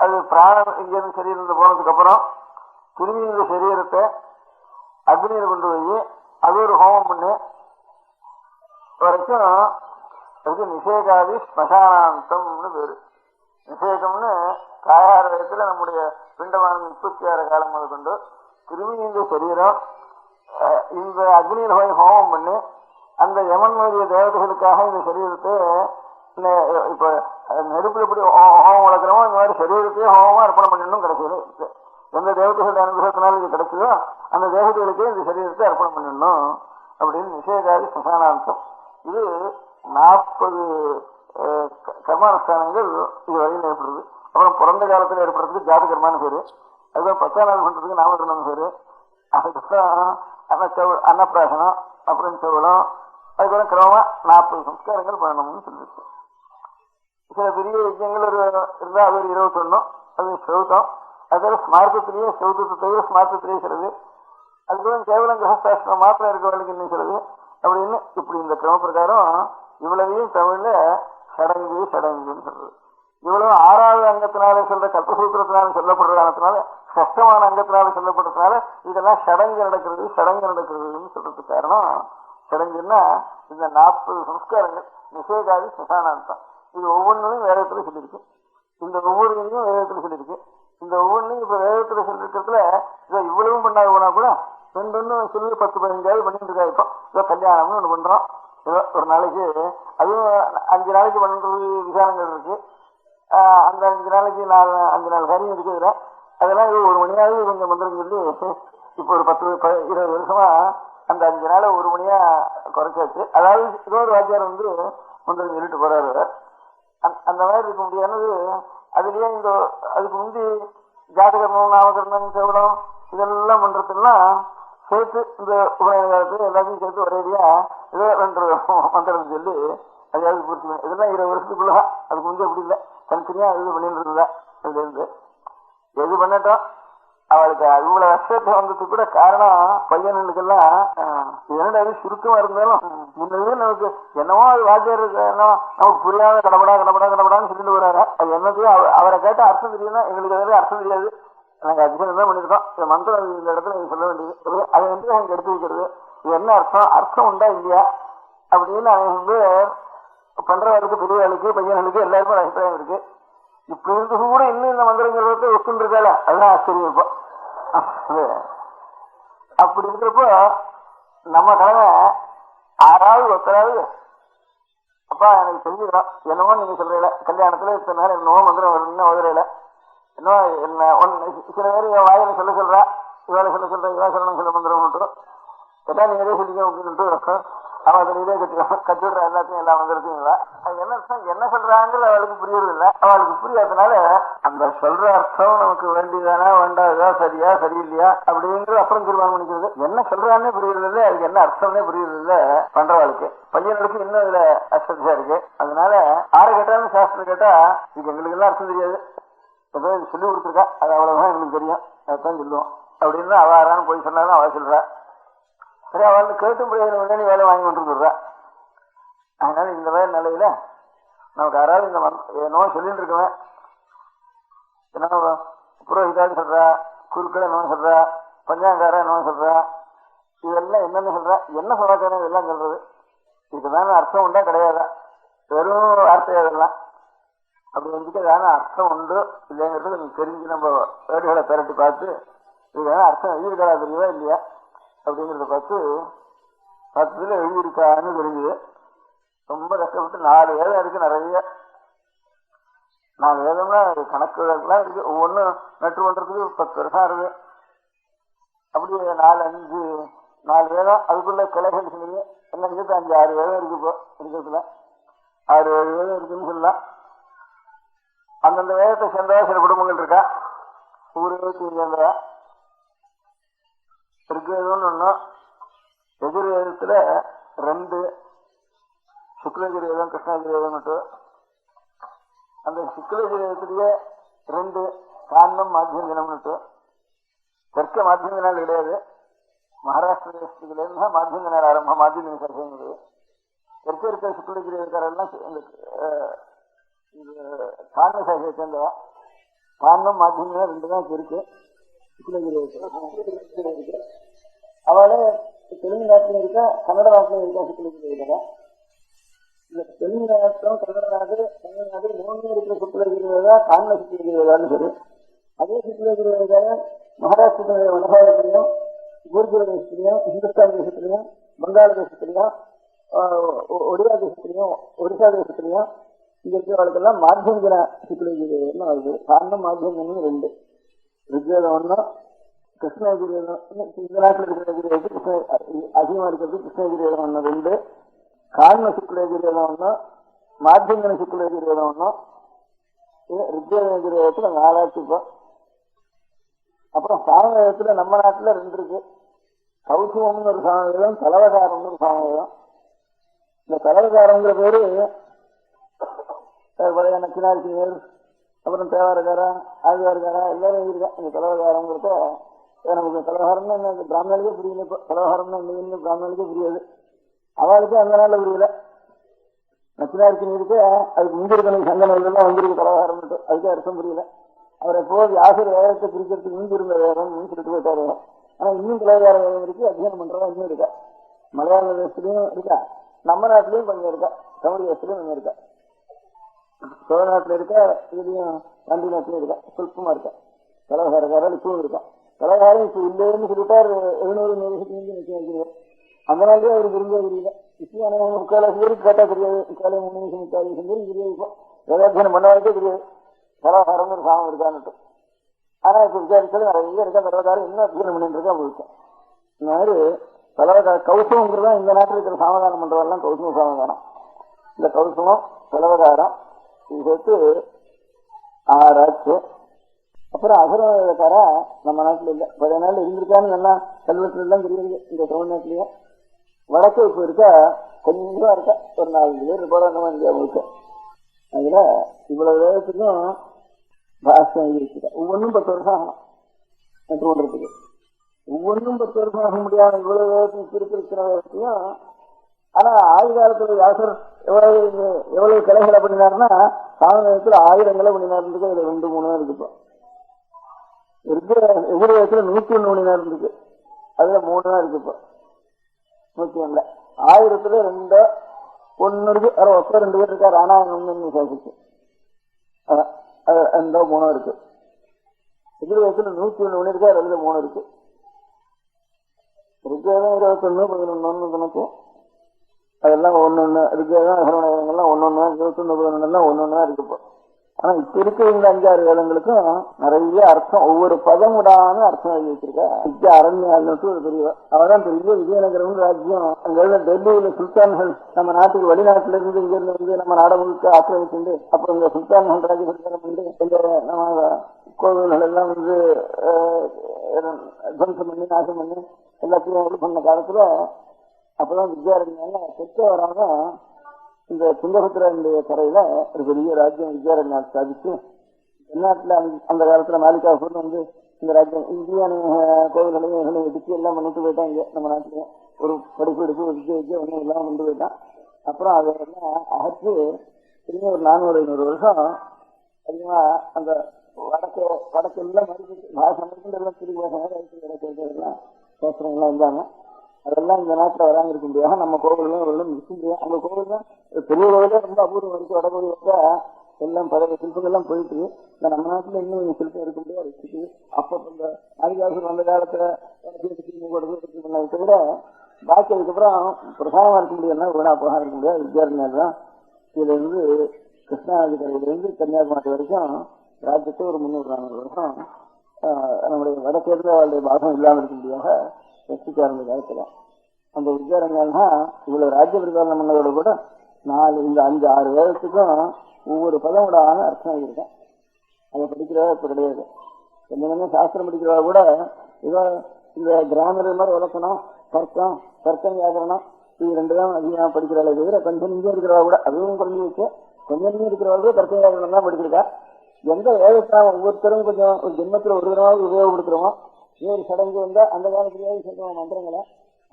அது பிராணம் இங்கிருந்து சரீரத்தில் போனதுக்கு அப்புறம் திரும்பி இந்த சரீரத்தை அக்னியில கொண்டு போய் அது ஒரு ஹோமம் பண்ணி வரைக்கும் அதுக்கு நிஷேகாதி ஸ்மசானாந்தம்னு பேரு. நிஷேகம்னு தாயார் வயசுல நம்முடைய பிண்டமானது 36 காலம் முதல் கொண்டு திரும்பி இந்த சரீரம் இந்த அக்னியில போய் ஹோமம் பண்ணி அந்த யமன் முதலிய தேவதைகளுக்காக இந்த சரீரத்தை இப்ப நெருப்புல எப்படி ஹோமம் வளர்க்கிறோமோ இந்த மாதிரி சரீரத்தையே ஹோமமா அர்ப்பணம் பண்ணணும். கிடைச்சது எந்த தேவதைகளுடைய அனுகிரகத்தினால இது கிடைச்சதோ அந்த தேவதைகளுக்கே இந்த சரீரத்தை அர்ப்பணம் பண்ணணும் அப்படின்னு நிஷேகாதி ஸ்மசானாந்தம். இது 40 கர்மானுஷ்டானங்கள் இது வரையில் ஏற்படுது. அப்புறம் பிறந்த காலத்தில் ஏற்படுறதுக்கு ஜாத கர்மான்னு பேரு, அதுதான் 10ஆம் நாள் பண்றதுக்கு நாமகரணம் பேரு. அதுக்கப்புறம் அன்னப்பிராசனம், அப்புறம் செவலம், அதுக்கப்புறம் கிரமமா 40 சம்ஸ்காரங்கள் பண்ணணும்னு சொல்லிருக்கு. சில பெரிய யஜ்யங்கள் இருந்தா அது ஒரு 21, அது செவுத்தம். அதோட ஸ்மார்த்தத்திலேயே செவுத்தத்தை தவிர ஸ்மார்த்தத்திலேயே சிலது, அதுக்கப்புறம் கேவலம் கிரகஸ்தாஸ்திரம் மாத்திரம் இருக்கவர்களுக்கு இன்னும் சிலது அப்படின்னு இப்படி இந்த கிரம பிரகாரம் இவ்வளவையும் தமிழ்ல சடங்கு சடங்குன்னு சொல்றது. இவ்வளவு 6வது அங்கத்தினால சொல்ற கல்பசூத்திரத்தினால சொல்லப்படுற காரணத்தினால சஷ்டமான அங்கத்தினால சொல்லப்படுறதுனால இதெல்லாம் சடங்கு நடக்கிறதுன்னு சொல்றதுக்கு காரணம். சடங்குன்னா இந்த 40 சம்ஸ்காரங்கள் நிஷேகாதி ஸ்மசானாந்தம். இது ஒவ்வொன்றும் வேதத்துல சொல்லியிருக்கு. இந்த ஒவ்வொரு இதையும் வேதத்துல சொல்லியிருக்கு. இந்த ஒவ்வொன்றையும் இப்ப வேதத்துல சொல்லிருக்கிறதுல இதை இவ்வளவும் பண்ணாது போனா கூட 2 சொல்லி 10-15 பண்ணிட்டு இருக்கா. இப்போ இதோ கல்யாணம்னு ஒண்ணு பண்றோம், ஏதோ ஒரு நாளைக்கு, அதுவும் 5 நாளைக்கு பண்றது விசாரங்கள் இருக்கு. அந்த 5 நாளைக்கு 5 நாள் காரியம் இருக்குதுல, அதெல்லாம் இது 1 மணியாவது கொஞ்சம் மந்திரம் சொல்லி இப்போ ஒரு 10-20 வருஷமா அந்த 5 நாளை 1 மணியா குறைச்சாச்சு. அதாவது ஏதோ ஒரு வாத்தியார் வந்து மந்திரம் சொல்லிட்டு போறாரு. அந்த மாதிரி இருக்க முடியாதது. அதுலயே இந்த அதுக்கு முந்தி ஜாதகர்மம், நாமகரணம், செவலம் இதெல்லாம் பண்றதுலாம் சேர்த்து இந்த உபநயனத்து எல்லாத்தையும் சேர்த்து ஒரேடியா ஏதோ 2 மந்திரம் சொல்லி அதையாவது பூர்த்தி பண்ணி இதெல்லாம் 20 வருஷத்துக்குள்ள. அதுக்கு முந்தைய அப்படி இல்லை, தனித்தனியா இது பண்ணிட்டு இருந்தா. அதுல இருந்து எது பண்ணட்டும் அவளுக்கு இவ்வளவு வருஷத்தை வந்ததுக்கு கூட காரணம் பையனுக்கெல்லாம் என்னடா அது சுருக்கமா இருந்தாலும் முன்னவே நமக்கு என்னமோ அது வாத்தியார் நமக்கு புரியாத கடப்படான்னு சொல்லிட்டு வர்றாரு. அது என்னத்தையும் அவரை கேட்ட அர்த்தம் தெரியுதுன்னா எங்களுக்கு எதாவது அர்த்தம் தெரியாது. நாங்க அதிகம் தான் பண்ணிருக்கோம். இந்த மந்திரம் இந்த இடத்துல நீங்க சொல்ல வேண்டியது அதை வந்து அங்க எடுத்து வைக்கிறது. இது என்ன அர்த்தம் உண்டா இல்லையா அப்படின்னு அவங்க வந்து பண்றவர்களுக்கு, பெரியவர்களுக்கு, பையன்களுக்கு எல்லாருக்கும் அபிப்பிராயம் இருக்கு. இப்ப இருந்து கூட இன்னும் இந்த மந்திரங்கிறத ஒத்துன்னு இருக்கால, அதுதான் ஆச்சரியம். இப்போ அப்படி இருக்கிறப்போ நம்ம கடமை ஆறாவது ஒத்தராவது அப்பா எனக்கு தெரிஞ்சுக்கிறோம், என்னமோ நீங்க சொல்றீங்கள கல்யாணத்துல இத்தனை நேரம் என்னமோ மந்திரம் வரும்னு உதறையில என்னவோ என்ன சில பேர் வாயில சொல்றா, இவாளை சொல்ற இவா சொல்லணும் சொல்ல மந்திரம் மட்டும் கேட்டா நீங்க இதே சொல்லிக்க அப்படின்ட்டு அவன் அதில் இதே கட்டுவிடுற எல்லாத்தையும் எல்லா மந்திரத்தையும். அது என்ன அர்த்தம் என்ன சொல்றாங்க அவளுக்கு புரியறது இல்லை, அவளுக்கு புரியாதனால அந்த சொல்ற அர்த்தம் நமக்கு வேண்டியதானா வேண்டாதா சரியா சரியில்லையா அப்படிங்கிறது அப்புறம் தீர்மானம் பண்ணிக்கிறது. என்ன சொல்றான்னே புரியுறது இல்லை, அதுக்கு என்ன அர்த்தம்னே புரியுறது இல்லை பண்றவாளுக்கு. பையனுக்கு இன்னும் இதுல அஸ்தியா இருக்கு. அதனால ஆறு கேட்டாலும் சாஸ்திரம் கேட்டா இது எங்களுக்கு எல்லாம் அர்த்தம் தெரியாது, ஏதோ இது சொல்லி கொடுத்துருக்கா அது அவ்வளவுதான் எங்களுக்கு தெரியும், அதான் சொல்லுவோம் அப்படின்னு அவ யாரான்னு போய் சொன்னாலும் அவ சொல்றா. சரி அவள் கேட்டும் பிரயோஜனம் வேலை வாங்கி கொண்டு வந்துடுறா. அதனால இந்த மாதிரி நிலையில நமக்கு யாராவது இந்த என்னவோ சொல்லிட்டு இருக்கவன் என்ன புரோஹிதான்னு சொல்றா, குருக்கள் என்னவோ சொல்றா, பஞ்சாங்காரா என்னவோ சொல்றா, இதெல்லாம் என்னன்னு சொல்றா, என்ன சமாச்சாரம் இதெல்லாம் சொல்றது, இதுக்குதான அர்த்தம் உண்டா கிடையாதா, வெறும் வார்த்தையா இதெல்லாம் அப்படி வந்துட்டு ஏதான அர்த்தம் உண்டு இல்லைங்கிறது நமக்கு தெரிஞ்சு நம்ம வேடுகளை திரட்டி பார்த்து இதுக்கான அர்த்தம் எழுதியிருக்கா தெரியவா இல்லையா அப்படிங்கிறத பார்த்து பத்துல எழுதியிருக்கான்னு தெரிஞ்சுது. ரொம்ப கஷ்டப்பட்டு 4 வேதம் இருக்கு, நிறைய 4 வேதம்னா கணக்குலாம் இருக்கு, ஒவ்வொன்றும் நட்டு பண்றதுக்கு 10 வருஷம் இருக்கு. அப்படி 4 வேதம் அதுக்குள்ள கிளைகள் சொன்னீங்க என்ன 5-6 வேதம் இருக்கு. இப்போ இருக்கிறதுல 6-7 வேதம் இருக்குன்னு சொல்லலாம். அந்தந்த வேதத்தை சேர்ந்தவா சில குடும்பங்கள் இருக்கா, ஒவ்வொரு வேதத்தையும் சேர்ந்தவா ரிக்வேதம்னு ஒன்றும், எதிர்வேதத்துல 2 சுக்லகிரேதம் கிருஷ்ணகிரேதம் மட்டும். அந்த சுக்லகிரேதத்திலேயே 2 காண்டம் மாத்தியந்தினம் மட்டும். தெற்க மாத்தியந்தினால் கிடையாது, மகாராஷ்டிர தேசத்துலேருந்து மாத்தியந்தினால் ஆரம்பம் மாத்தியந்தின சர்ச்சைங்கிறது. தெற்க இருக்கிற சுக்லகிரேதக்காரெல்லாம் காண்ட சாகியை சேர்ந்தவா. காண்டம் மாத்தியந்தினம் 2 தான் இருக்கு சுக்லகிரேதத்தில் இருக்கு. அவளே தெலுங்கு நாட்டிலும் இருக்கா, கன்னட நாட்டிலும் இருக்கா சுக்லகிரேதா. இந்த தெலுங்கு நாட்டம் கன்னட நாடு தமிழ்நாடு 3 இருக்கிற சுக்லகிரேதா காண்ட சுக்லகிரேதான்னு சொல்லி, அதே சுக்லகிரேதா மகாராஷ்டிர வனபாகத்திலையும் குருகுல தேசத்திலையும் இந்துஸ்தான் தேசத்திலையும் பங்காள தேசத்திலையும் ஒடியா தேசத்திலையும் ஒடிசா தேசத்திலையும் இங்க இருக்கிறவர்களுக்கெல்லாம் மாத்தியந்தின சுக்லகிரேதம்னு வருது. காரணம் மாத்தியந்திரம் 2 ரிக்வேதம் 1, கிருஷ்ணகிரேதம் இந்த நாட்டில் இருக்கிற கிருஷ்ண அதிகமா இருக்கிறது கிருஷ்ணகிரேதம் 1 2, காரண சுக்லகிரேதம் 1, மாத்தியந்தின சுக்லகிரேதம் 1, ரிக்வேதத்துல 4 ஆச்சு. இப்போ அப்புறம் சாமவேதத்துல நம்ம நாட்டுல 2 இருக்கு. கௌசுவம்னு ஒரு சாமவேதம், தலவகாரம்னு ஒரு சாமவேதம். இந்த தலவகாரங்கிற பேரு பழைய நச்சினார்சிங்கர் அப்புறம் தேவாரக்காரா ஆழ்வார்காரா எல்லாரும் எழுதியிருக்கா. இந்த தலவகாரங்கிறத நமக்கு தலவகாரம்னா என்ன பிராமணனுக்கே புரியல. இப்போ தலவகாரம்னா என்ன பிராமணனுக்கே புரியாது, அவளுக்கு அந்த நாள்ல புரியல. நச்சினார்சிங்கருக்கு அதுக்கு முந்திருக்கணும் சங்கனெல்லாம் வந்திருக்கு தலவகாரம், அதுக்கே அர்த்தம் புரியல. அவர் எப்போது வியாசர் வேதத்தை பிரிக்கிறதுக்கு முந்திருந்த வேதம் சொல்லிட்டு போயிட்டாரு. ஆனா இன்னும் தலவகார வேதம் இருக்கு, அத்தியானம் பண்றதா இன்னும் இருக்கா. மலையாள தேசத்துலயும் இருக்கா, நம்ம நாட்டிலயும் கொஞ்சம் இருக்கா, தமிழ் தேசத்துலயும் கொஞ்சம் இருக்கா, சோழ நாட்டுல இருக்கா, இதுலயும் பாண்டி நாட்டிலும் இருக்கா, சொல்பமா இருக்கா. கலவகாரக்காரர் இப்பவும் இருக்கா. கலவகாரம் இப்ப இல்லைன்னு சொல்லிட்டாரு 700 அந்த நாள்லயே அவருக்கு புரிஞ்சா தெரியல. இப்ப முக்கால் பேருக்கு கேட்டா தெரியாது, 3 நிமிஷம் 3 பேருக்கு தெரியாது. இப்போ வேதாத்தியானம் பண்ணவாக்கே தெரியாது கலவகாரம் ஒரு சாமம் இருக்கான்னுட்டு. ஆனா இப்ப விசாரிச்சாலும் நிறைய இருக்கா கலவகாரம் இன்னும் அத்தியானம் பண்ணிட்டு இருக்கா போயிருக்கேன். இந்த மாதிரி கலவகார கௌசவங்கிறதா இந்த நாட்டில் இருக்கிற சாமதானம் பண்றதெல்லாம் கௌசவ சாமதானம். இந்த கௌசவம் கலவகாரம் இது சேர்த்து 6 ஆச்சு. அப்புறம் அசுரக்காரா நம்ம நாட்டுல இல்ல, பழைய நாள் இருந்திருக்கான்னு நல்லா கல்வெட்டுல எல்லாம் தெரியுது. இந்த தமிழ்நாட்டிலேயே வடக்கு இப்ப இருக்கா, கொஞ்சம் இருக்கா, ஒரு 4 பேர் இருப்பாங்க அந்த மாதிரி முழுக்க. அதுல இவ்வளவு வேதத்துக்கும் பாஷ்யம் எழுதிருக்கா. ஒவ்வொன்றும் 10 வருஷம் ஆகணும் நட்டு கொண்டிருக்கு. ஒவ்வொன்றும் 10 வருஷம் ஆக முடியாத இவ்வளவு வேதத்துக்கு இப்ப இருக்கிற வேதத்தையும். ஆனா ஆதி காலத்துல வியாசர் எவ்வளவு கலைகளை பண்ணினாருன்னா சாமவேதத்துல 1000 பண்ணினாரு. இதுல 2-3 இருக்கு. இப்போ எதிர்வேதத்துல 101 பண்ணினார் இருக்கு, அதுல 3 தான் இருக்கு. இப்போ 101 1000த்துல 2 1 இருக்கு. 2 பேர் இருக்கா ராணாயணம்னு சாதிச்சு. அந்த 3 இருக்கு. எதிர்வேதத்துல 101 இருக்கு, அதுல 3 இருக்கு. ருக்வேதம் 21, 11 கணக்கு, அதெல்லாம் ஒன்னொன்னு. ருக்வேதம் அகர்வணங்கள்லாம் ஒன்னொன்னு, 21, 11 ஒன்னொன்னா இருக்கு. ஆனா இப்ப இருக்க இந்த 5-6 வேதங்களுக்கும் நிறைய அர்த்தம், ஒவ்வொரு பதம் விடாம அர்த்தம் எழுதி வச்சிருக்கா. வித்யா அரண்யான்னு ஒரு பெரிய அவதான் பெரிய விஜயநகரம் ராஜ்யம். அங்க டெல்லியில சுல்தான்கள் நம்ம நாட்டுக்கு வெளிநாட்டுல இருந்து இங்க இருந்து நம்ம நாட முழுக்க ஆக்கிரமிச்சுண்டு அப்ப இந்த சுல்தான்கள் ராஜபரிகாரம் பண்ணி இந்த நம்ம கோவில்கள் எல்லாம் துவம்சம் பண்ணி நாசம் பண்ணி எல்லாத்தையும் இது பண்ண காலத்துல அப்பதான் வித்யாரண்யால தெற்க வராம இந்த துங்கபத்ரனுடைய கரையில ஒரு பெரிய ராஜ்யம் வித்யாரண்யா ஸ்தாபிச்சு வெளிநாட்டுல அந்த காலத்துல மாலிகாபூர் இந்த ராஜ்யம் இந்தியான கோவில்களையும் இடிச்சு எல்லாம் பண்ணிட்டு போயிட்டாங்க. நம்ம நாட்டுலயும் ஒரு படிப்பு எடுப்பு விஜய் ஒன்றும் எல்லாம் கொண்டு போயிட்டான். அப்புறம் அதெல்லாம் அகற்று திரும்பி ஒரு 400-500 வருஷம் அதிகமா அந்த வடக்கு எல்லாம் மறுபடியும் பாஷை எல்லாம் திரும்பி பாஷெல்லாம் சாஸ்திரங்கள்லாம் இருந்தாங்க. அதெல்லாம் இந்த நாட்டுல வராம இருக்க முடியாது. நம்ம கோவில்லாம் இருக்க முடியாது. அந்த கோவில்லாம் பெரிய கோவிலே ரொம்ப அபூர்வம் இருக்கு. வடகோவில் வச்சா எல்லாம் பழைய சிற்பங்கள்லாம் போயிட்டு இந்த நம்ம நாட்டுல இன்னும் சிற்பம் இருக்க முடியாது இருக்குது. அப்ப இந்த ஆதிவாசம் அந்த காலத்துல விட பாக்கி அதுக்கப்புறம் பிரசாதமா இருக்க முடியாதுன்னா வீணா போகாம இருக்க முடியாது. வித்யாரண்யம் தான் இதுல இருந்து கிருஷ்ணாநதி கரையில இருந்து கன்னியாகுமரி வரைக்கும் ராஜ்யத்தை ஒரு 300-400 வருஷம் நம்முடைய வடக்கேரள அவருடைய பாகம் இல்லாமல் இருக்க முடியாத வச்சுக்க ஆரம்ப காலத்துல அந்த வித்யாரண்யம் தான் இவ்வளவு ராஜ்ய பரிபாலனம் பண்ணதோட கூட 5-6 வேதத்துக்கும் ஒவ்வொரு பதமோடான அர்த்தம் இருக்கேன். அதை படிக்கிறவா இப்ப கிடையாது. கொஞ்சம் சாஸ்திரம் படிக்கிறவா கூட ஏதோ இந்த கிராமர் மாதிரி விளக்கணும், தர்க்கம் வியாகரணம் இது 2 தான் அதிகமாக படிக்கிறாளே தவிர கொஞ்சம் இங்கே இருக்கிறவா கூட அதுவும் குறைஞ்சி வச்சு கொஞ்சம் இங்கே இருக்கிறவர்கள் தர்க்க வியாகரணம் தான் படிச்சிருக்கா. எந்த வேதத்தை ஒவ்வொருத்தரும் கொஞ்சம் ஒரு ஜென்மத்தில் ஒரு தடவை உபயோகப்படுத்துறோமோ ஒரு சடங்கு வந்தா அந்த காலத்திலேயே சொல்லுவோம் மந்திரங்களை,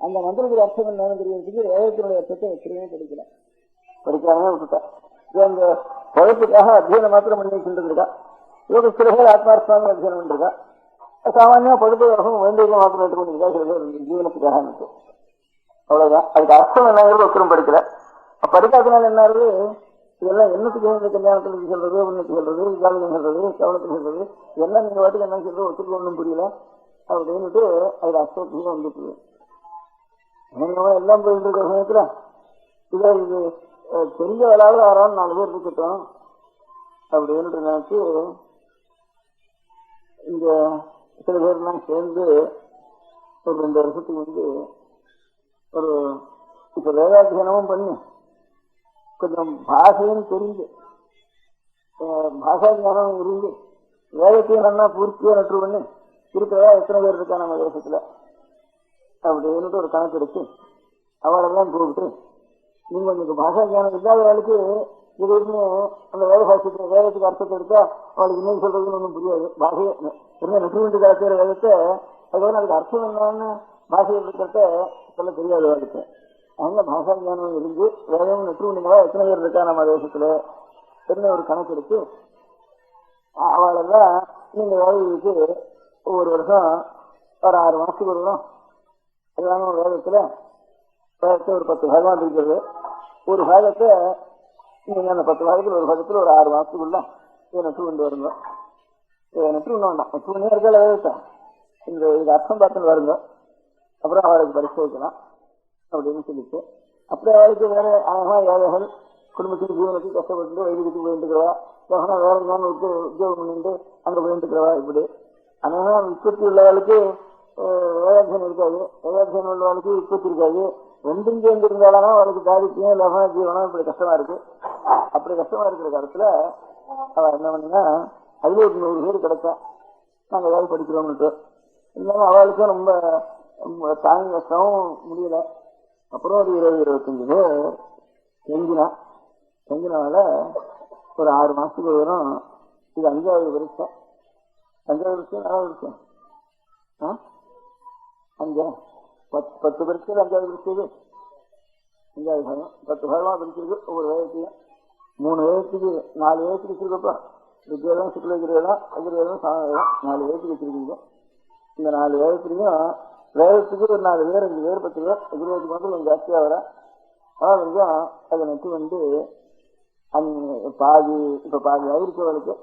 அந்த மந்திரத்துக்கு அர்த்தம் என்னன்னு தெரியும். வேதத்தினுடைய அர்த்தத்தை எத்தனையுமே படிக்காம விட்டுட்டா. இந்த குழப்புக்காக அத்தியனம் மாத்திரம் பண்ணி வச்சுருக்கா. இவங்க சில பேர் ஆத்மார்த்தமாக அத்தியனம் பண்ணிருக்கா. சாமானியா படுப்பு வேண்டியதை மாத்திரம் எடுத்துக்கொண்டிருக்கா. சில பேர் ஜீவனத்துக்காக இருக்கு. அவ்வளவுதான். அதுக்கு அர்த்தம் என்னங்கிறது ஒருத்தரும் படிக்கல. படிக்காதனால என்ன ஆகுது, இதெல்லாம் என்னத்துக்கு கல்யாணத்துக்கு சொல்றது, ஒன்னுக்கு சொல்றது, விசாரணை சொல்றது, கவனத்துக்கு சொல்றது, இதெல்லாம் நீங்க வாட்டுக்கு என்ன சொல்றது ஒத்துக்கு ஒன்றும் புரியல அப்படின்னுட்டு அதுக்கு அர்த்தத்துக்கு வந்துட்டு எல்லாம் போயிட்டு இருக்கிற சமயத்துல இது பெரிய வேளாவது 4 பேர் இருக்கட்டும் அப்படின்னு நினைச்சு இங்க சில பேர்லாம் சேர்ந்து ஒரு 2 வருஷத்துக்கு ஒரு இப்ப வேதாத்தியனமும் பண்ணி கொஞ்சம் பாஷையும் தெரிஞ்சு பாஷா ஞானம் இருந்து வேதத்தையும் நல்லா பூர்த்தியா நட்டு பண்ணி இருக்கிறதா எத்தனை பேர் இருக்கா நம்ம தேசத்துல அப்படின்னுட்டு ஒரு கணக்கு எடுத்து அவளெல்லாம் கூப்பிட்டு நீங்க உங்களுக்கு பாஷா ஞானம் இல்லாதவர்களுக்கு திடீர்னு அந்த வேதசாஸ்திரத்தை வேதத்துக்கு அர்த்தத்தை எடுத்தா அவளுக்கு இன்னும் சொல்றதுன்னு ஒன்றும் புரியாது. பாஷையை என்ன நெட்டு வேண்டி கிடக்கிற வேதத்தை அதுக்கு அதுக்கு அர்த்தம் என்னன்னு பாஷையை இருக்கிறத சொல்ல தெரியாது அவளுக்கு. அதனால பாஷா ஞானம் இருந்து வேதம் நெட்டு வேண்டிங்களா எத்தனை பேர் இருக்கா நம்ம தேசத்துல என்ன ஒரு கணக்கு எடுத்து அவளெல்லாம் நீங்க வேலைக்கு ஒவ்வொரு வருஷம் ஒரு 6 மாசத்துக்கு வருவோம். எல்லாமே ஒரு வேதத்துல ஒரு 10 பாகமாக இருக்கிறது. ஒரு பாகத்தை நீங்க அந்த 10 பாகத்தில் ஒரு பாகத்துல ஒரு 6 மாசத்துக்குள்ள நெட்டு கொண்டு வருங்க. நெட்டு கொண்டு வேண்டாம், நெட்டு பண்ணி இருக்கால வேதத்தை இந்த இது அர்த்தம் பார்த்துன்னு வருங்க. அப்புறம் அவளுக்கு பரிசு வைக்கலாம் அப்படின்னு சொல்லிட்டு அப்புறம் அவளுக்கு வேற அழகா ஏழைகள் குடும்பத்துக்கு ஜீவனுக்கு கஷ்டப்பட்டு வைத்தியத்துக்கு போயிட்டுக்கிறவா, வேற எங்கேயானு உத்தியோகம் பண்ணிட்டு அங்க போயிட்டுக்கிறவா. இப்படி அழகா உற்பத்தி உள்ளவளுக்கு வேதாத்தியம் இருக்காது, வேதாத்தியம் உள்ளவளுக்கு உற்பத்தி இருக்காது. 2 சேர்ந்து இருந்தாலும் அவளுக்கு தாரித்தியம் இல்லாம ஜீவனம் இப்படி கஷ்டமா இருக்கு. அப்படி கஷ்டமா இருக்கிற காலத்துல அவ என்ன பண்ணா அதுல ஒரு 100 பேர் கிடைச்சா நாங்க ஏதாவது படிக்கிறோம்னுட்டு இருந்தாலும் அவளுக்கும் ரொம்ப தாங்க கஷ்டமும் முடியல. அப்புறம் ஒரு 20-25 பேர் செஞ்சினால ஒரு 6 மாசத்துக்கு வரும். இது 5வது வருஷம் 4வது வருஷம் 10 பரீட்சை 5வது பரீட்சை 5வது பாகம் 10 பாகமா படிச்சிருக்கு. ஒவ்வொரு வேதத்தையும் 3 வேதத்துக்கு 4 வேதத்துக்கு வச்சிருக்கப்பா. ருக்வேதம் சுக்லகிரேதம் அகிர்வேதம் சாமவேதம் 4 வேதத்துக்கு வச்சிருக்கீங்க. இந்த 4 வேதத்துலையும் வேதத்துக்கு ஒரு 4 பேர் 5 பேர் 10 பேர் அகிர்வேதத்துக்கு வந்து கொஞ்சம் ஜாஸ்தியா வர அதை நட்டு பாதி இப்ப பாதி ஆயிருக்கவளுக்கு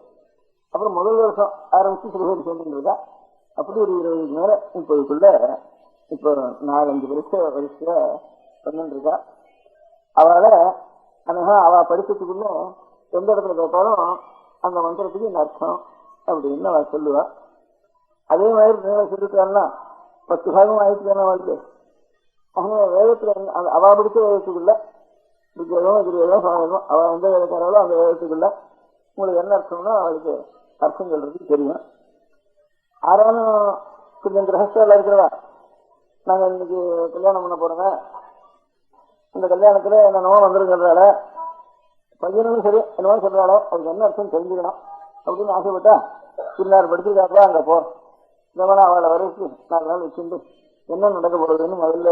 அப்புறம் முதல் வருஷம் ஆரம்பிச்சு சில பேர் சேர்ந்துட்டு இருக்கா. அப்படி ஒரு 20 மேல 30க்குள்ள இப்போ 4-5 வரிசையா பண்ணிட்டு இருக்கா. அவளை அவ படிச்சதுக்குள்ள எந்த இடத்துல கேட்டாலும் அந்த மந்திரத்துக்கு இந்த அர்த்தம் அப்படின்னு அவ சொல்லுவா. அதே மாதிரி நீங்க சொல்லிட்டான்னா 10 பாகம் ஆயிடுச்சு தானே வாழ்க்கை. அதனால வேதத்துல அவ படிச்ச வேதத்துக்குள்ள அவ எந்த வேதக்காராலோ அந்த வேதத்துக்குள்ள உங்களுக்கு என்ன அர்த்தம்னா அவளுக்கு அர்த்தம் சொல்றதுக்கு தெரியும். ஆறாலும் கொஞ்சம் கிரகஸ்தால இருக்கிறவா, நாங்க இன்னைக்கு கல்யாணம் பண்ண போறோங்க, இந்த கல்யாணத்துல என்னென்னவோ வந்துருங்கிறதால பையனும் சரி என்னவோ சொல்றாளோ அதுக்கு என்ன அர்த்தம் தெரிஞ்சுக்கணும் அப்படின்னு ஆசைப்பட்டா பின்னார் படிச்சிருக்காப்பா அங்க போ, இந்த மாதிரி அவளை வரைக்கும் 4 நாள் வச்சுட்டு என்ன நடக்க போறதுன்னு முதல்ல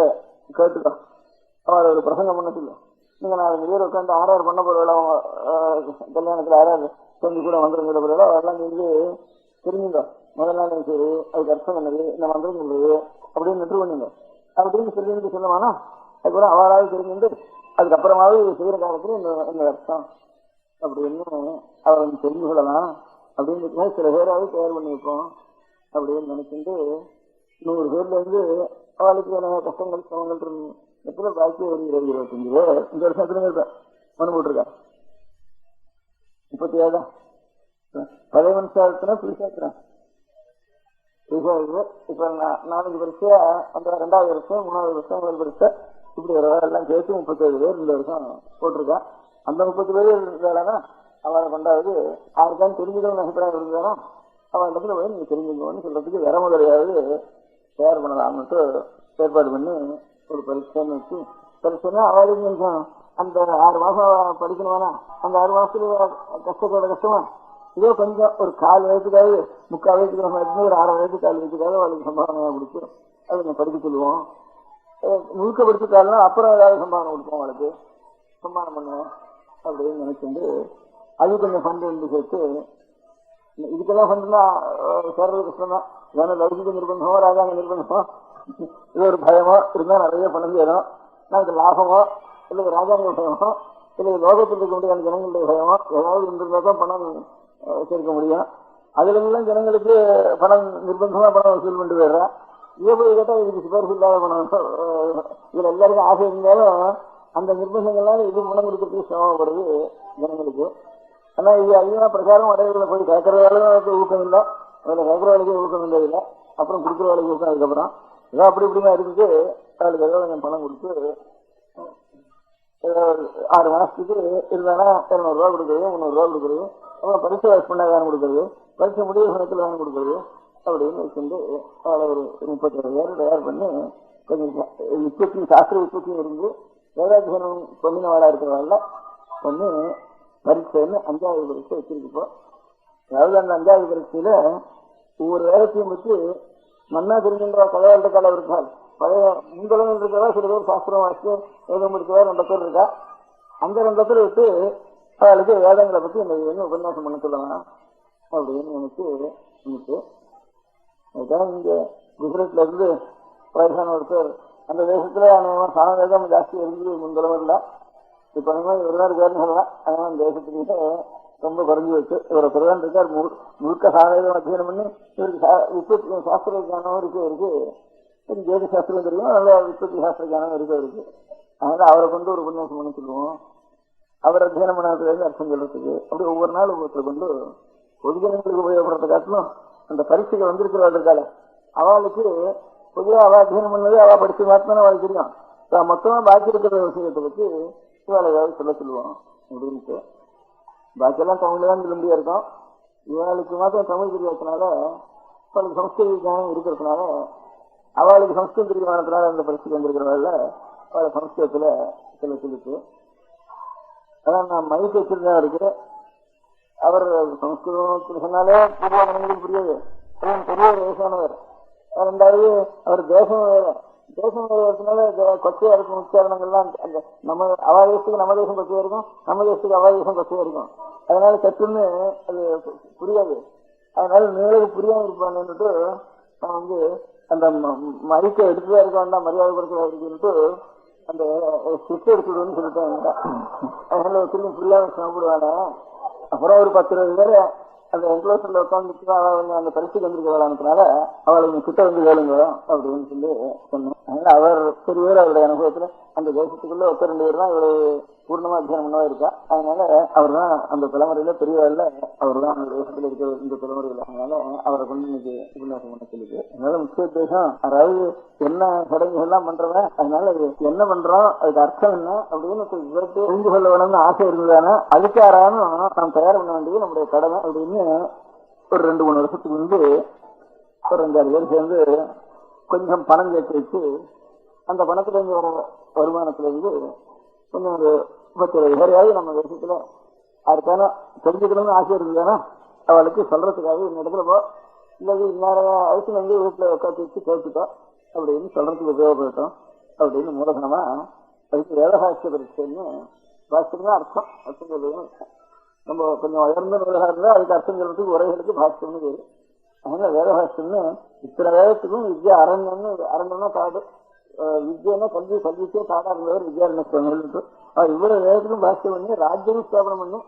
கேட்டுக்கோ. அவளை ஒரு பிரசங்கம் பண்ண சொல்லு. நீங்க 4 பேர் உட்காந்து ஆறாறு பண்ண போறவள கல்யாணத்துல ஆறாறு செஞ்சு கூட வந்துருங்கிற போறவளோ அதெல்லாம் நீங்க தெரிஞ்சுங்க. முதல் நாள் சரி அதுக்கு அர்த்தம் என்னது, இந்த மந்திரம் சொல்றது அப்படின்னு நின்று பண்ணுங்க அப்படின்னு சொல்லி சொல்லுவானா. அதுக்கப்புறம் அவளாவது தெரிஞ்சுட்டு அதுக்கப்புறமாவது செய்யற காலத்துல இந்த அர்த்தம் அப்படின்னு அவன் தெரிஞ்சு கொள்ளலாம் அப்படின்னு சில பேராவது தயார் பண்ணி வைப்போம் அப்படின்னு நினைச்சுட்டு 100 பேர்ல இருந்து அவளுக்கு கஷ்டங்கள் சிரமங்கள் எத்தனை பாக்கி ஒரு 20-25 பேர் இந்த வருஷத்துல இருப்பேன் மனு போட்டிருக்கா. 37 தான் பழைய மனுஷாத்தினா புதுசாத்துறேன். இப்ப 4 வருஷம் அந்த 2வது வருஷம் 3வது வருஷம் 1 வருஷம் இப்படி எல்லாம் சேர்த்து 37 பேர் இந்த வருஷம் போட்டிருக்கா. அந்த 30 பேர் இருந்தாலும் அவளை கொண்டாவது யாருக்கான்னு தெரிஞ்சுக்கணும்னு அபிப்பிராயம் இருந்தாலும் அவன் இடத்துல போய் நீங்க தெரிஞ்சுக்கணும்னு சொல்றதுக்கு வேற முதலையாவது தயார் பண்ணலாம்னுட்டு ஏற்பாடு பண்ணி ஒரு பரீட்சைன்னு வச்சு பரீட்சைன்னா அவளுக்கு கொஞ்சம் அந்த 6 மாசம் படிக்கணுமானா அந்த 6 மாசத்துல கஷ்டமா இதோ கொஞ்சம் ஒரு 4 வயசுக்காவது 3/4 வயசுக்கு நம்ம இருந்து ஒரு 6 வயசு 4 வயசுக்காவது அவளுக்கு சம்பாவனையா கொடுத்து அதை நம்ம படிக்க சொல்லுவோம். முழுக்க படிச்சுட்டாலும் அப்புறம் ஏதாவது சம்பாவனை கொடுப்போம் அவளுக்கு சம்பாவனை பண்ணுவோம் அப்படின்னு நினைச்சுட்டு அது கொஞ்சம் ஃபண்டு வந்து சேர்த்து இதுக்கெல்லாம் ஃபண்டுனா சேர்றது கஷ்டம் தான். ஏன்னா லௌகிக நிர்பந்தமோ ராஜாங்க நிர்பந்தமோ இது ஒரு பயமோ இருந்தா நிறைய பணம் சேரும். நமக்கு லாபமோ இல்லை ராஜாங்க பயமோ இல்லை லோகத்தில் இருக்க முடியாத ஜனங்களுடைய பயமோ ஏதாவது இருந்திருந்தா தான் பணம் சேர்க்க முடியும். அதுல எல்லாம் ஜனங்களுக்கு பணம் நிர்பந்தமா பணம் வசூல் பண்ணிட்டு போயிடுறேன். இதை போய் கேட்டா இதுக்கு சிபாரிசு இல்லாத பணம். இதுல எல்லாருக்கும் ஆசை இருந்தாலும் அந்த நிர்பந்தங்கள்லாம் இது பணம் கொடுக்கறதுக்கு சிரமப்படுறது ஜனங்களுக்கு. ஆனா இது அதிகமா பிரச்சாரம் அடைவுகளை போய் கேட்கறதாலும் ஊக்கம் இல்லை, அதுல கேட்கற வேலைக்கு ஊக்கம் இல்லை, இல்லை அப்புறம் கொடுக்குற வேலைக்கு ஊக்கம். அதுக்கப்புறம் ஏதோ அப்படி இப்படிமா இருக்குது அவளுக்கு ஏதோ கொஞ்சம் பணம் கொடுத்து 6 மாசத்துக்கு இருந்தானா 200 ரூபா கொடுக்குறது 300 ரூபா கொடுக்குறது, அப்புறம் பரிசு வாசி பண்ண வேணும் கொடுக்குறது, பரிசு முடிவு சமயத்தில் வேணும் கொடுக்குறது அப்படின்னு வச்சுட்டு அவளை ஒரு 37 பேர் தயார் பண்ணி கொஞ்சம் உற்பத்தி சாஸ்திர உற்பத்தியும் இருந்து வேதாத்தியனம் பண்ணினவாளா இருக்கிறவாள் பண்ணி பரீட்சைன்னு 5வது பரீட்சை வச்சிருக்கப்போ. அதாவது அந்த 5வது பரீட்சையில ஒவ்வொரு வேதத்தையும் வச்சு மன்னா தெரிஞ்சுன்ற கதையாள காலம் இருக்காள். பழைய முன்தளங்கள் இருக்கிறதா சில பேர் சாஸ்திரம் வாசித்து வேதம் முடிச்சதா 2 பேர் இருக்கா. அந்த 2 பேர் விட்டு அவளுக்கு வேதங்களை பத்தி என்ன உபன்யாசம் பண்ண சொல்லலாம் அப்படின்னு நினைச்சு அதுதான் இங்க குஜராத்ல இருந்து வயசான ஒருத்தர் அந்த தேசத்துல சாணவேதம் ஜாஸ்தி இருந்து முன்தளம் இல்லை. இப்ப இவர்தான் இருக்காருன்னு சொல்லலாம். அதனால அந்த தேசத்துக்கு ரொம்ப குறைஞ்சி வச்சு இவரை பிரதான் இருக்கார். முழுக்க சாணவேதம் அத்தியனம் பண்ணி இவருக்கு சாஸ்திர ஞானம் இருக்கு, ஜோதி சாஸ்திரம் தெரியும், நல்ல உற்பத்தி சாஸ்திர ஞானம் இருக்கு. அதனால அவரை கொண்டு ஒரு உபன்யாசம் பண்ண சொல்லுவோம். அவர் அத்தியனம் பண்ணாதுலேருந்து அர்த்தம் சொல்றதுக்கு அப்படி ஒவ்வொரு நாள் ஒவ்வொருத்தர் கொண்டு பொதுஜனங்களுக்கு உபயோகப்படுறத காட்டிலும் அந்த பரீட்சைகள் வந்திருக்கிறவள் இருக்காள் அவளுக்கு பொதுவாக அவள் அத்தியனம் பண்ணது அவள் படிச்சு மாத்தினா அவளுக்கு தெரியும். மொத்தமா பாக்கி இருக்கிற விஷயத்தை பற்றி இவாளை ஏதாவது சொல்லுவோம் அப்படின்ட்டு. பாக்கியெல்லாம் தமிழ்ல தான் சொல்ல முடியா இருக்கும். இவாளுக்கு மாத்திரம் தமிழ் தெரியாததுனால அவளுக்கு சம்ஸ்கிருத ஞானம் இருக்கிறதுனால அவளுக்கு சம்ஸ்கிருத தெரியாததுனால அந்த பரிசுக்கு வந்திருக்கிறவங்கள அவளை சம்ஸ்கிருதத்துல சொல்லிட்டு அதான் நான் மைக்கு வச்சிருந்தேன் இருக்கு. அவர் சம்ஸ்கிருதம் சொன்னாலே பொதுவாக புரியாது. பெரிய வயசானவர். 2வது அவர் தேசம் வருஷனால கொச்சையா இருக்கும். உச்சாரணங்கள்லாம் நம்ம அவா தேசத்துக்கு நம்ம தேசம் கொச்சையா இருக்கும், நம்ம தேசத்துக்கு அவா தேசம் கொச்சையா இருக்கும். அதனால சட்டுன்னு அது புரியாது. அதனால மேலுக்கு புரியாம இருப்பான்னுட்டு நான் அந்த மைக்கை எடுத்துதான் இருக்க வேண்டாம் மரியாதை கொடுக்க இருக்குன்னுட்டு அந்த ஸ்டிச் எடுத்துடுன்னு சொல்லிட்டாங்க. அதனால திரும்பி புரியாம சிரமப்படுவாங்க. அப்புறம் ஒரு 10-20 பேரை அந்த என்க்ளோசர்ல உட்காந்துட்டு அவள் அந்த பரிசுக்கு வந்திருக்கலாம்னால அவளுக்கு கிட்ட வந்து கேளுங்க அப்படின்னு சொல்லி சொன்னேன். அதனால அவர் பெரியவர் அவருடைய அனுபவத்துல அந்த தேசத்துக்குள்ள ஒருத்தர் 2 பேர் தான் இவரு பூர்ணமா அத்தியானம் பண்ணவா இருக்கா. அதனால அவர் தான் அந்த தலைமுறையில பெரியவர்ல அவர் தான் அந்த தேசத்துல இருக்கிற இந்த தலைமுறையில. அதனால அவரை கொண்டு இன்னைக்கு உபன்யாசம் பண்ண சொல்லிட்டு அதனால முக்கிய உத்தேசம், அதாவது என்ன சடங்குகள் எல்லாம் பண்றவன், அதனால என்ன பண்றோம், அதுக்கு அர்த்தம் என்ன அப்படின்னு இவருக்கு தெரிந்து கொள்ள வேணும்னு ஆசை இருந்ததானே அதுக்காரானும் நாம் தயார் பண்ண வேண்டியது நம்முடைய கடமை அப்படின்னு ஒரு 2-3 வருஷத்துக்கு முன்பு ஒரு 5-6 பேர் சேர்ந்து கொஞ்சம் பணம் கேட்டு வச்சு அந்த பணத்துல இருந்து வர வருமானத்துல இருந்து கொஞ்சம் ஒரு 37 பேரையாவது நம்ம தேசத்துல யாருக்கான தெரிஞ்சுக்கணும்னு ஆசை இருந்ததுன்னா அவளுக்கு சொல்றதுக்காக இந்த இடத்துல போ, இல்லது இன்னொரு வயசுல வந்து வீட்டுல உட்காந்து வச்சு கேட்டுட்டோம் அப்படின்னு சொல்றதுக்கு உபயோகப்பட்டோம் அப்படின்னு மூலதனமா அதுக்கு வேதசாஸ்திர பரீட்சைன்னு பாஸ்கர்னா அர்த்தம். அர்த்தம் சொல்றதுன்னு நம்ம கொஞ்சம் உயர்ந்த நூலாக இருந்தா அதுக்கு அர்த்தம் சொல்றதுக்கு உரைகளுக்கு பாஸ்கர்னு பேரு. அதனால வேதபாஸ்கர்னு இத்தனை வேதத்துக்கும் வித்யா அரண்யம்னா காடு, வித்யன்னா கல்வி, கல்விக்கே காடா இருந்தவர் வித்யாரண்ய இவ்வளவு வேதத்துக்கும் பாஸ்கர் பண்ணி ராஜ்யம் ஸ்தாபனம் பண்ணி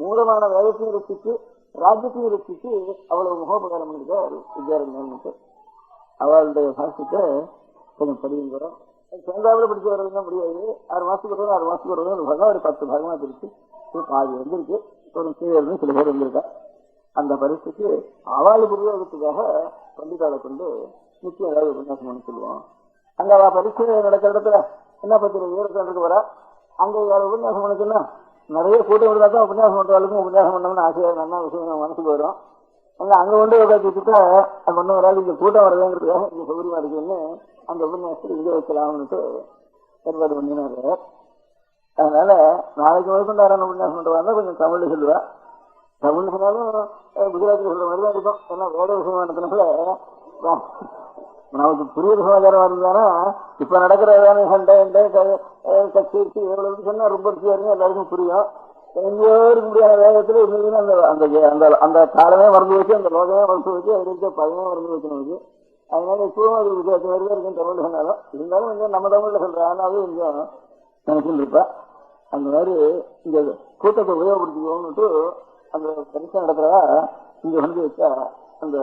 மூலமான வேதத்தையும் ரசிச்சு ராஜ்யத்தையும் ரசிச்சு அவ்வளவு முகோபகாரம் பண்ணிருக்கார் வித்யாரண்யன்ட்டு. அவளுடைய பாஷத்தை கொஞ்சம் படியும் வரும். சங்காவில் படிச்சு வர்றதுன்னா முடியாது. 6 மாசத்துக்கு வருவது 6 மாசத்துக்கு வருவது ஒரு 10 பாகமா பிரிச்சு பாதி வந்திருக்கு. ஒரு கீழே சில பேர் வந்திருக்கா. அந்த பரிசுக்கு அவளுக்கு உபயோகத்துக்காக பண்டிகாலை கொண்டு நிச்சயம் ஏதாவது உபன்யாசம் பண்ணி சொல்லுவோம். அங்க அவ பரிசு நடக்கிற இடத்துல என்ன 10 பேருக்கு வர அங்க உபன்யாசம் பண்ணுச்சுன்னா நிறைய கூட்டம் இருந்தா தான் உபன்யாசம் பண்றவளுக்கும் உபன்யாசம் பண்ணணும்னு ஆசையா நல்லா விஷயம் மனசுக்கு வரும். அங்க கொண்டு உட்காந்து வச்சுட்டா அங்க ஒன்றும் வராது. இங்க கூட்டம் வரதுங்கிறதுக்காக இங்க சௌகரியமா இருக்குன்னு அந்த உபன்யாசத்தை இங்க வைக்கலாம்னுட்டு ஏற்பாடு பண்ணினாரு. அதனால நாளைக்கு முதற்கொண்டு யாரான உபன்யாசம் பண்றதா கொஞ்சம் தமிழ்ல சொல்லுவா. தமிழ் சொன்னாலும் குஜராத்தில் சொல்ற மாதிரி தான் இருக்கும். ஏன்னா வேற விஷயமானதுனால நமக்கு புரிய சமாச்சாரம் இருந்தானா இப்ப நடக்கிற சண்டை கட்சி எவ்வளவு சொன்னா ரொம்ப ருச்சியா எல்லாருக்கும் புரியும். எங்கேயோ இருக்க முடியாத வேகத்துல இருந்ததுன்னா அந்த காலமே மறந்து வச்சு அந்த லோகமே மறந்து வச்சு அது இருக்க பயமே மறந்து வச்சு நமக்கு. அதனால இப்பவும் அது வித்தியாசம் மாதிரி தான் இருக்கும் தமிழ்ல சொன்னாலும். இருந்தாலும் கொஞ்சம் நம்ம தமிழ்ல சொல்றாங்க அது கொஞ்சம் நினைச்சுட்டு இருப்பா. அந்த மாதிரி இந்த கூட்டத்தை உபயோகப்படுத்திக்கோன்னுட்டு அந்த பரிசு நடத்துறதா இங்க வந்து வச்சா அந்த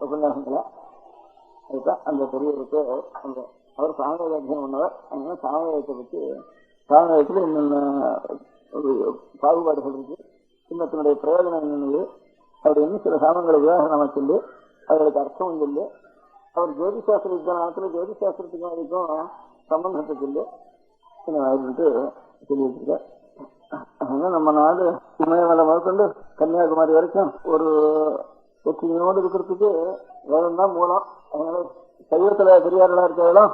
உபன்யாசங்களை அதுதான் அந்த பெரியவருக்கு அந்த அவர் சாமவேத அத்தியனம் பண்ணவர். அதனால சாமவேதத்தை பற்றி சாமவேதத்துல என்னென்ன பாகுபாடுகள் இருக்கு, இன்னத்தினுடைய பிரயோஜனம் என்னென்னது அப்படின்னு சில சாமங்களை உதாரணமா சொல்லி அவர்களுக்கு அர்த்தம் சொல்லி அவர் ஜோதிசாஸ்திர விஜயானத்துல ஜோதிசாஸ்திரத்துக்கும் அதுக்கும் சம்பந்தத்தை சொல்லி ஆயிட்டு சொல்லி வச்சிருக்கார். அதனால நம்ம நாடு இமயமலை முதற்கொண்டு கன்னியாகுமரி வரைக்கும் ஒரு ஒற்றுமையோடு இருக்கிறதுக்கு வேதம் தான் மூலம். அதனால சைவத்துல பெரியார்களா இருக்கிறதெல்லாம்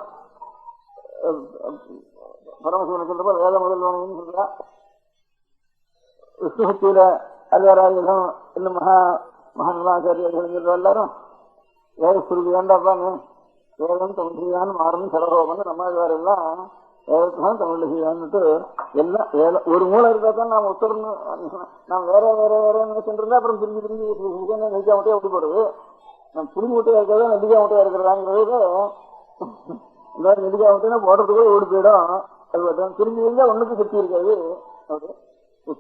பரமசிவன் சொல்றப்ப வேத முதல்வனைன்னு சொல்றா. விஷ்ணுபக்தியில அல்வாராஜகம் இன்னும் மகாநாச்சாரியர்கள் சொல்ற எல்லாரும் வேத சுருதி வேண்டாப்பான்னு வேதம் தமிழ்தான் மாறணும் செலவோகம்னு நம்மாழ்வார் எல்லாம் வேதத்தான் தமிழ்ல செய்வான்னுட்டு எல்லாம் வேலை ஒரு மூலம் இருந்தா தான் நாம் ஒத்துறன்னு நாம் வேற வேற வேற நினைச்சுருந்தா அப்புறம் பிரிஞ்சு நெல்லிக்கா முட்டையை எப்படி போடுறது, நம்ம புரிஞ்சு முட்டையா இருக்கிறதா நெல்லிக்கா முட்டையா இருக்கிறதாங்கிறது இந்த நெல்லிக்கா முட்டைனா போடுறதுக்கு கூட ஓடி போயிடும். அது பிரிஞ்சு இருந்தா ஒண்ணுக்கு சக்தி இருக்காது.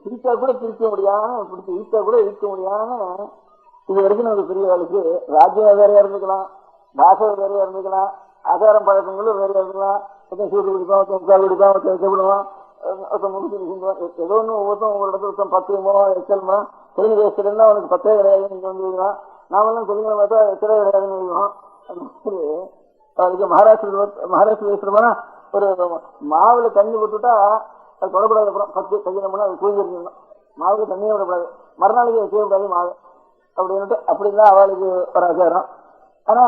பிரிச்சா கூட பிரிக்க முடியாம பிடிச்சி ஈர்த்தா கூட ஈர்க்க முடியாம இது வரைக்கும் நமக்கு பெரிய வேலைக்கு ராஜ்யம் வேறையா இருந்துக்கலாம், பாஷை வேறையா இருந்துக்கலாம், ஆச்சாரம் பழக்கங்களும் வேறையா இருந்துக்கலாம். சூடு குடிப்போம், முக்கால் குடிப்போம், வைக்கப்படுவோம், ஏதோ ஒன்று ஒவ்வொருத்தம் ஒவ்வொரு இடத்துல 10 மூலம் எச்சல்மா தெலுங்கு தேசத்துல இருந்தா அவனுக்கு 10 கிடையாது நீங்க வந்து நாமெல்லாம் தெலுங்குல பார்த்தா எச்சலே கிடையாதுன்னு அதுக்கு மகாராஷ்டிர தேசமா ஒரு மாவுல தண்ணி போட்டுட்டா அது தொடப்படாது. அப்புறம் 10 கையில அது தூங்கி இருக்கணும். மாவுக்கு தண்ணியே விடக்கூடாது, மறுநாளைக்கு செய்யக்கூடாது மாவு அப்படின்னுட்டு அப்படின்லாம் அவளுக்கு ஒரு ஆச்சாரம். ஆனா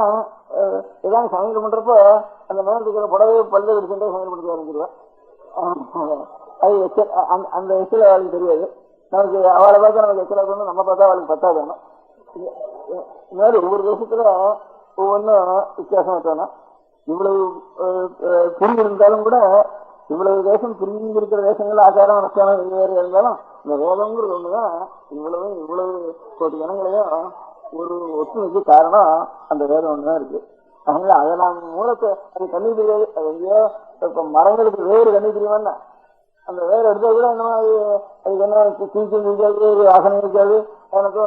ஏதாவது சமையல் பண்றப்போ அந்த நேரத்துக்கு புடவை பல்ல எடுத்துட்டே சமையல் பண்ணி ஆரம்பிச்சிருவேன். அது எச்சல் அந்த எச்சல் அவளுக்கு தெரியாது. நமக்கு அவளை பார்த்தா நமக்கு எச்சலா தோணும், நம்ம பார்த்தா அவளுக்கு பத்தாது. மேலும் ஒவ்வொரு தேசத்துல ஒவ்வொன்றும் வித்தியாசமா தோணும். இவ்வளவு புரிஞ்சு இருந்தாலும் கூட இவ்வளவு தேசம் புரிஞ்சு இருக்கிற தேசங்கள் ஆச்சாரம் அனுஷ்டானம் வேறு இருந்தாலும் இந்த வேதம்ங்கிறது ஒண்ணுதான் இவ்வளவு கோடி ஜனங்களையும் ஒரு ஒற்றுமைக்கு காரணம் அந்த வேதம் ஒண்ணுதான் இருக்கு. அதனால அதை நாம் மூலத்தை அது கண்ணி தெரியாது. அது எங்கேயோ இப்ப மரங்களுக்கு வேறு கண்ணி தெரியுமா, அந்த வேர் எடுத்தா கூட என்ன அதுக்கு என்ன தீச்சல் இருக்காது, ஒரு ஆசனம் இருக்காது, எனக்கு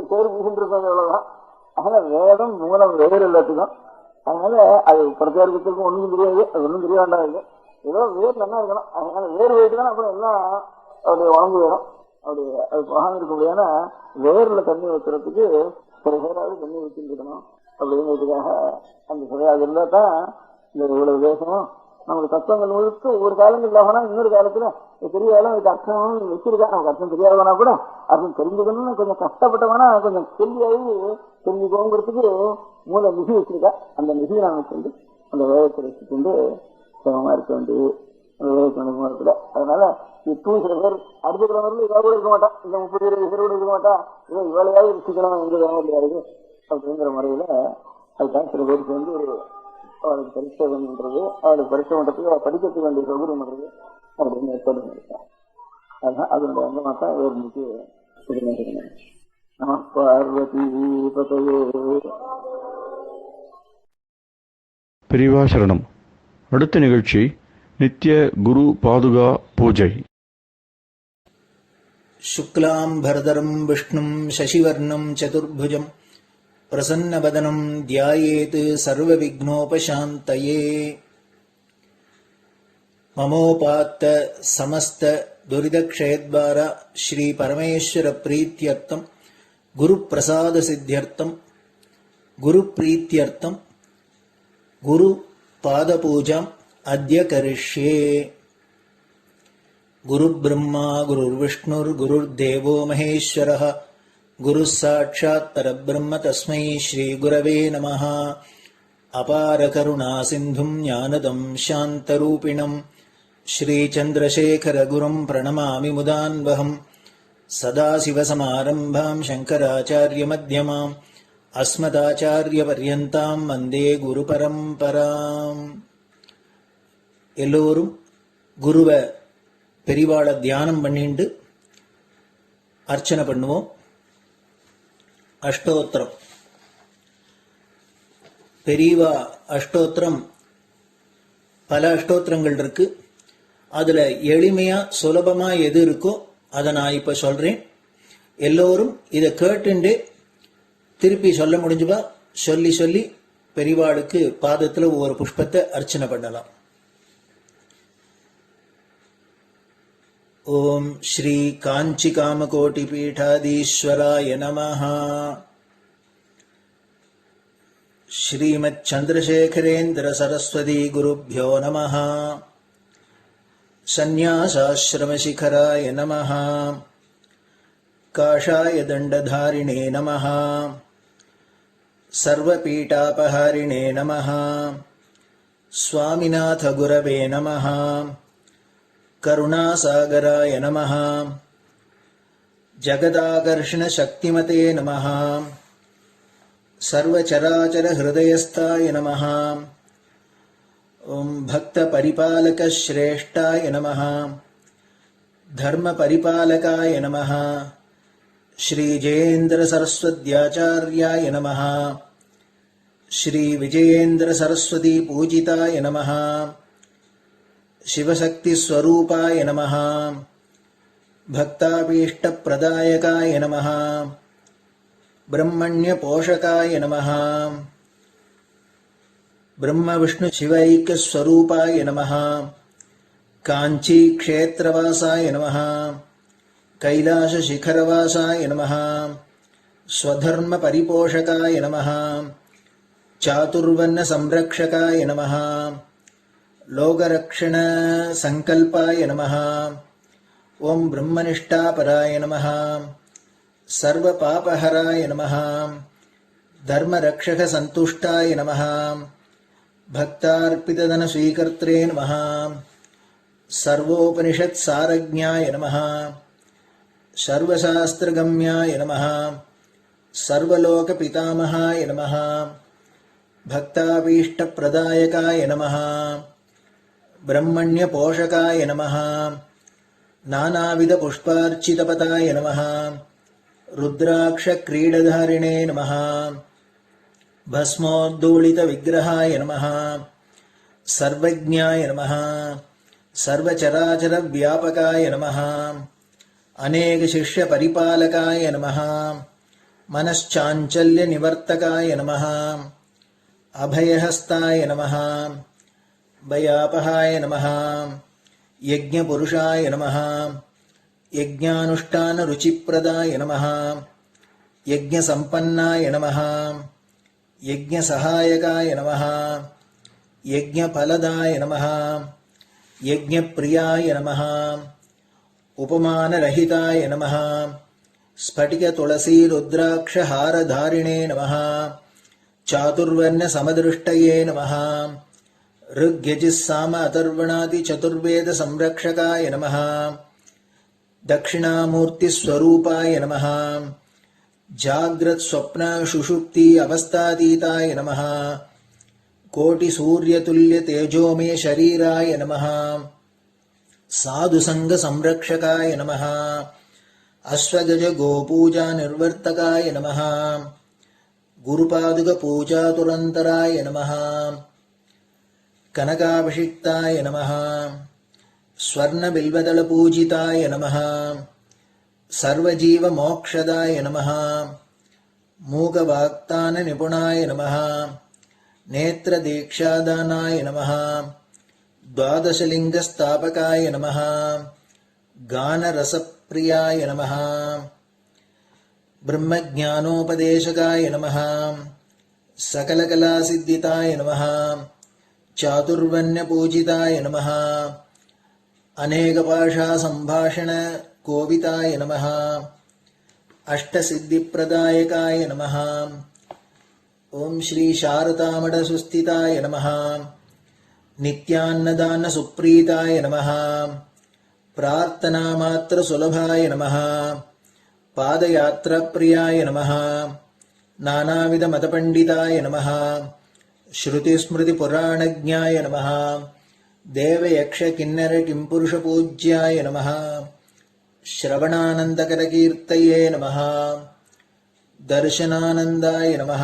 சேரு பூசிட்டு இருக்காங்க, அவ்வளவுதான். அதனால வேதம் மூலம் வேறு எல்லாத்துக்கும். அதனால அது பிரச்சாரத்துக்கும் ஒன்றும் தெரியாது, அது ஒன்றும் தெரிய வேண்டாம். ஏதோ வேர் நல்லா இருக்கணும். அதனால வேர் போயிட்டு தான் அப்புறம் எல்லாம் அவருடைய உடம்பு வேணும். அப்படி அது போகாம இருக்க முடியாத வேர்ல தண்ணி வைக்கிறதுக்கு சில பேராவது தண்ணி வச்சுட்டு இருக்கணும் அப்படிங்கிறதுக்காக அந்த சிலையாக இருந்தா தான் இந்த இவ்வளவு தேசம் நமக்கு தத்துவங்கள் முழுக்க ஒரு காலங்கள் இல்லாமனா இன்னொரு காலத்துல பெரிய காலம் இதுக்கு அர்த்தம் வச்சிருக்கா. நமக்கு அர்த்தம் தெரியாதவனா கூட அர்த்தம் தெரிஞ்சுக்கணும்னு கொஞ்சம் கஷ்டப்பட்டவனா கொஞ்சம் கேள்வியாகி தெரிஞ்சுக்கோங்கிறதுக்கு மூல நிதி வச்சிருக்கா. அந்த நிதியை நாம வச்சுட்டு அந்த வேதத்தை வச்சுட்டு சிரமமா இருக்க வேண்டியது வேதத்துல. அதனால இப்போ சில பேர் அடுத்த கிழமை இவா கூட இருக்க மாட்டான், இந்த 30-20 பேர் கூட இருக்க மாட்டான். இதோ இவளையாவது ருசிக்கணும் எங்க வேணும் இல்லையாது அப்படிங்கிற முறையில அதுதான் சில பேருக்கு வந்து ஒரு அவளுக்கு பரீட்சை பண்றது, அவளுக்கு பரீட்சை பண்றதுக்கு அவள் படிக்கிறதுக்கு வேண்டிய சௌகரியம் பண்றது அப்படின்னு ஏற்பாடு பண்ணிருக்கான். அதுதான் அதனுடைய அங்கமா தான் இவருக்கு நம பார்வதி பதவே. பெரியவா சரணம். அடுத்த நிகழ்ச்சி நித்திய குரு பாதுகா பூஜை. शुक्लां भरदरं विष्णुं शशिवर्णं चतुर्भुजं प्रसन्नवदनं ध्यायेत् सर्वविघ्नोपशान्तये. ममोपात्त समस्त दुरितक्षयद्वारा श्री परमेश्वर प्रीत्यर्थं गुरुप्रसाद सिद्ध्यर्थं गुरुप्रीत्यर्थं गुरुपादपूजाम् अद्य करिष्ये. गुरुब्रह्मा गुरुर्विष्णुर्गुरुर्देवो महेश्वरः गुरुः साक्षात् परब्रह्म तस्मै श्रीगुरवे नमः. अपारकरुणा सिन्धुं ज्ञानदं शान्तरूपिणं श्रीचन्द्रशेखरगुरुं प्रणमामि मुदान्वहम्. सदाशिवसमारम्भां शङ्कराचार्यमध्यमाम् अस्मदाचार्यपर्यन्तां वन्दे गुरुपरम्पराम्. எல்லோரும் குருவை பெரிவாளை தியானம் பண்ணிண்டு அர்ச்சனை பண்ணுவோம். அஷ்டோத்திரம். பெரியவா அஷ்டோத்திரம் பல அஷ்டோத்திரங்கள் இருக்கு. அதுல எளிமையா சுலபமா எது இருக்கோ அதை நான் இப்ப சொல்றேன். எல்லோரும் இதை கேட்டுண்டு திருப்பி சொல்ல முடிஞ்சுபா சொல்லி சொல்லி பெரிவாளுக்கு பாதத்துல ஒவ்வொரு புஷ்பத்தை அர்ச்சனை பண்ணலாம். ओम श्री कांची कामकोटि पीठाधीश्वराय नमः. श्रीमच्चंद्रशेखरेन्द्र सरस्वती गुरुभ्यो नमः. सन्यासाश्रम शिखराय नमः. काषाय दंडधारिणे नमः. सर्वपीठापहारिणे नमः. स्वामिनाथ गुरवे नमः. करुणासागराय नमः. जगदाकर्षण शक्तिमते नमः. सर्वचराचर हृदयस्थाय नमः. ओम भक्त परिपालक श्रेष्ठाय नमः. धर्म परिपालकाय नमः. श्री जयेन्द्र सरस्वत्याचार्याय नमः. श्री विजयेन्द्र सरस्वती पूजिताय नमः. शिवशक्ति स्वरूपाय नमः. भक्ताभीष्ट प्रदायकाय नमः. ब्रह्मण्य पोषकाय नमः. ब्रह्म विष्णु शिवैक्य स्वरूपाय नमः. कांची क्षेत्रवासाय नमः. कैलाश शिखरवासाय नमः. स्वधर्म परिपोषकाय नमः. चातुर्वर्ण संरक्षकाय नमः. लोकरक्षण संकल्पाय नमः. ओम ब्रह्मनिष्ठापराय नमः. सर्वपापहराय नमः. धर्मरक्षक संतुष्टाय नमः. भक्तार्पितधन स्वीकर्त्रे नमः. सर्वोपनिषत् सारज्ञाय नमः. सर्वशास्त्रगम्याय नमः. सर्वलोक पितामहाय नमः. भक्ताभीष्ट प्रदायकाय नमः. ब्रह्मण्य पोषकाय नमः. नानाविध पुष्पार्चितपताय नमः. रुद्राक्ष क्रीडधारिणे नमः. भस्मोद्धूलित विग्रहाय नमः. सर्वज्ञाय नमः. सर्वचराचर व्यापकाय नमः अनेक शिष्य परिपालकाय नमः मनश्चाञ्चल्य निवर्तकाय नमः अभयहस्ताय नमः भयापहाय नमः यज्ञपुरुषाय नमः यज्ञानुष्ठान रुचिप्रदाय नमः यज्ञसम्पन्नाय नमः यज्ञसहायकाय नमः यज्ञफलदाय नमः यज्ञप्रियाय नमः उपमानरहिताय नमः स्फटिकतुलसीरुद्राक्षहारधारिणे नमः चातुर्वर्ण्यसमदृष्टये नमः ऋग्यजुस्साम अथर्वणादि चतुर्वेद संरक्षकाय नमः दक्षिणामूर्तिस्वरूपाय नमः जाग्रत् स्वप्न सुषुप्ति अवस्थातीताय नमः कोटिसूर्यतुल्य तेजोमय शरीराय नमः साधुसंग संरक्षकाय नमः अश्वगज गोपूजा निर्वर्तकाय नमः गुरुपादुक पूजातुरन्तराय नमः कनकाभिषिक्ताय नमः स्वर्णबिल्वदल पूजिताय नमः सर्वजीव मोक्षदाय नमः मूकवाक्तान निपुणाय नमः नेत्रदीक्षादानाय नमः द्वादशलिङ्गस्थापकाय नमः गानरसप्रियाय नमः ब्रह्मज्ञानोपदेशकाय नमः सकलकलासिद्धिताय नमः चातुर्वण्यपूजिताय नमः अनेकभाषा संभाषण कोविताय नमः अष्टसिद्धिप्रदायकाय नमः ओम श्री शारदामठ सुस्थिताय नमः नित्यान्नदान सुप्रीताय नमः प्रार्थना मात्र सुलभाय नमः पादयात्रा प्रियाय नमः नानाविध मतपंडिताय नमः श्रुति स्मृति पुराणज्ञाय नमः देवयक्ष किन्नर किंपुरुष पूज्याय नमः श्रवणानंदकर कीर्तये नमः दर्शनानंदाय नमः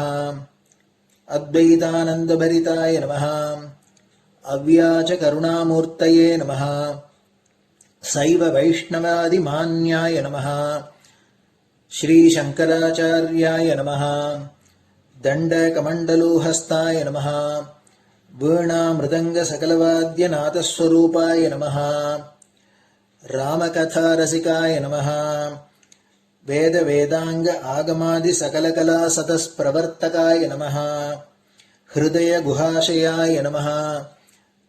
अद्वैतानंदभरिताय नमः अव्याच करुणामूर्तये नमः शैव वैष्णवादिमान्याय नमः श्री शंकराचार्याय नमः दण्डकमण्डलोहस्ताय नमः वीणा मृदंग सकलवाद्यनाथस्वरूपाय नमः रामकथारसिकाय नमः वेद वेदांग आगमादि सकलकला सतस्प्रवर्तकाय नमः हृदय गुहाशयाय नमः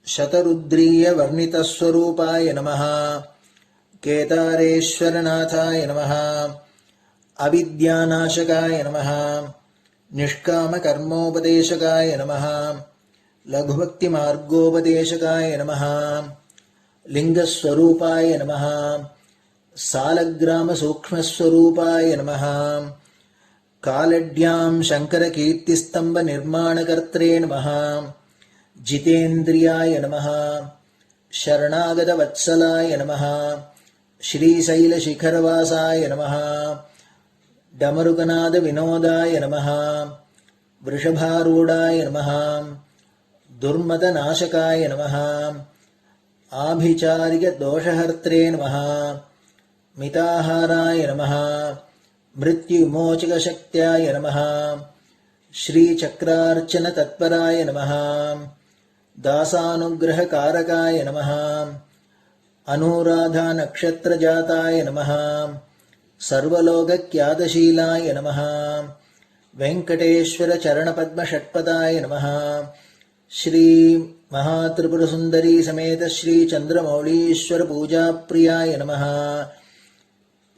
शतरुद्रीय वर्णितस्वरूपाय नमः केदारेश्वरनाथाय नमः अविद्यानाशकाय नमः निष्कामकर्मोपदेशकाय नमः लघुभक्तिमार्गोपदेशकाय नमः लिंगस्वरूपाय नमः सालग्रामसूक्ष्मस्वरूपाय नमः कालड्यां शङ्करकीर्तिस्तम्भनिर्माणकर्त्रे नमः जितेन्द्रियाय नमः शरणागतवत्सलाय नमः श्रीशैलशिखरवासाय नमः डमरुकनादविनोदाय नमः वृषभारूढाय नमः दुर्मदनाशकाय नमः आभिचारिकदोषहर्त्रे नमः मिताहाराय नमः मृत्युमोचकशक्त्याय नमः श्रीचक्रार्चनतत्पराय नमः दासानुग्रहकारकाय नमः अनुराधानक्षत्रजाताय नमः सर्वलोकख्यातशीलाय नमः वेङ्कटेश्वरचरणपद्मषट्पदाय नमः श्री महात्रिपुरसुन्दरी समेत श्री चन्द्रमौळीश्वर पूजाप्रियाय नमः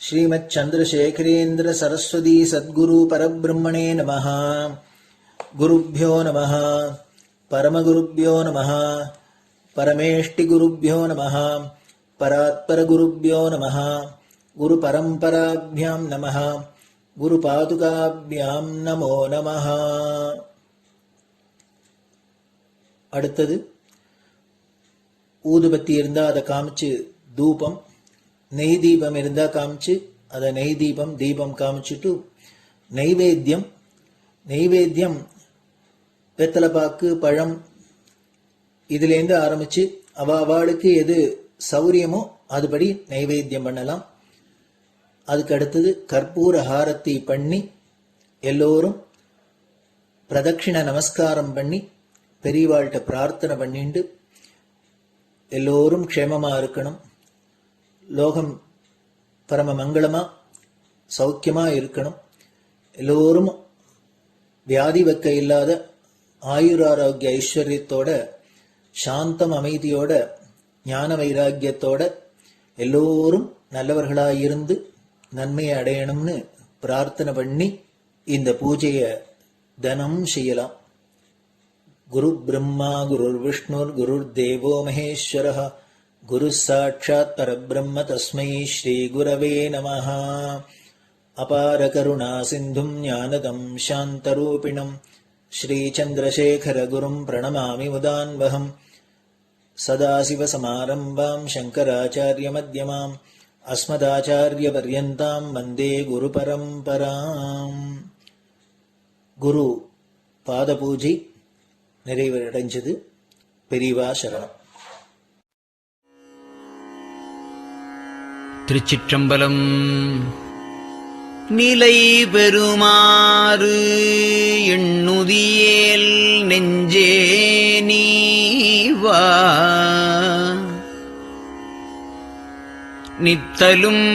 श्रीमच्चन्द्रशेखरेन्द्र सरस्वती सद्गुरु परब्रह्मणे नमः गुरुभ्यो नमः परमगुरुभ्यो नमः परमेष्टिगुरुभ्यो नमः परात्परगुरुभ्यो नमः गुरुपरम्पराभ्यां नमः गुरुपादुकाभ्यां नमो नमः. அடுத்தது ஊதுபத்தி இருந்தா அதை காமிச்சு தூபம், நெய் தீபம் இருந்தா காமிச்சு அதை நெய் தீபம் தீபம் காமிச்சுட்டு நெய்வேத்தியம் வெத்தலைப்பாக்கு பழம் இதுலேருந்து ஆரம்பிச்சு அவளுக்கு எது சௌரியமோ அதுபடி நைவேத்தியம் பண்ணலாம். அதுக்கு அடுத்தது கற்பூர ஹாரத்தி பண்ணி எல்லோரும் பிரதட்சிண நமஸ்காரம் பண்ணி பெரியவாள்கிட்ட பிரார்த்தனை பண்ணிண்டு எல்லோரும் க்ஷேமமா இருக்கணும், லோகம் பரம மங்களமா சௌக்கியமா இருக்கணும், எல்லோரும் வியாதி வெக்க இல்லாத ஆயுராரோக்கிய ஐஸ்வர்யத்தோட சாந்தம் அமைதியோட ஞான வைராக்கியத்தோட எல்லோரும் நல்லவர்களாயிருந்து நன்மையை அடையணும்னு பிரார்த்தனை பண்ணி இந்த பூஜையை தினம் செய்யலாம். குரு பிரம்மா குருர் விஷ்ணுர் குருர் தேவோ மகேஸ்வரः குரு சாட்சாத் பரபிரம்ம தஸ்மை ஸ்ரீ குரவே நமः. அபார கருணா சிந்தும் ஞானதம் சாந்தரூபிணம் ஸ்ரீ சந்திரசேகர குரும் பிரணமாமி முதான்வகம். சதாசிவசமாரம்பாம் சங்கராச்சாரிய மத்யமாம் அஸ்மதாச்சாரிய பர்யந்தாம் வந்தே குரு பரம்பராம். குரு பாத பூஜை நிறைவடைஞ்சது. பெரியவா சரணம். திருச்சிற்றம்பலம். நிலை பெறுமாறு எண்ணுதியேல் நெஞ்சே நீவா, நித்தலும்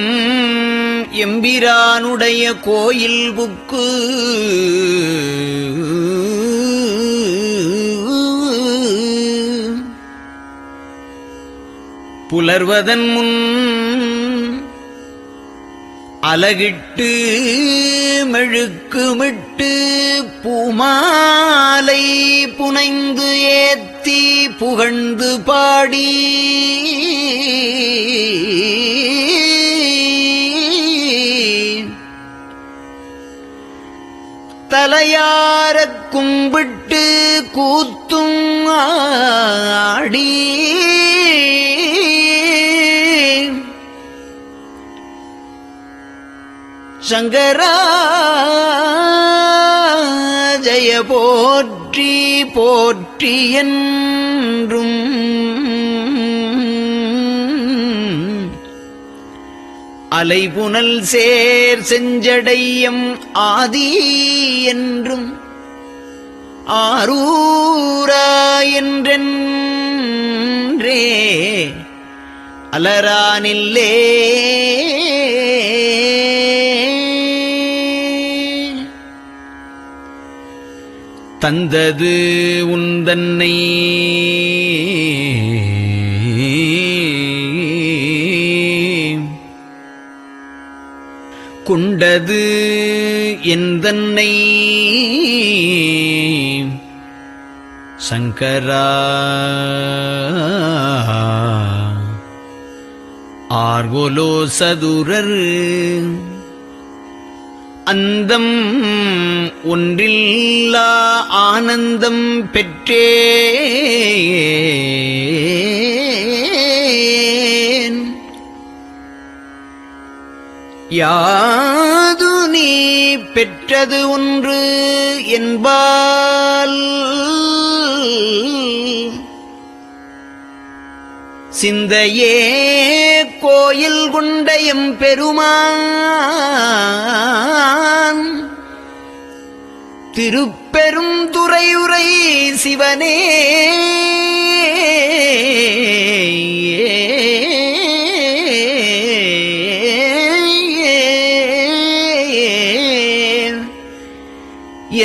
எம்பிரானுடைய கோயில் புக்கு புலர்வதன் முன் அலகிட்டு மெழுக்குமிட்டு பூமாலை புனைந்து ஏத்தி புகழ்ந்து பாடி தலையாரக் கும்பிட்டு கூத்தும் ஆடி சங்கரா ஜய போற்றி போற்றி என்றும் அலைபுனல் சேர் செஞ்சடையம் ஆதி என்றும் ஆரூரா என்றென்றே அலரானில்லே தந்தது உந்தன்னை கொண்டது எந்தன்னை சங்கரா ஆர்கோலோ சதுரர் அந்தம் ஒன்றில்லா ஆனந்தம் பெற்றேன். யாது நீ பெற்றது ஒன்று என்பால் சிந்தையே கோயில் கொண்டயம் பெருமான் திருப்பெரும் துறையுரை சிவனே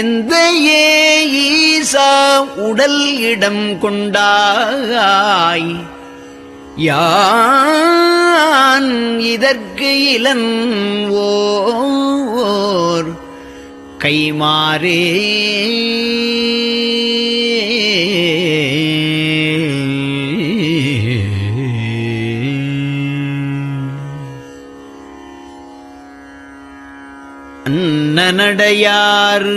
எந்த ஈசா உடல் இடம் கொண்டாய் யான் இதற்கு இலன் ஓர் கைமாறே அன்னநடையார்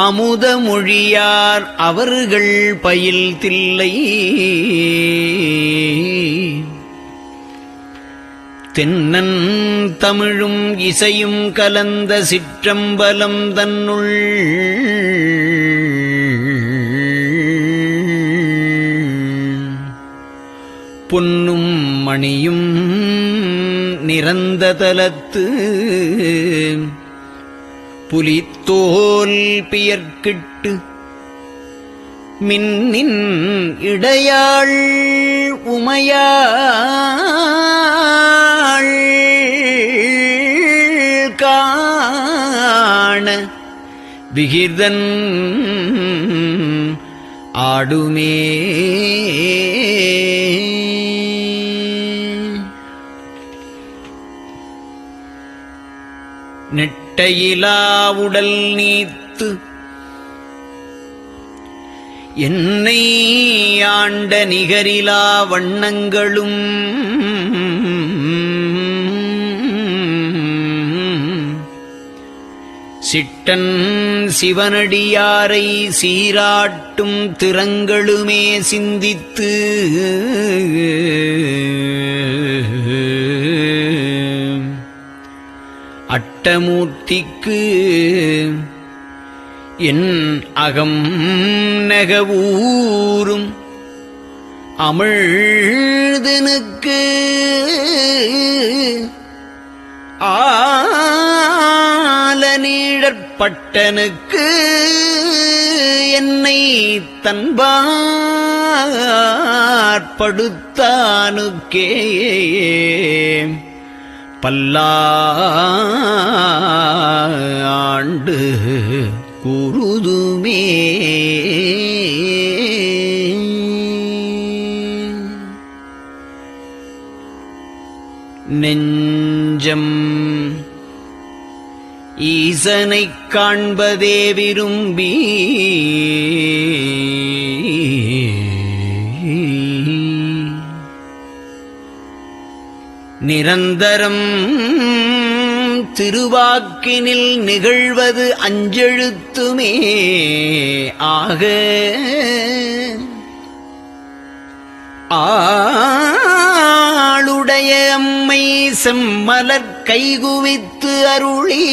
அமுத மொழியார் அவர்கள் பயில் தில்லை தென்னன் தமிழும் இசையும் கலந்த சிற்றம்பலம் தன்னுள் பொன்னும் மணியும் நிறந்த தலத்து புலித்தோல் பியர்க்கிட்டு மின்னின் இடையாள் உமையாள் காண விகிர்தன் ஆடுமே. நெட்டையிலா உடல் நீத்து என்னை ஆண்ட நிகரிலா வண்ணங்களும் சிட்டன் சிவனடியாரை சீராட்டும் திறங்களுமே சிந்தித்து அட்டமூர்த்திக்கு என் அகம் நெகவூரும் அமிழ்தனுக்கு ஆலநீழற்பட்டனுக்கு என்னை தன்பாற்படுத்தானுக்கே பல்லாண்டு குருதுமே. நெஞ்சம் ஈசனைக் காண்பதே விரும்பி நிரந்தரம் திருவாக்கினில் நிகழ்வது அஞ்செழுத்துமே ஆக ஆளுடைய அம்மை செம்மலர் கைகுவித்து அருளி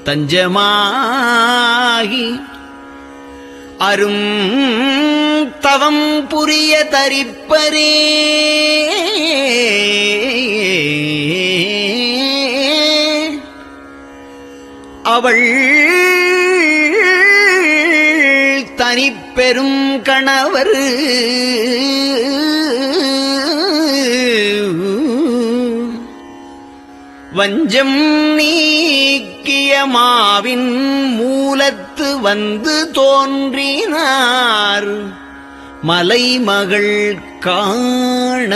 தஞ்சமாகி அரும் தவம் புரிய தரிப்பரே. அவள் தனிப்பெரும் கணவர் வஞ்சம் நீக்கிய மாவின் மூலத்து வந்து தோன்றினார் மலைமகள் காண.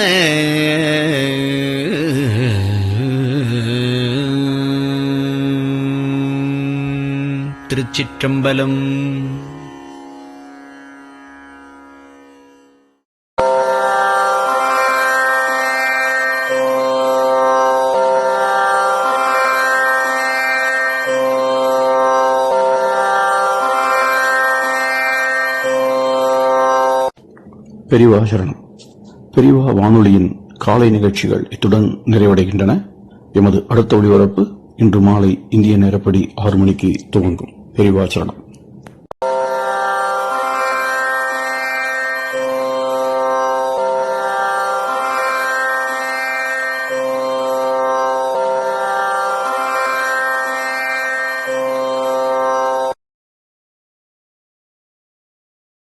திருச்சிற்றம்பலம். பெரியவா சரணம். பெரியவா வானொலியின் காலை நிகழ்ச்சிகள் இத்துடன் நிறைவடைகின்றன. எமது அடுத்த ஒளிபரப்பு இன்று மாலை இந்திய நேரப்படி 6 மணிக்கு துவங்கும். பெரியவா சரணம்.